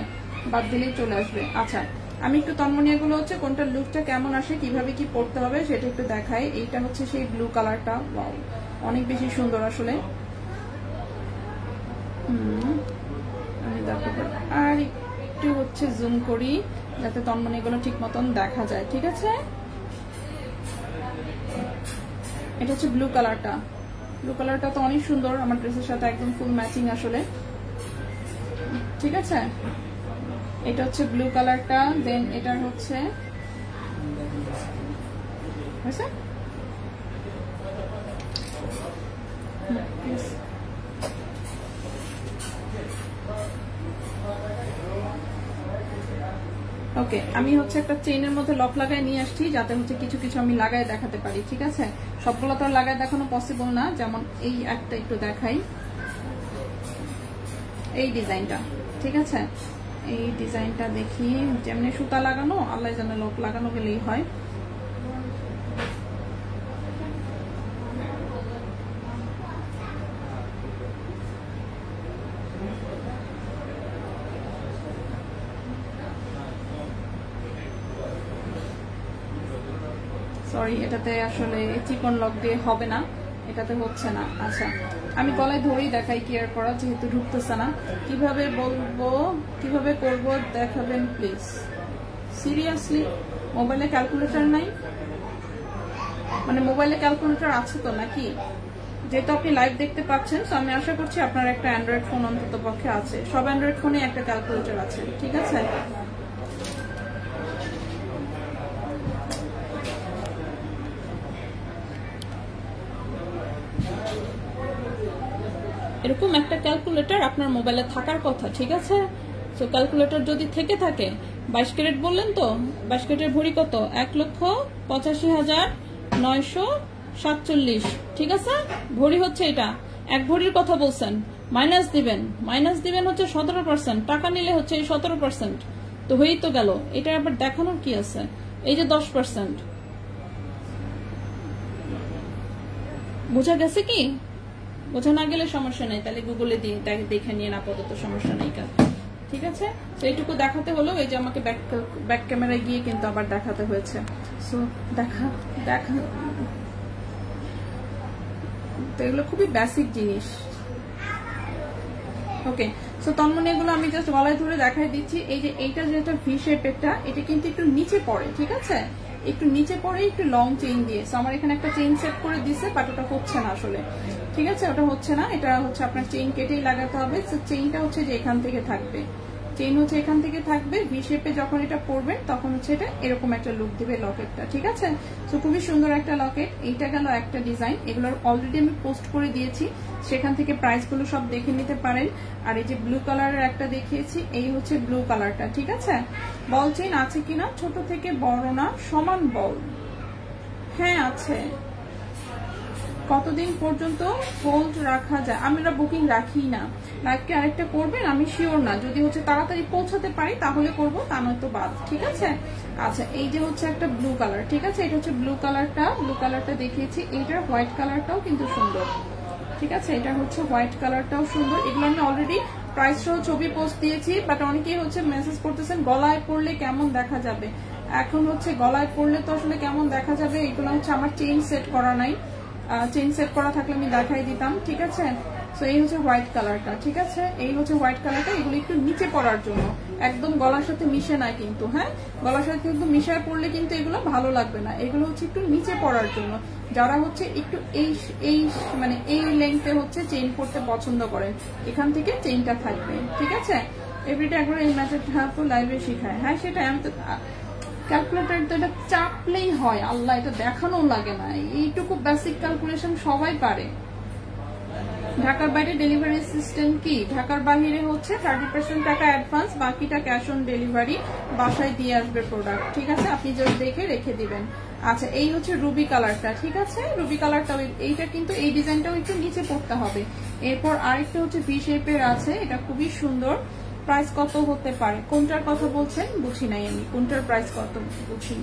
বাদ দিলেই চলে আসবে। আচ্ছা, আমি একটু তন্মনিয়াগুলো হচ্ছে কোনটা লুকটা কেমন আসে, কিভাবে কি পড়তে হবে সেটা একটু দেখাই। এইটা হচ্ছে সেই ব্লু কালারটা, ওয়াও অনেক বেশি সুন্দর আসলে। আমি দেখো আর একটু হচ্ছে জুম করি যাতে তন্মনিগুলো ঠিক মতন দেখা যায়, ঠিক আছে? এটা হচ্ছে ব্লু কালারটা, ব্লু কালারটা তো অনেক সুন্দর, আমার ড্রেসের সাথে একদম ফুল ম্যাচিং আসলে, ঠিক আছে? এটা হচ্ছে ব্লু কালারটা, দেন এটার হচ্ছে ওকে, আমি হচ্ছে একটা চেইনের মধ্যে লক লাগাই নিয়ে আসছি যাতে হচ্ছে কিছু কিছু আমি লাগাই দেখাতে পারি, ঠিক আছে? সবগুলো তো লাগাই দেখানো পসিবল না, যেমন এই একটা একটু দেখাই, এই ডিজাইনটা, ঠিক আছে? এই ডিজাইনটা দেখি, যেমনি সুতা লাগানো আল্লাহ জানে, লক লাগানো গেলেই হয়। সরি, এটাতে আসলে চিকন লক দিয়ে হবে না, এটাতে হচ্ছে না। আচ্ছা, আমি গলায় ধরেই দেখাই কি আর করা, যেহেতু ঢুকতেছে না। কিভাবে বলবো, কিভাবে করবো দেখাবেন প্লিজ। সিরিয়াসলি মোবাইলে ক্যালকুলেটর নাই? মানে মোবাইলে ক্যালকুলেটর আছে তো নাকি? যেহেতু আপনি লাইভ দেখতে পাচ্ছেন, তো আমি আশা করছি আপনার একটা অ্যান্ড্রয়েড ফোন অন্তত পক্ষে আছে। সব অ্যান্ড্রয়েড ফোনে একটা ক্যালকুলেটর আছে, ঠিক আছে? এরকম একটা ক্যালকুলেটর আপনার মোবাইলে থাকার কথা, ঠিক আছে? তো ক্যালকুলেটর যদি থেকে থাকে, 22 ক্যারেট বললেন তো, 22 ক্যারেটের ভরি কত? 1,85,947, ঠিক আছে? ভরি হচ্ছে এটা, এক ভরির কথা বলছেন, মাইনাস দিবেন হচ্ছে 17%, টাকা নিলে হচ্ছে এই 17%, তো হয়েই তো গেল। এটা আবার দেখানোর কি আছে? এই যে 10%, বোঝা গেছে কি? বোঝা না গেলে সমস্যা নেই, তাহলে গুগলে দিয়ে দেখে নিয়ে আপাতত, সমস্যা নেই, ঠিক আছে? তো এইটুকু দেখাতে হলো, এই যে আমাকে ব্যাক ক্যামেরায় গিয়ে কিন্তু আবার দেখাতে হয়েছে। সো দেখা তো এগুলো খুবই বেসিক জিনিস। ওকে, সো তন্মনি এগুলো আমি জাস্ট গলায় ধরে দেখাই দিচ্ছি। এই যে এইটা যেটা ভি শেপেরটা, এটা কিন্তু একটু নিচে পড়ে, ঠিক আছে? একটু নিচে পড়ে, একটু লং চেইন দিয়ে। সো আমার এখানে একটা চেইন সেট করে দিছে, বাট ওটা হচ্ছে না আসলে, ঠিক আছে? ওটা হচ্ছে না, এটা হচ্ছে আপনার চেইন কেটেই লাগাতে হবে। সো চেইনটা হচ্ছে যে এখান থেকে থাকবে, চেইন হচ্ছে এখান থেকে থাকবে, ভি শেপে যখন এটা পরবেন তখন হচ্ছে এটা এরকম একটা লুক দিবে লকেটটা, ঠিক আছে। তো খুবই সুন্দর একটা লকেট। এইটা গেল একটা ডিজাইন, এগুলোর অলরেডি আমি পোস্ট করে দিয়েছি, সেখান থেকে প্রাইসগুলো সব দেখে নিতে পারেন। আর এই যে ব্লু কালারের একটা দেখিয়েছি, এই হচ্ছে ব্লু কালারটা, ঠিক আছে। বল চেইন আছে কিনা, ছোট থেকে বড় না সমান বল, হ্যাঁ আছে। কতদিন পর্যন্ত হোল্ড রাখা যায়? আমরা বুকিং রাখি না। লাইভকে আরেকটা করবেন, আমি শিওর না, যদি হচ্ছে তাড়াতাড়ি পৌঁছাতে পারি তাহলে করবো, তা নয়তো বাদ, ঠিক আছে। আচ্ছা, এই যে হচ্ছে একটা ব্লু কালার, ঠিক আছে, এটা হচ্ছে ব্লু কালারটা দেখিয়েছি। এইটার হোয়াইট কালারটাও কিন্তু সুন্দর, ঠিক আছে, এটা হচ্ছে হোয়াইট কালারটাও সুন্দর। এগুলো আমি অলরেডি প্রাইস সহ ছবি পোস্ট দিয়েছি, বাট অনেকেই হচ্ছে মেসেজ করতেছেন গলায় পরলে কেমন দেখা যাবে। এখন হচ্ছে গলায় পরলে তো আসলে কেমন দেখা যাবে, এগুলো হচ্ছে আমার চেইন সেট করা নাই, চেইন সেট করা থাকলে আমি দেখাই দিতাম, ঠিক আছে। সো এই হচ্ছে হোয়াইট কালারটা, ঠিক আছে, এই হচ্ছে হোয়াইট কালারটা। এগুলো একটু নিচে পড়ার জন্য, একদম গলার সাথে মিশে নাই কিন্তু, হ্যাঁ, গলার সাথে কিন্তু মিশায় পড়লে কিন্তু এগুলো ভালো লাগবে না, এগুলো হচ্ছে একটু নিচে পড়ার জন্য। যারা হচ্ছে একটু এই মানে এই লেন্থে হচ্ছে চেইন পড়তে পছন্দ করেন, এখান থেকে চেইনটা থাকবে, ঠিক আছে। এভরিডে একবার এই ম্যাথডটা লাইভে শেখায়, হ্যাঁ সেটাই। আমি তো ক্যালকুলেটর তো এটা চাপলেই হয়, আল্লাহ এটা দেখানো লাগে না, এইটুকু বেসিক ক্যালকুলেশন সবাই পারে। ঢাকার বাইরে ডেলিভারি সিস্টেম কি? ঢাকার বাইরে হচ্ছে 30% টাকা অ্যাডভান্স, বাকিটা ক্যাশ অন ডেলিভারি, বাসায় দিয়ে আসবে প্রোডাক্ট, ঠিক আছে, আপনি যদি দেখে রেখে দিবেন। আচ্ছা, এই হচ্ছে রুবি কালারটা, ঠিক আছে, রুবি কালারটা, এইটা কিন্তু এই ডিজাইনটাও একটু নিচে পড়তে হবে। এরপর আরেকটা হচ্ছে ভি শেপের আছে, এটা খুবই সুন্দর। প্রাইস কত হতে পারে? কোনটার কথা বলছেন বুঝি নাই আমি, কোনটার প্রাইস কত বুঝি।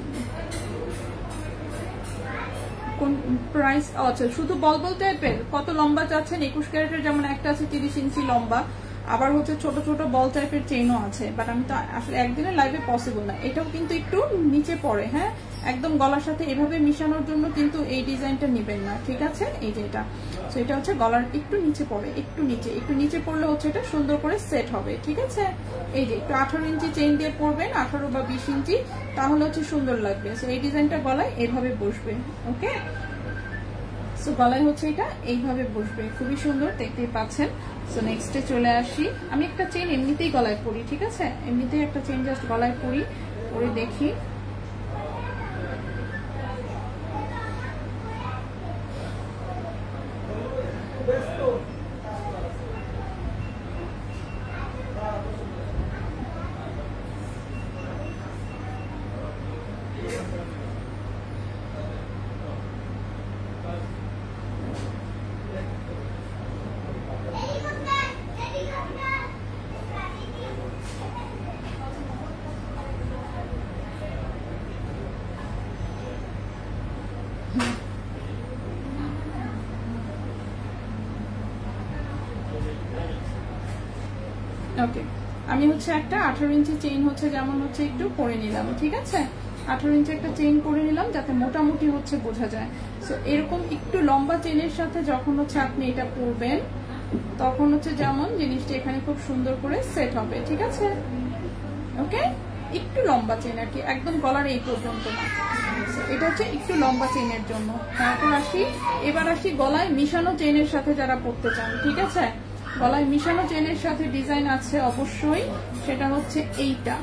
কোন প্রাইস? আচ্ছা, শুধু বল টাইপের। কত লম্বা চাচ্ছেন? 21 ক্যারেটের যেমন একটা আছে 30 ইঞ্চি লম্বা, আবার হচ্ছে ছোট ছোট বল টাইপের চেইনও আছে, বাট আমি তো আসলে একদিনের লাইভে পসিবল না। এটাও কিন্তু একটু নিচে পড়ে, হ্যাঁ, একদম গলার সাথে এভাবে মিশানোর জন্য কিন্তু এই ডিজাইনটা নেবেন না, ঠিক আছে। এই যে এটা, তো এটা হচ্ছে গলার একটু নিচে পড়ে, একটু নিচে পড়লে হচ্ছে এটা সুন্দর করে সেট হবে, ঠিক আছে। এই যে একটু 18 ইঞ্চি চেইন দিয়ে পরবেন, 18 বা 20 ইঞ্চি, তাহলে হচ্ছে সুন্দর লাগবে। সো এই ডিজাইনটা গলায় এইভাবে বসবে, ওকে। সো গলায় হচ্ছে এটা এইভাবে বসবে, খুবই সুন্দর, দেখতেই পাচ্ছেন। সো নেক্সটে চলে আসি। আমি একটা চেইন এমনিতেই গলায় পরি, ঠিক আছে, এমনিতেই একটা চেইন জাস্ট গলায় পরি, পরে দেখি। ওকে, আমি হচ্ছে একটা 18 ইঞ্চি চেইন হচ্ছে যেমন হচ্ছে একটু পরে নিলাম, ঠিক আছে, 18 ইঞ্চি একটা চেইন পরে নিলাম যাতে মোটামুটি হচ্ছে বোঝা যায়। সো এরকম একটু লম্বা চেইনের সাথে যখন হচ্ছে আপনি এটা পরবেন তখন হচ্ছে যেমন জিনিসটা এখানে খুব সুন্দর করে সেট হবে, ঠিক আছে। ওকে, একটু লম্বা চেইন আর কি, একদম গলার এই পর্যন্ত না, এটা হচ্ছে একটু লম্বা চেইনের জন্য। তারপর এবার আসি গলায় মিশানো চেইনের সাথে যারা পরতে চান, ঠিক আছে। গলায় মিশানো চেনের সাথে ডিজাইন আছে অবশ্যই, সেটা হচ্ছে এইটা।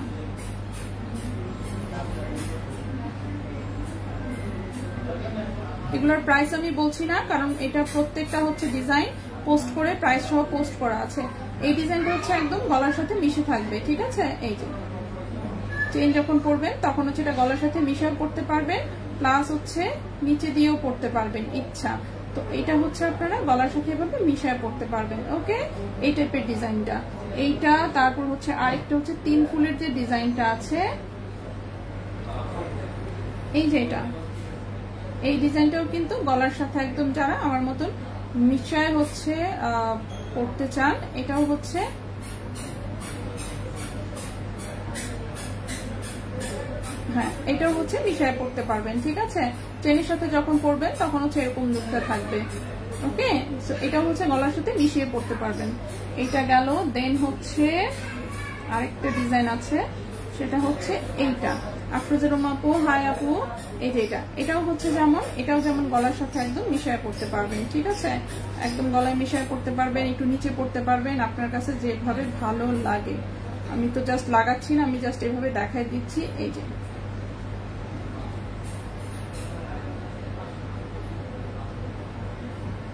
এগুলোর প্রাইস আমি বলছি না, কারণ এটা প্রত্যেকটা হচ্ছে ডিজাইন পোস্ট করে প্রাইস সহ পোস্ট করা আছে। এই ডিজাইনটা হচ্ছে একদম গলার সাথে মিশে থাকবে, ঠিক আছে। এই যে চেন যখন পরবেন তখন হচ্ছে এটা গলার সাথে মিশাও করতে পারবেন, প্লাস হচ্ছে নিচে দিয়েও পরতে পারবেন ইচ্ছা। তো এটা হচ্ছে আপনারা গলার সাথে এভাবে মিশায় পড়তে পারবেন, ওকে। এই টাইপের ডিজাইনটা এইটা। তারপর হচ্ছে আরেকটা হচ্ছে 3 ফুলের যে ডিজাইনটা আছে, এই যে এটা, এই ডিজাইনটাও কিন্তু গলার সাথে একদম যারা আমার মতন মিশায় হচ্ছে পড়তে চান, এটাও হচ্ছে হ্যাঁ, এটাও হচ্ছে মিশায় পড়তে পারবেন, ঠিক আছে। চেনের সাথে যখন পরবেন তখন হচ্ছে এরকম লুকটা থাকবে, ওকে। সো এটা হচ্ছে গলার সাথে মিশিয়ে পড়তে পারবেন। এটা গেল। দেন হচ্ছে আরেকটা ডিজাইন আছে, সেটা হচ্ছে এইটা। আফরোজা আপু, হাই আপু, এই যে এটাও হচ্ছে যেমন, এটাও যেমন গলার সাথে একদম মিশায় পড়তে পারবেন, ঠিক আছে। একদম গলায় মিশায় পড়তে পারবেন, একটু নিচে পড়তে পারবেন, আপনার কাছে যেভাবে ভালো লাগে। আমি তো জাস্ট লাগাচ্ছি না, আমি জাস্ট এভাবে দেখাই দিচ্ছি। এই যে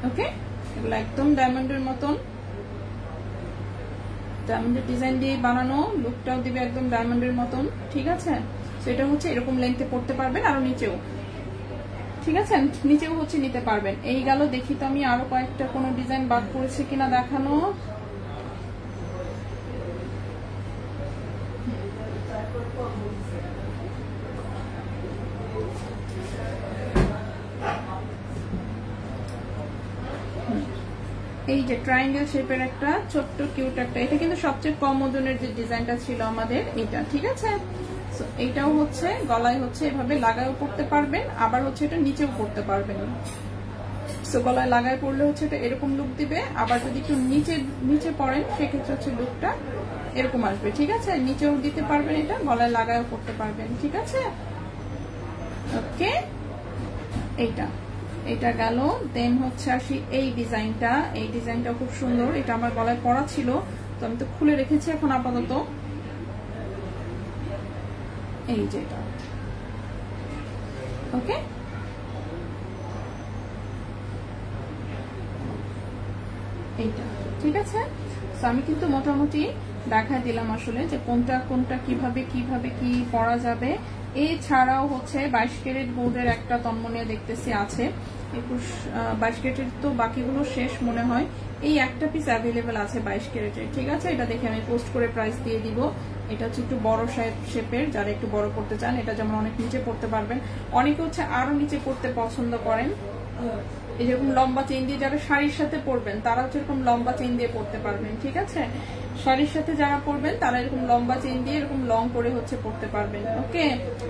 ওকে, এগুলো একদম ডায়মন্ডের মতন, ডায়মন্ডের ডিজাইন দিয়ে বানানো, লুকটাও দিবে একদম ডায়মন্ডের মতন, ঠিক আছে। তো এটা হচ্ছে এরকম লেন্থে পড়তে পারবেন, আরো নিচেও, ঠিক আছে, নিচেও হচ্ছে নিতে পারবেন। এই গেল, দেখি তো আমি আরো কয়েকটা কোনো ডিজাইন বাদ পড়েছে কিনা দেখানো। এই যে ট্রায়াঙ্গেল শেপের একটা ছোট্ট কিউট একটা, এটা কিন্তু সবচেয়ে কম ওজনের যে ডিজাইনটা ছিল আমাদের এটা, ঠিক আছে। সো এইটাও হচ্ছে গলায় হচ্ছে এভাবে লাগায়ও পড়তে পারবেন, আবার হচ্ছে এটা নিচেও পড়তে পারবেন। সো গলায় লাগায় পড়লে হচ্ছে এটা এরকম লুক দিবে, আবার যদি একটু নিচে পড়েন সেক্ষেত্রে হচ্ছে লুকটা এরকম আসবে, ঠিক আছে। নিচেও দিতে পারবেন, এটা গলায় লাগায়ও পড়তে পারবেন, ঠিক আছে। ওকে, এটা গেল। দেন হচ্ছে আসি এই ডিজাইনটা, এই ডিজাইনটা খুব সুন্দর, এটা আমার গলায় পরা ছিল, তো আমি তো খুলে রেখেছি এখন আপাতত। এই যে এটা, ওকে, এইটা ঠিক আছে। তো আমি কিন্তু মোটামুটি দেখা দিলাম আসলে যে কোনটা কোনটা কিভাবে কিভাবে কি পরা যাবে। এছাড়াও হচ্ছে 22 ক্যারেট গোল্ডের একটা তন্মনীয় দেখতেছি আছে, 22 ক্যারেটের তো বাকিগুলো শেষ মনে হয়। এই একটা পিস অ্যাভেলেবেল আছে 22 ক্যারেটের, ঠিক আছে। এটা দেখে আমি পোস্ট করে প্রাইস দিয়ে দিব। এটা হচ্ছে একটু বড় শেপের, যারা একটু বড় করতে চান, এটা যেমন অনেক নিচে পড়তে পারবেন, অনেকে হচ্ছে আরো নিচে পড়তে পছন্দ করেন। এরকম লম্বা চেইন দিয়ে যারা শাড়ির সাথে পরবেন তারা হচ্ছে এরকম লম্বা চেইন দিয়ে পরতে পারবেন, ঠিক আছে। শাড়ির সাথে যারা পরবেন তারা এরকম লম্বা চেইন দিয়ে এরকম লং করে হচ্ছে পরতে পারবেন, ওকে।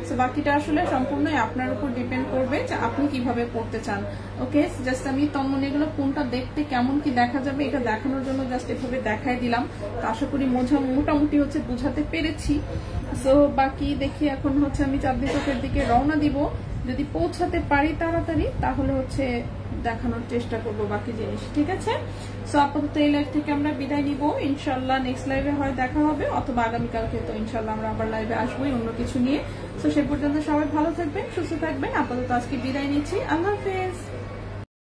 সো বাকিটা আসলে সম্পূর্ণই আপনার উপর ডিপেন্ড করবে যে আপনি কিভাবে পরতে চান, ওকে। জাস্ট আমি তন্মনীগুলো কোনটা দেখতে কেমন কি দেখা যাবে এটা দেখানোর জন্য জাস্ট এভাবে দেখাই দিলাম। তো আশা করি মোটামুটি হচ্ছে বুঝাতে পেরেছি। সো বাকি দেখি এখন হচ্ছে আমি চাঁদনি চকের দিকে রওনা দিব, যদি পৌঁছাতে পারি তাড়াতাড়ি তাহলে হচ্ছে দেখানোর চেষ্টা করব বাকি জিনিস, ঠিক আছে। সো আপাতত এই লাইভ থেকে আমরা বিদায় নিব, ইনশাল্লাহ নেক্সট লাইভে হয় দেখা হবে, অথবা আগামীকালকে তো ইনশাল্লাহ আমরা আবার লাইভে আসবোই অন্য কিছু নিয়ে। সো সে পর্যন্ত সবাই ভালো থাকবেন, সুস্থ থাকবেন। আপাতত আজকে বিদায় নিচ্ছি, আল্লাহ হাফেজ।